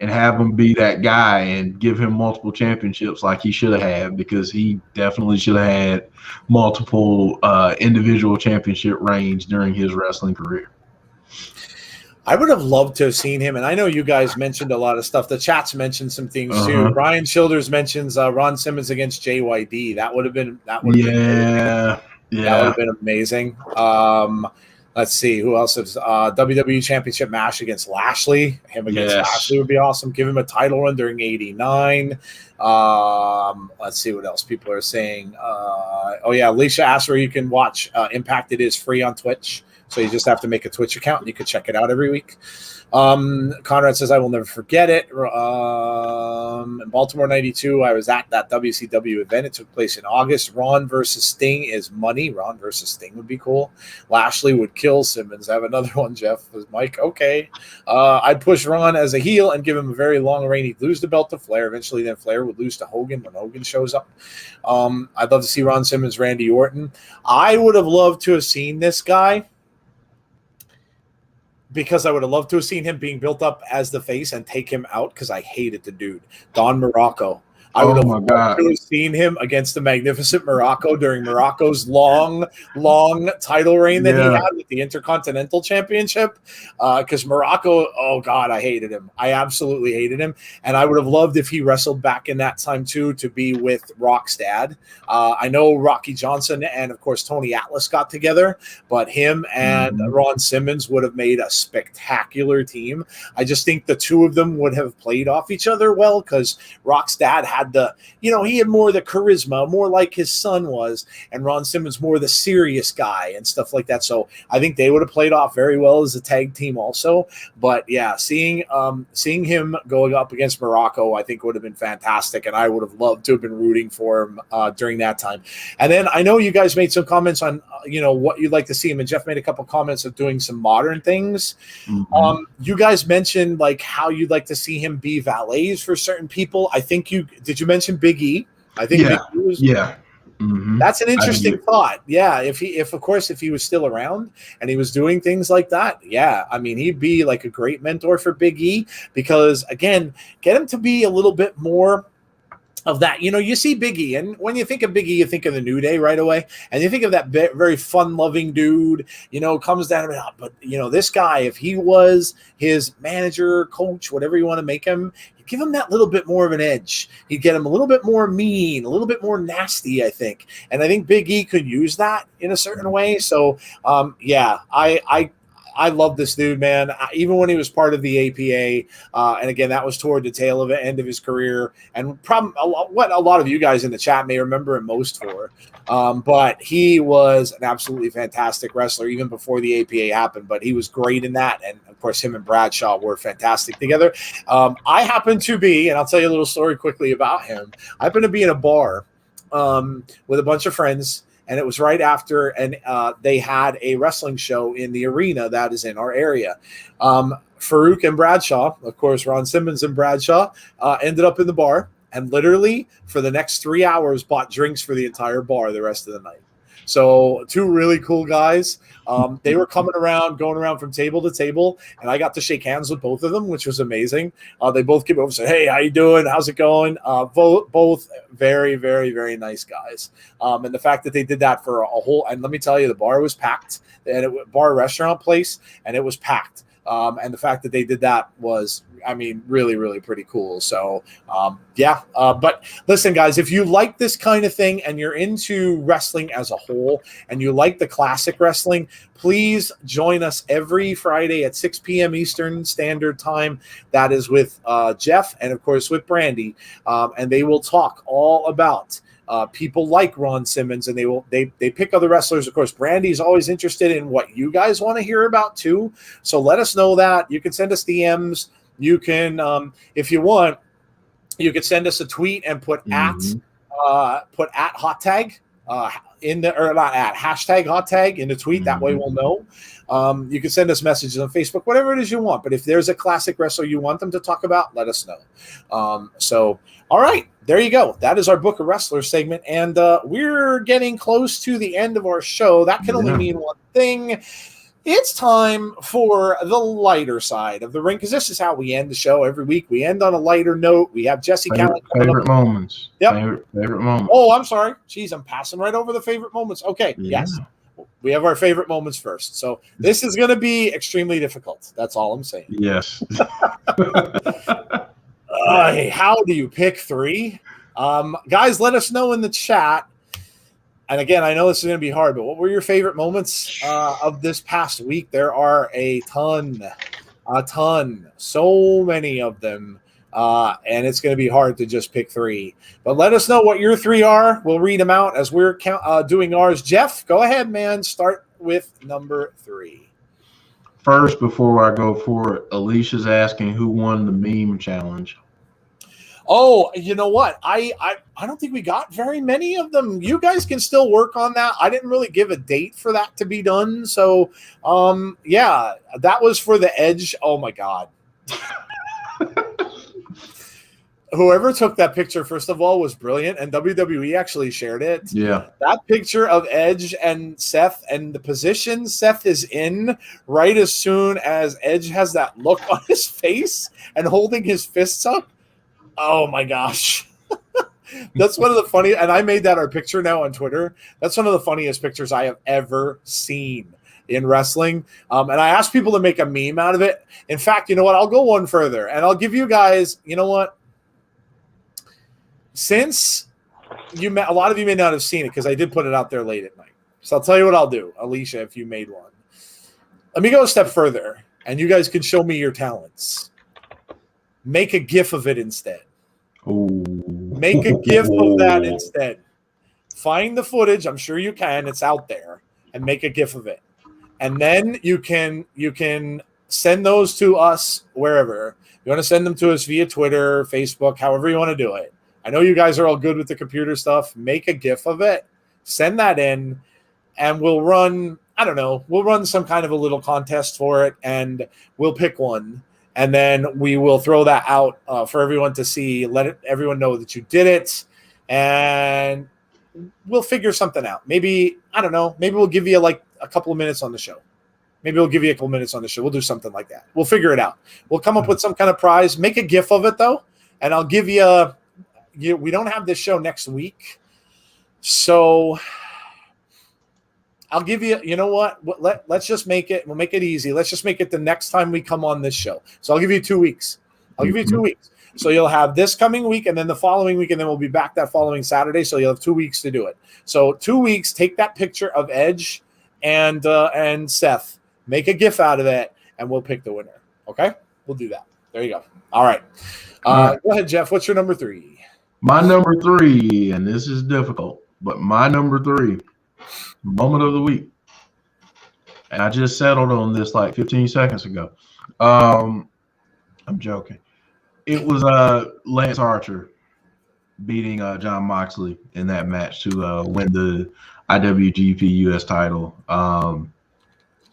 and have him be that guy and give him multiple championships like he should have had, because he definitely should have had multiple individual championship reigns during his wrestling career. I would have loved to have seen him, and I know you guys mentioned a lot of stuff. The chat's mentioned some things too. Brian Childers mentions Ron Simmons against JYD. That would have been Yeah. That would have been amazing. Let's see who else is WWE Championship match against Lashley. Him against Lashley would be awesome. Give him a title run during '89. Let's see what else people are saying. Alicia asked where you can watch Impact. It is free on Twitch. So you just have to make a Twitch account and you can check it out every week. Conrad says, I will never forget it. In Baltimore 92, I was at that WCW event. It took place in August. Ron versus Sting is money. Ron versus Sting would be cool. Lashley would kill Simmons. I have another one, Jeff. Mike, okay. I'd push Ron as a heel and give him a very long reign. He'd lose the belt to Flair. Eventually, then Flair would lose to Hogan when Hogan shows up. I'd love to see Ron Simmons, Randy Orton. I would have loved to have seen this guy, because I would have loved to have seen him being built up as the face and take him out because I hated the dude. Don Morocco. I would have loved to have seen him against the Magnificent Morocco during Morocco's long title reign that he had with the Intercontinental Championship. Because Morocco, oh God, I hated him. I absolutely hated him. And I would have loved if he wrestled back in that time too, to be with Rock's dad. I know Rocky Johnson and of course Tony Atlas got together, but him and Ron Simmons would have made a spectacular team. I just think the two of them would have played off each other well, because Rock's dad had he had more of the charisma, more like his son was, and Ron Simmons more the serious guy and stuff like that. So I think they would have played off very well as a tag team also. But yeah, seeing him going up against Morocco, I think would have been fantastic, and I would have loved to have been rooting for him during that time. And then I know you guys made some comments on what you'd like to see him, and Jeff made a couple comments of doing some modern things. You guys mentioned like how you'd like to see him be valets for certain people. I think you mention Big E. I think Big E was, that's an interesting thought. Yeah, if he was still around and he was doing things like that, yeah, I mean, he'd be like a great mentor for Big E, because again, get him to be a little bit more of that. You see Big E, and when you think of Big E, you think of the New Day right away, and you think of that very fun-loving dude, comes down, but this guy, if he was his manager, coach, whatever you want to make him, give him that little bit more of an edge. He'd get him a little bit more mean, a little bit more nasty, I think. And I think Big E could use that in a certain way. So, I love this dude, man. Even when he was part of the APA, and again, that was toward the tail of the end of his career, and what a lot of you guys in the chat may remember him most for. But he was an absolutely fantastic wrestler even before the APA happened. But he was great in that, and of course, him and Bradshaw were fantastic together. I happen to be, and I'll tell you a little story quickly about him. I happen to be in a bar with a bunch of friends. And it was right after, and they had a wrestling show in the arena that is in our area. Farouk and Bradshaw, of course, Ron Simmons and Bradshaw, ended up in the bar, and literally for the next 3 hours bought drinks for the entire bar the rest of the night. So two really cool guys. They were going around from table to table, and I got to shake hands with both of them, which was amazing. They both came over and said, "Hey, how you doing? How's it going?" Both very, very, very nice guys. And the fact that they did that for a whole, and let me tell you, the bar was packed, and bar restaurant place, and it was packed. And the fact that they did that was, I mean, really, really pretty cool. So, but listen, guys, if you like this kind of thing and you're into wrestling as a whole and you like the classic wrestling, please join us every Friday at 6 p.m. Eastern Standard Time. That is with Jeff and, of course, with Brandy. And they will talk all about people like Ron Simmons, and they pick other wrestlers. Of course, Brandy's always interested in what you guys want to hear about too. So let us know that. You can send us DMs. You can, if you want, you could send us a tweet and put at hot tag hashtag hot tag in the tweet. That way we'll know. You can send us messages on Facebook, whatever it is you want. But if there's a classic wrestler you want them to talk about, let us know. So, all right, there you go. That is our Book of Wrestlers segment. And we're getting close to the end of our show. That can only mean one thing. It's time for the lighter side of the ring, because this is how we end the show every week. We end on a lighter note. We have Jesse Calynn. Favorite moments. Yep. Favorite moments. Oh, I'm sorry. Jeez, I'm passing right over the favorite moments. Okay. Yeah. Yes. We have our favorite moments first. So this is going to be extremely difficult. That's all I'm saying. Yes. Hey, how do you pick 3? Guys, let us know in the chat. And again, I know this is going to be hard, but what were your favorite moments of this past week? There are a ton, so many of them. And it's going to be hard to just pick 3. But let us know what your 3 are. We'll read them out as we're doing ours. Jeff, go ahead, man. Start with number 3. First, before I go for it, Alicia's asking who won the meme challenge. Oh, you know what? I don't think we got very many of them. You guys can still work on that. I didn't really give a date for that to be done. So, yeah, that was for the Edge. Oh, my God. Whoever took that picture, first of all, was brilliant, and WWE actually shared it. Yeah. That picture of Edge and Seth and the position Seth is in right as soon as Edge has that look on his face and holding his fists up. Oh, my gosh. That's one of the funny, and I made that our picture now on Twitter. That's one of the funniest pictures I have ever seen in wrestling. And I asked people to make a meme out of it. In fact, you know what? I'll go one further, and I'll give you guys, you know what? Since a lot of you may not have seen it because I did put it out there late at night. So I'll tell you what I'll do, Alicia, if you made one. Let me go a step further, and you guys can show me your talents. Make a GIF of it instead. Ooh. Make a GIF of that instead. Find the footage. I'm sure you can. It's out there. And make a GIF of it. And then you can send those to us wherever. You want to send them to us via Twitter, Facebook, however you want to do it. I know you guys are all good with the computer stuff. Make a GIF of it. Send that in. And we'll run, I don't know, we'll run some kind of a little contest for it. And we'll pick one. And then we will throw that out for everyone to see. Let everyone know that you did it. And we'll figure something out. Maybe, I don't know, maybe we'll give you like a couple of minutes on the show. Maybe we'll give you a couple minutes on the show. We'll do something like that. We'll figure it out. We'll come up with some kind of prize. Make a GIF of it, though. And I'll give you we don't have this show next week. So I'll give you, you know what? Let's just make it. We'll make it easy. Let's just make it the next time we come on this show. So I'll give you 2 weeks. I'll give you 2 weeks. So you'll have this coming week and then the following week, and then we'll be back that following Saturday. So you'll have 2 weeks to do it. So 2 weeks, take that picture of Edge and Seth, make a GIF out of it, and we'll pick the winner. Okay? We'll do that. There you go. All right. Go ahead, Jeff. What's your number 3? My number 3, and this is difficult, but my number 3, moment of the week. And I just settled on this like 15 seconds ago. I'm joking. It was Lance Archer beating John Moxley in that match to win the IWGP US title.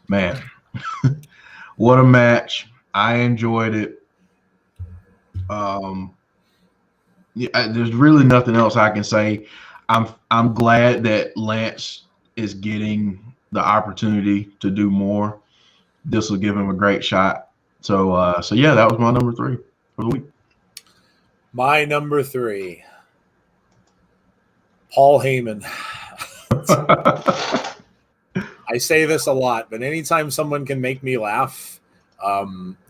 Man, what a match. I enjoyed it. Yeah, there's really nothing else I can say. I'm glad that Lance is getting the opportunity to do more. This will give him a great shot. So yeah, that was my number 3 for the week. My number 3, Paul Heyman. I say this a lot, but anytime someone can make me laugh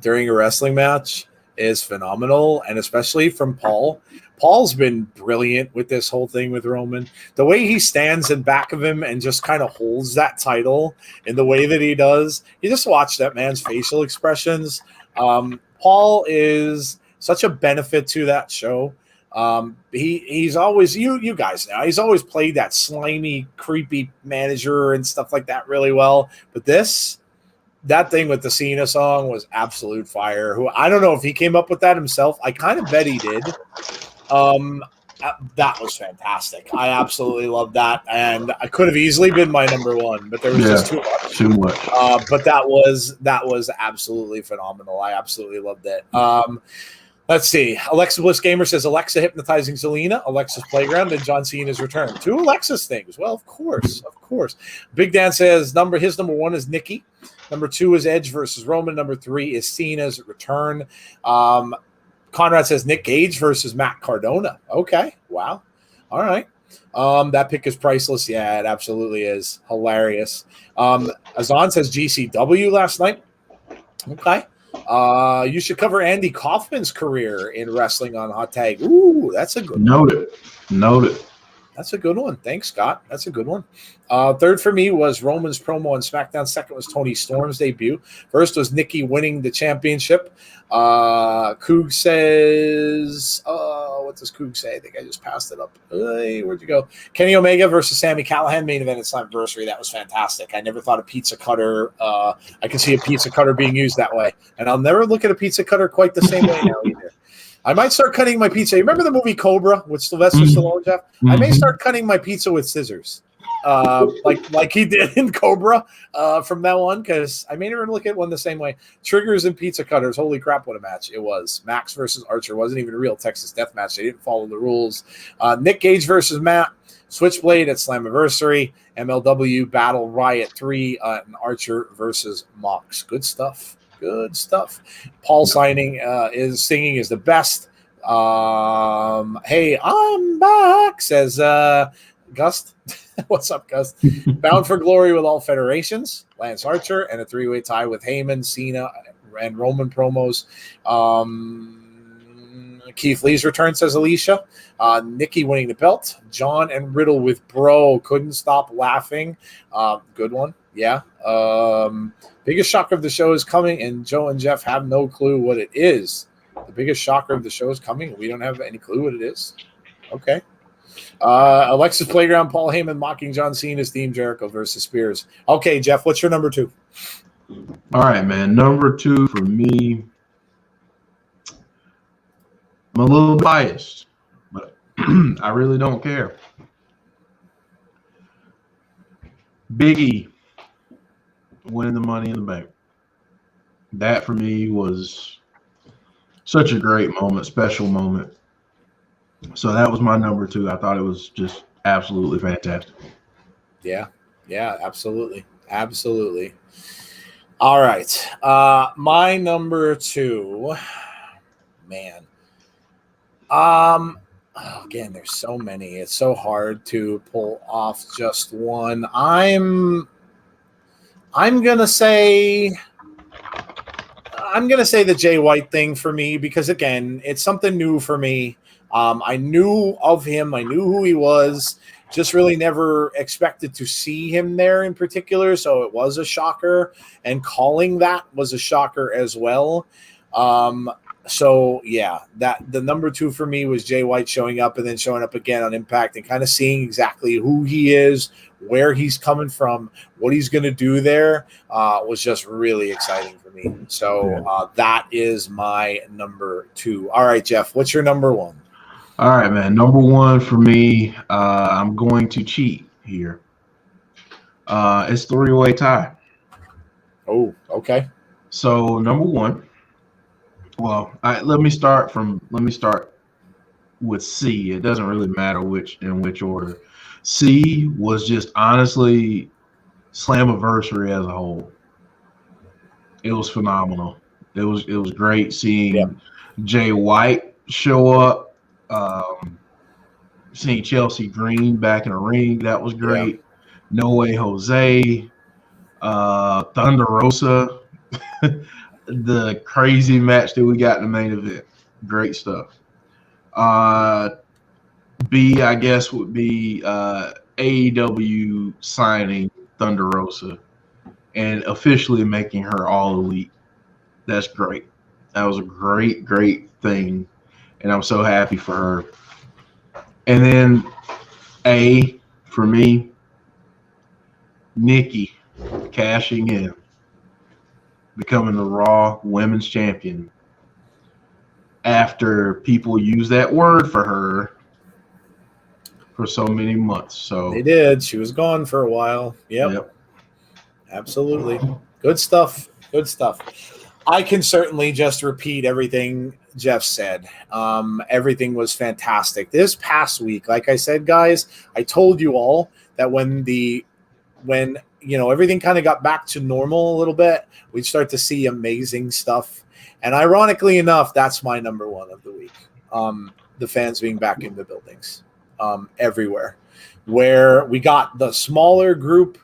during a wrestling match is phenomenal, and especially from Paul. Paul's been brilliant with this whole thing with Roman. The way he stands in back of him and just kind of holds that title in the way that he does, you just watch that man's facial expressions. Paul is such a benefit to that show. He's always, you guys know, he's always played that slimy, creepy manager and stuff like that really well. But that thing with the Cena song was absolute fire. Who I don't know if he came up with that himself. I kind of bet he did. That was fantastic. I absolutely loved that, and I could have easily been my number 1, but there was just too much. But that was absolutely phenomenal. I absolutely loved it. Let's see. Alexa Bliss Gamer says Alexa hypnotizing Zelina, Alexa's Playground, and John Cena's return. 2 Alexa's things. Well, of course. Big Dan says his number 1 is Nikki. Number 2 is Edge versus Roman. Number 3 is Cena's return. Conrad says Nick Gage versus Matt Cardona. Okay. Wow. All right. That pick is priceless. Yeah, it absolutely is. Hilarious. Azan says GCW last night. Okay. You should cover Andy Kaufman's career in wrestling on Hot Tag. Ooh, that's a good one. Noted. That's a good one. Thanks, Scott. That's a good one. Third for me was Roman's promo on SmackDown. Second was Tony Storm's debut. First was Nikki winning the championship. Coog says, what does Coog say? I think I just passed it up. Hey, where'd you go? Kenny Omega versus Sami Callihan, main event at Slammiversary. That was fantastic. I never thought a pizza cutter, I could see a pizza cutter being used that way. And I'll never look at a pizza cutter quite the same way now either. I might start cutting my pizza. You remember the movie Cobra with Sylvester Stallone, Jeff? I may start cutting my pizza with scissors, like he did in Cobra from now on, because I may never look at one the same way. Triggers and pizza cutters. Holy crap, what a match it was. Max versus Archer. Wasn't even a real Texas death match. They didn't follow the rules. Nick Gage versus Matt. Switchblade at Slammiversary. MLW Battle Riot 3 and Archer versus Mox. Good stuff. Good stuff. Paul singing is the best. Hey, I'm back, says Gust. What's up, Gust? Bound for Glory with all federations. Lance Archer and a three-way tie with Heyman, Cena, and Roman promos. Keith Lee's return, says Alicia. Nikki winning the belt. John and Riddle with Bro. Couldn't stop laughing. Good one. Yeah. Biggest shocker of the show is coming, and Joe and Jeff have no clue what it is. The biggest shocker of the show is coming. We don't have any clue what it is. Okay. Alexis Playground, Paul Heyman mocking John Cena's theme, Jericho versus Spears. Okay, Jeff, what's your number 2? All right, man. Number 2 for me, I'm a little biased, but I really don't care. Big E winning the Money in the Bank. That for me was such a great moment, special moment. So that was my number 2. I thought it was just absolutely fantastic. Yeah, absolutely. Absolutely. All right. My number 2, man. Again, there's so many. It's so hard to pull off just one. I'm gonna say the Jay White thing for me, because again, it's something new for me. I knew of him. I knew who he was. Just really never expected to see him there in particular. So it was a shocker, and calling that was a shocker as well. So yeah, that the number 2 for me was Jay White showing up and then showing up again on Impact and kind of seeing exactly who he is, where he's coming from, what he's going to do there, was just really exciting for me. So that is my number 2. All right, Jeff, what's your number 1? All right, man. Number 1 for me, I'm going to cheat here. It's 3-way tie. Oh, okay. So number 1. Well, let me start with C. It doesn't really matter in which order. C was just honestly Slammiversary as a whole. It was phenomenal. It was great seeing Jay White show up. Seeing Chelsea Green back in the ring, that was great. No Way Jose, Thunder Rosa. The crazy match that we got in the main event. Great stuff. B, I guess, would be AEW signing Thunder Rosa and officially making her all elite. That's great. That was a great, great thing. And I'm so happy for her. And then A, for me, Nikki cashing in, becoming the Raw Women's Champion after people use that word for her for so many months. So they did. She was gone for a while. Yep. Absolutely. Good stuff. Good stuff. I can certainly just repeat everything Jeff said. Everything was fantastic. This past week, like I said, guys, I told you all that when everything kind of got back to normal a little bit, we'd start to see amazing stuff. And ironically enough, that's my number 1 of the week. The fans being back in the buildings. everywhere. Where we got the smaller group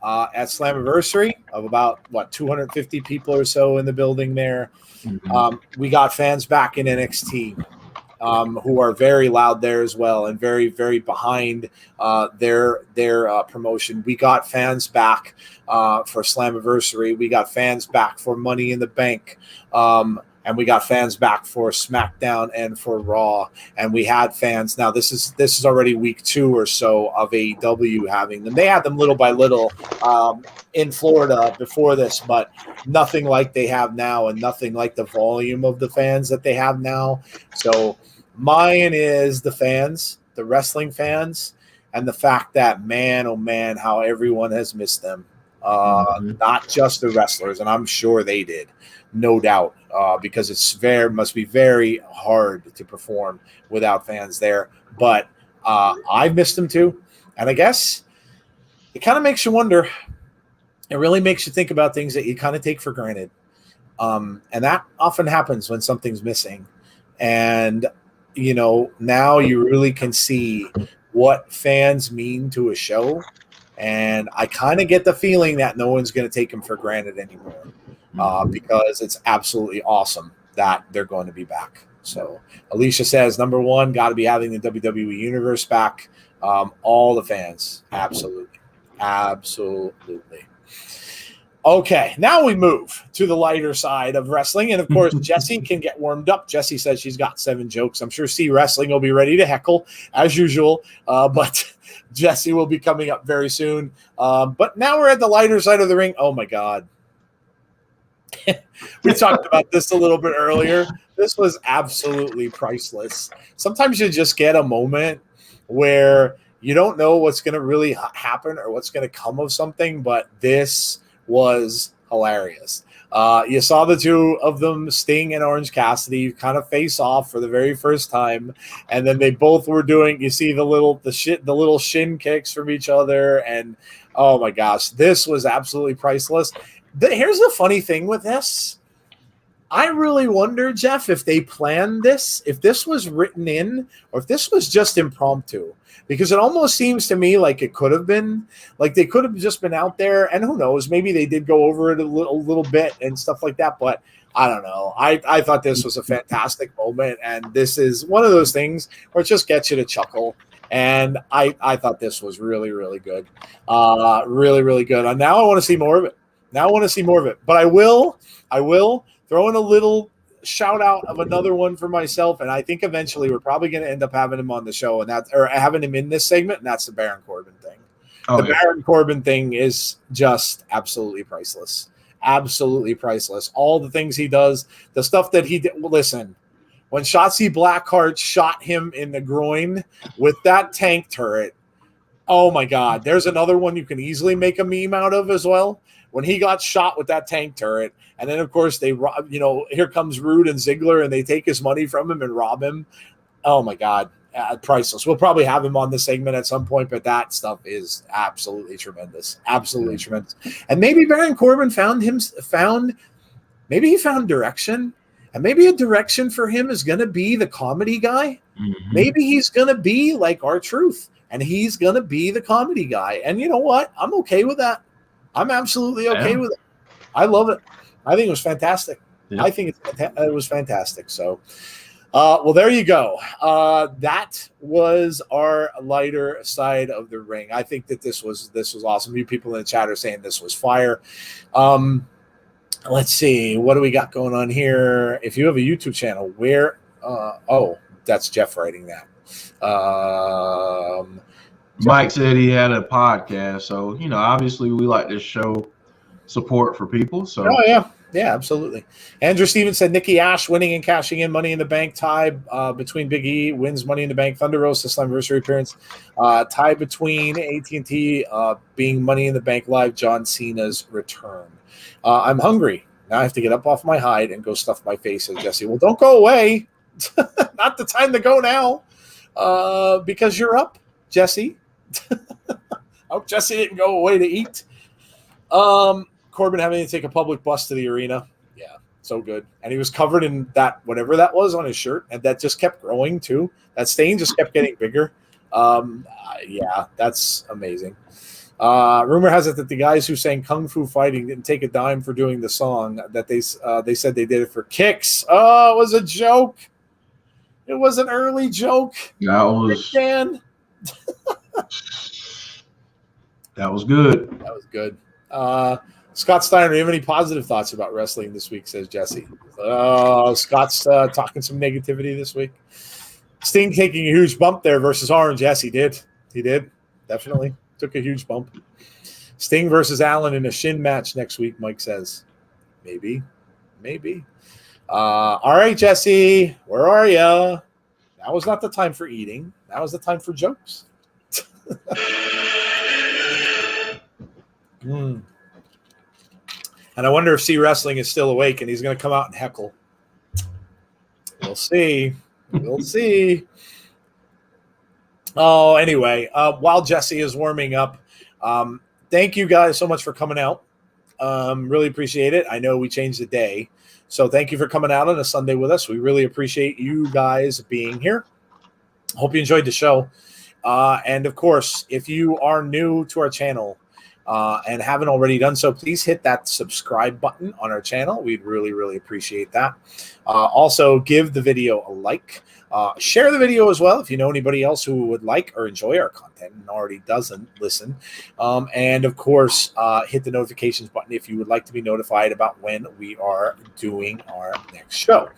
at Slammiversary of about 250 people or so in the building there. We got fans back in NXT who are very loud there as well and very, very behind their promotion. We got fans back for Slammiversary. We got fans back for Money in the Bank. And we got fans back for SmackDown and for Raw, and we had fans. Now this is already week 2 or so of AEW having them. They had them little by little in Florida before this, but nothing like they have now, and nothing like the volume of the fans that they have now. So mine is the fans, the wrestling fans, and the fact that man, oh man, how everyone has missed them. Not just the wrestlers, and I'm sure they did. No doubt, because must be very hard to perform without fans there. But I've missed them too, and I guess it kind of makes you wonder. It really makes you think about things that you kind of take for granted, and that often happens when something's missing. And now you really can see what fans mean to a show, and I kind of get the feeling that no one's going to take them for granted anymore. Because it's absolutely awesome that they're going to be back. So Alicia says, number one, got to be having the WWE Universe back. All the fans. Absolutely. Absolutely. Okay, now we move to the lighter side of wrestling. And, of course, Jessie can get warmed up. Jessie says she's got 7 jokes. I'm sure C Wrestling will be ready to heckle, as usual. But Jessie will be coming up very soon. But now we're at the lighter side of the ring. Oh, my God. We talked about this a little bit earlier. This was absolutely priceless. Sometimes you just get a moment where you don't know what's going to really happen or what's going to come of something, but this was hilarious. You saw the two of them, Sting and Orange Cassidy, kind of face off for the very first time, and then they both were doing. You see the little shin kicks from each other, and oh my gosh, this was absolutely priceless. Here's the funny thing with this. I really wonder, Jeff, if they planned this, if this was written in, or if this was just impromptu. Because it almost seems to me like it could have been. Like they could have just been out there, and who knows, maybe they did go over it a little bit and stuff like that. But I don't know. I thought this was a fantastic moment, and this is one of those things where it just gets you to chuckle. And I thought this was really, really good. Really, really good. And now I want to see more of it. But I will throw in a little shout out of another one for myself, and I think eventually we're probably going to end up having him on the show, or having him in this segment, and that's the Baron Corbin thing. Baron Corbin thing is just absolutely priceless. Absolutely priceless. All the things he does, the stuff that he did. Listen, when Shotzi Blackheart shot him in the groin with that tank turret, oh my God, there's another one you can easily make a meme out of as well. When he got shot with that tank turret, and then of course they, here comes Rude and Ziggler, and they take his money from him and rob him. Oh my God, priceless. We'll probably have him on the segment at some point, but that stuff is absolutely tremendous, absolutely tremendous. And maybe Baron Corbin found direction, and maybe a direction for him is going to be the comedy guy. Mm-hmm. Maybe he's going to be like R-Truth, and he's going to be the comedy guy. And you know what? I'm okay with that. I'm absolutely okay with it. I love it. I think it was fantastic. Yeah. I think it was fantastic. So, well, there you go. That was our lighter side of the ring. I think that this was awesome. You people in the chat are saying this was fire. Let's see. What do we got going on here? If you have a YouTube channel, where? That's Jeff writing that. Mike said he had a podcast, so obviously we like to show support for people. So yeah, absolutely. Andrew Stevens said Nikki Ash winning and cashing in Money in the Bank tie between Big E wins Money in the Bank. Thunder Rosa Slammiversary appearance tie between AT&T being Money in the Bank live. John Cena's return. I'm hungry now. I have to get up off my hide and go stuff my face. Said Jesse. Well, don't go away. Not the time to go now because you're up, Jesse. I hope Jesse didn't go away to eat. Corbin having to take a public bus to the arena. Yeah, so good. And he was covered in that, whatever that was on his shirt, and that just kept growing too. That stain just kept getting bigger. Yeah, that's amazing. Rumor has it that the guys who sang Kung Fu Fighting didn't take a dime for doing the song. That they said they did it for kicks. Oh, it was a joke. It was an early joke. That was Dan. That was good. That was good. Scott Steiner, do you have any positive thoughts about wrestling this week, says Jesse. Scott's talking some negativity this week. Sting taking a huge bump there versus Orange. Yes, he did. He did. Definitely took a huge bump. Sting versus Allen in a shin match next week, Mike says. Maybe. All right, Jesse, where are you? That was not the time for eating. That was the time for jokes. And I wonder if C Wrestling is still awake and he's going to come out and heckle. We'll see. We'll see. Oh, anyway, while Jesse is warming up, thank you guys so much for coming out. Really appreciate it. I know we changed the day, so thank you for coming out on a Sunday with us. We really appreciate you guys being here. Hope you enjoyed the show. And, of course, if you are new to our channel, and haven't already done so, please hit that subscribe button on our channel. We'd really, really appreciate that. Also, give the video a like. Share the video as well if you know anybody else who would like or enjoy our content and already doesn't listen. And, of course, hit the notifications button if you would like to be notified about when we are doing our next show,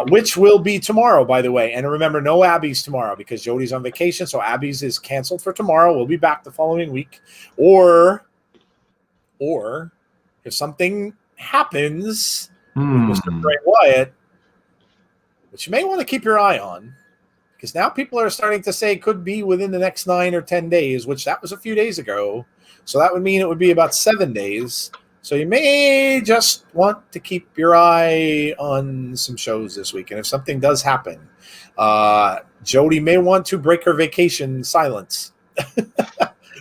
which will be tomorrow, by the way. And remember, no Abby's tomorrow because Jody's on vacation, so Abby's is canceled for tomorrow. We'll be back the following week. Or if something happens with Mr. Bray Wyatt, which you may want to keep your eye on, because now people are starting to say it could be within the next 9 or 10 days, which that was a few days ago. So that would mean it would be about 7 days. So you may just want to keep your eye on some shows this week. And if something does happen, Jody may want to break her vacation silence.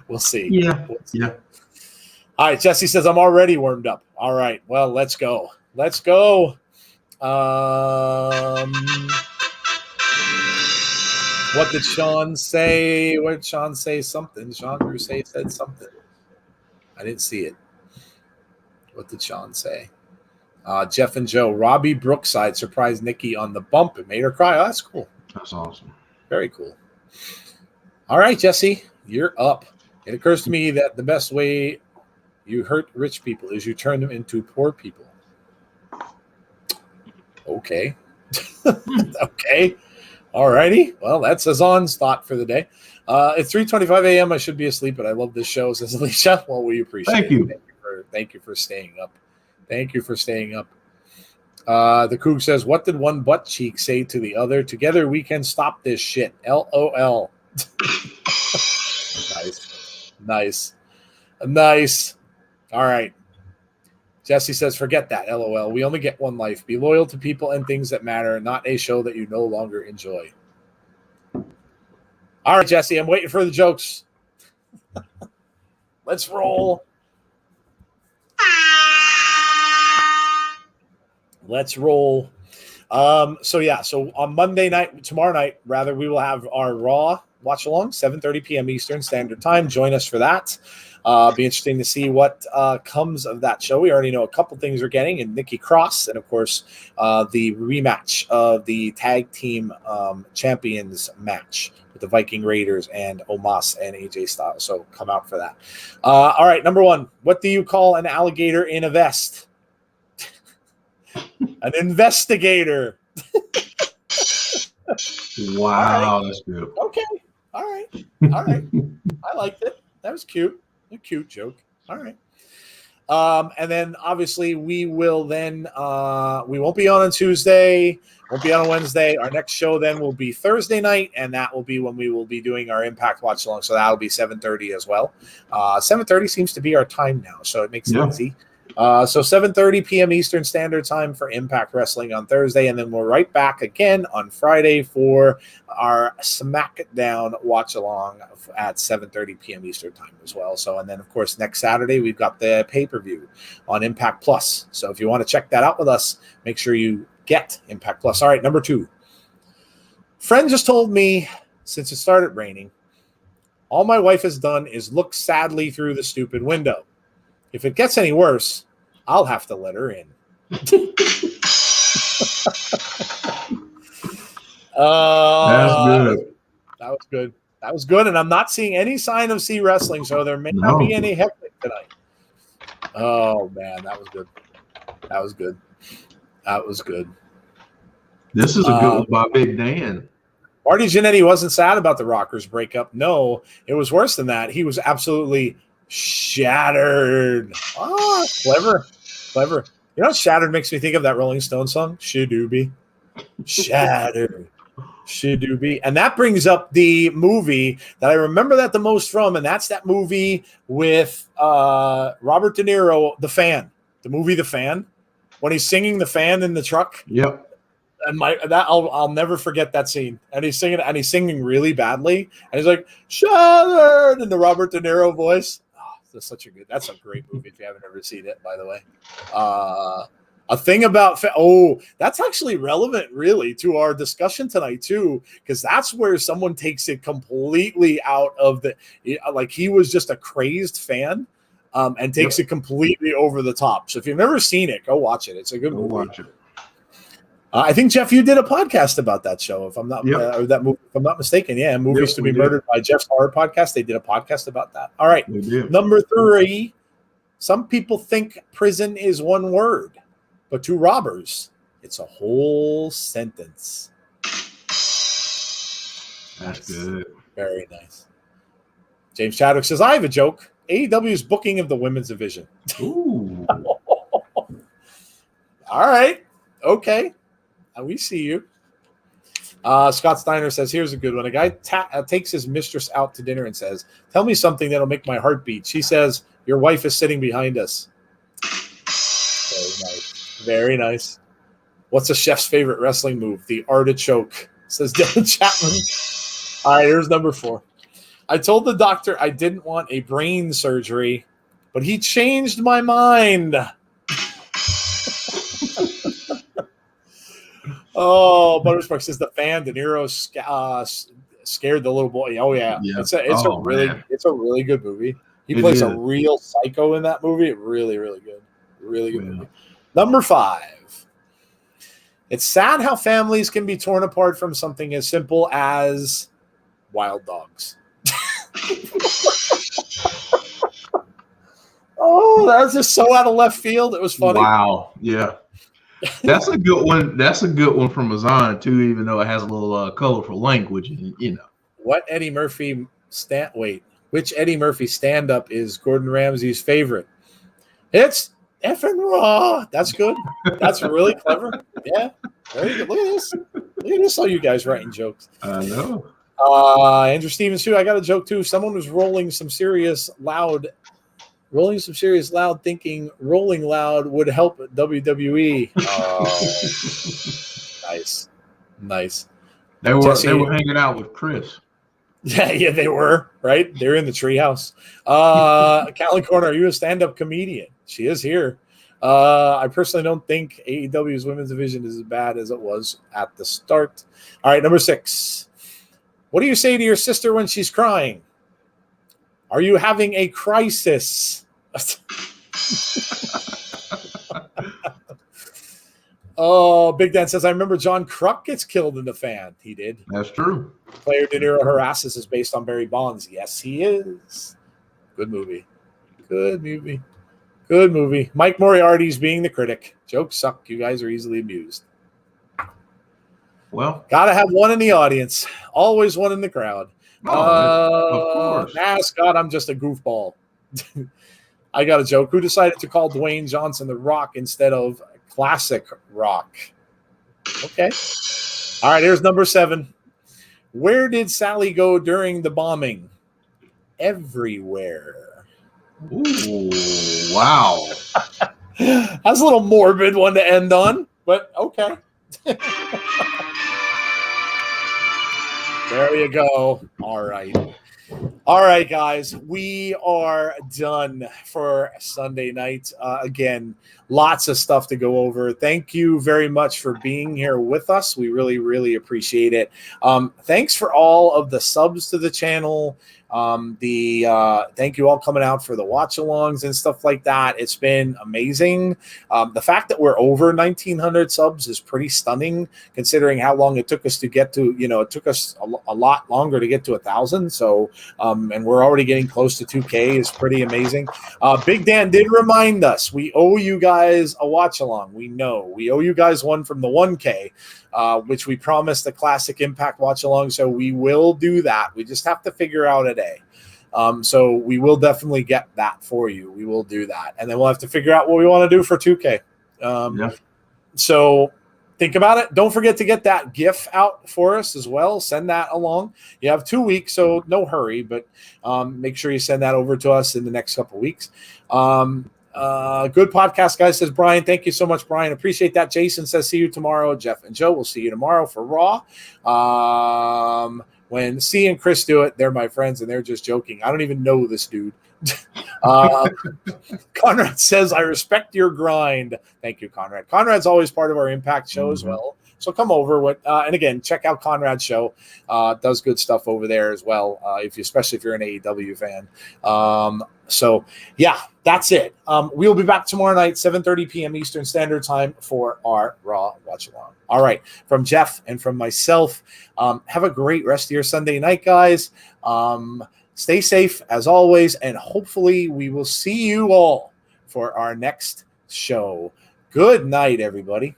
We'll see. Yeah. All right, Jesse says, I'm already warmed up. All right, well, let's go. What did Sean say? What did Sean say? Something. Sean Crusade said something. I didn't see it. What did Sean say? Jeff and Joe. Robbie Brookside surprised Nikki on the bump and made her cry. Oh, that's cool. That's awesome. Very cool. All right, Jesse, you're up. It occurs to me that the best way you hurt rich people is you turn them into poor people. Okay. Okay. All righty. Well, that's Azan's thought for the day. It's 3:25 a.m. I should be asleep, but I love this show, says Alicia. Well, we appreciate it. Thank you for staying up. The Coug says, what did one butt cheek say to the other? Together we can stop this shit. LOL. Nice. All right. Jesse says, forget that, LOL. We only get one life. Be loyal to people and things that matter, not a show that you no longer enjoy. All right, Jesse, I'm waiting for the jokes. Let's roll. So on Monday night, tomorrow night, rather, we will have our Raw watch along, 7:30 p.m. Eastern Standard Time. Join us for that. Be interesting to see what comes of that show. We already know a couple things we're getting, and Nikki Cross, and of course the rematch of the tag team champions match with the Viking Raiders and Omos and AJ Styles. So come out for that. All right, number one, what do you call an alligator in a vest? An investigator. Wow, that's good. Okay. All right. I liked it. That was cute. A cute joke. All right. And then obviously we will then we won't be on Tuesday, won't be on Wednesday. Our next show then will be Thursday night, and that will be when we will be doing our Impact watch along. So that'll be 7:30 as well. 7:30 seems to be our time now, so it makes it easy. So 7:30 p.m. Eastern Standard Time for Impact Wrestling on Thursday, and then we're right back again on Friday for our SmackDown watch along at 7:30 p.m. Eastern Time as well. So, and then of course next Saturday we've got the pay-per-view on Impact Plus. So if you want to check that out with us, make sure you get Impact Plus. All right, number two. Friend just told me since it started raining. All my wife has done is look sadly through the stupid window. If it gets any worse, I'll have to let her in. That's good. That was good. That was good, and I'm not seeing any sign of C Wrestling, so there may not be any hectic tonight. Oh, man, that was good. That was good. That was good. This is a good one by Big Dan. Marty Jannetty wasn't sad about the Rockers breakup. No, it was worse than that. He was absolutely shattered. Oh, clever. Clever. You know what shattered makes me think of? That Rolling Stones song? Shadooby. Shattered. Shadooby. And that brings up the movie that I remember that the most from, and that's that movie with Robert De Niro, The Fan. The movie The Fan. When he's singing The Fan in the truck. Yep. And I'll never forget that scene. And he's singing really badly. And he's like, shattered in the Robert De Niro voice. Oh, that's a great movie if you haven't ever seen it, by the way. A thing about that's actually relevant really to our discussion tonight too, because that's where someone takes it completely out of like he was just a crazed fan and takes it completely over the top. So if you've never seen it, go watch it. It's a good movie. Watch it. I think, Jeff, you did a podcast about that show, if I'm not or that movie, if I'm not mistaken. Yeah, Movies to Be Murdered by Jeff's Horror Podcast. They did a podcast about that. All right, number 3. Some people think prison is one word, but to robbers, it's a whole sentence. That's good. Very nice. James Chadwick says, I have a joke. AEW's booking of the women's division. Ooh. All right. Okay. We see you. Scott Steiner says, here's a good one. A guy takes his mistress out to dinner and says, tell me something that'll make my heart beat. She says, your wife is sitting behind us. Very nice. Very nice. What's a chef's favorite wrestling move? The artichoke, says Dylan Chapman. All right, here's number 4. I told the doctor I didn't want a brain surgery, but he changed my mind. Oh, Butterspark says The Fan. De Niro scared the little boy. Oh yeah, it's a really good movie. He plays a real psycho in that movie. Really, really good. Really good movie. Number 5. It's sad how families can be torn apart from something as simple as wild dogs. Oh, that was just so out of left field. It was funny. Wow. Yeah. That's a good one. That's a good one from Azan too, even though it has a little colorful language, you know. Which Eddie Murphy stand-up is Gordon Ramsay's favorite? It's effing Raw. That's good. That's really clever. Yeah. Very good. Look at this. Look at this. All you guys writing jokes. I know. Andrew Stevens too. I got a joke too. Someone was rolling some serious loud, thinking rolling loud would help WWE. Oh, nice. They were hanging out with Chris. Yeah, they were, right? They're in the treehouse. Calynn Corner, are you a stand-up comedian? She is here. I personally don't think AEW's women's division is as bad as it was at the start. All right, number 6. What do you say to your sister when she's crying? Are you having a crisis? Oh, Big Dan says, I remember John Kruk gets killed in The Fan. He did. That's true. Player De Niro harasses is based on Barry Bonds. Yes, he is. Good movie. Mike Moriarty's being the critic. Jokes suck. You guys are easily amused. Well, gotta have one in the audience. Always one in the crowd. Of course. Scott, I'm just a goofball. I got a joke. Who decided to call Dwayne Johnson The Rock instead of Classic Rock? Okay. All right, here's number 7. Where did Sally go during the bombing? Everywhere. Ooh, wow. That's a little morbid one to end on, but okay. There you go. All right. All right, guys, we are done for Sunday night. Again, lots of stuff to go over. Thank you very much for being here with us. We really, really appreciate it. Thanks for all of the subs to the channel. Thank you all coming out for the watch-alongs and stuff like that. It's been amazing. The fact that we're over 1,900 subs is pretty stunning, considering how long it took us to get to. It took us a lot longer to get to 1,000. So. And we're already getting close to 2K is pretty amazing. Big Dan did remind us we owe you guys a watch along. We know we owe you guys one from the 1K, which we promised the Classic Impact watch along. So we will do that. We just have to figure out a day. So we will definitely get that for you. We will do that, and then we'll have to figure out what we want to do for 2K. So. Think about it. Don't forget to get that GIF out for us as well. Send that along. You have 2 weeks, so no hurry, but make sure you send that over to us in the next couple of weeks. Good podcast, guys, says Brian. Thank you so much, Brian. Appreciate that. Jason says, see you tomorrow. Jeff and Joe will see you tomorrow for Raw. When C and Chris do it, they're my friends, and they're just joking. I don't even know this dude. Conrad says, I respect your grind. Thank you, Conrad. Conrad's always part of our Impact show as well. So come over. And again, check out Conrad's show. Does good stuff over there as well, especially if you're an AEW fan. So, yeah, that's it. We'll be back tomorrow night, 7:30 p.m. Eastern Standard Time for our Raw Watch-Along. All right. From Jeff and from myself, have a great rest of your Sunday night, guys. Stay safe as always, and hopefully we will see you all for our next show. Good night, everybody.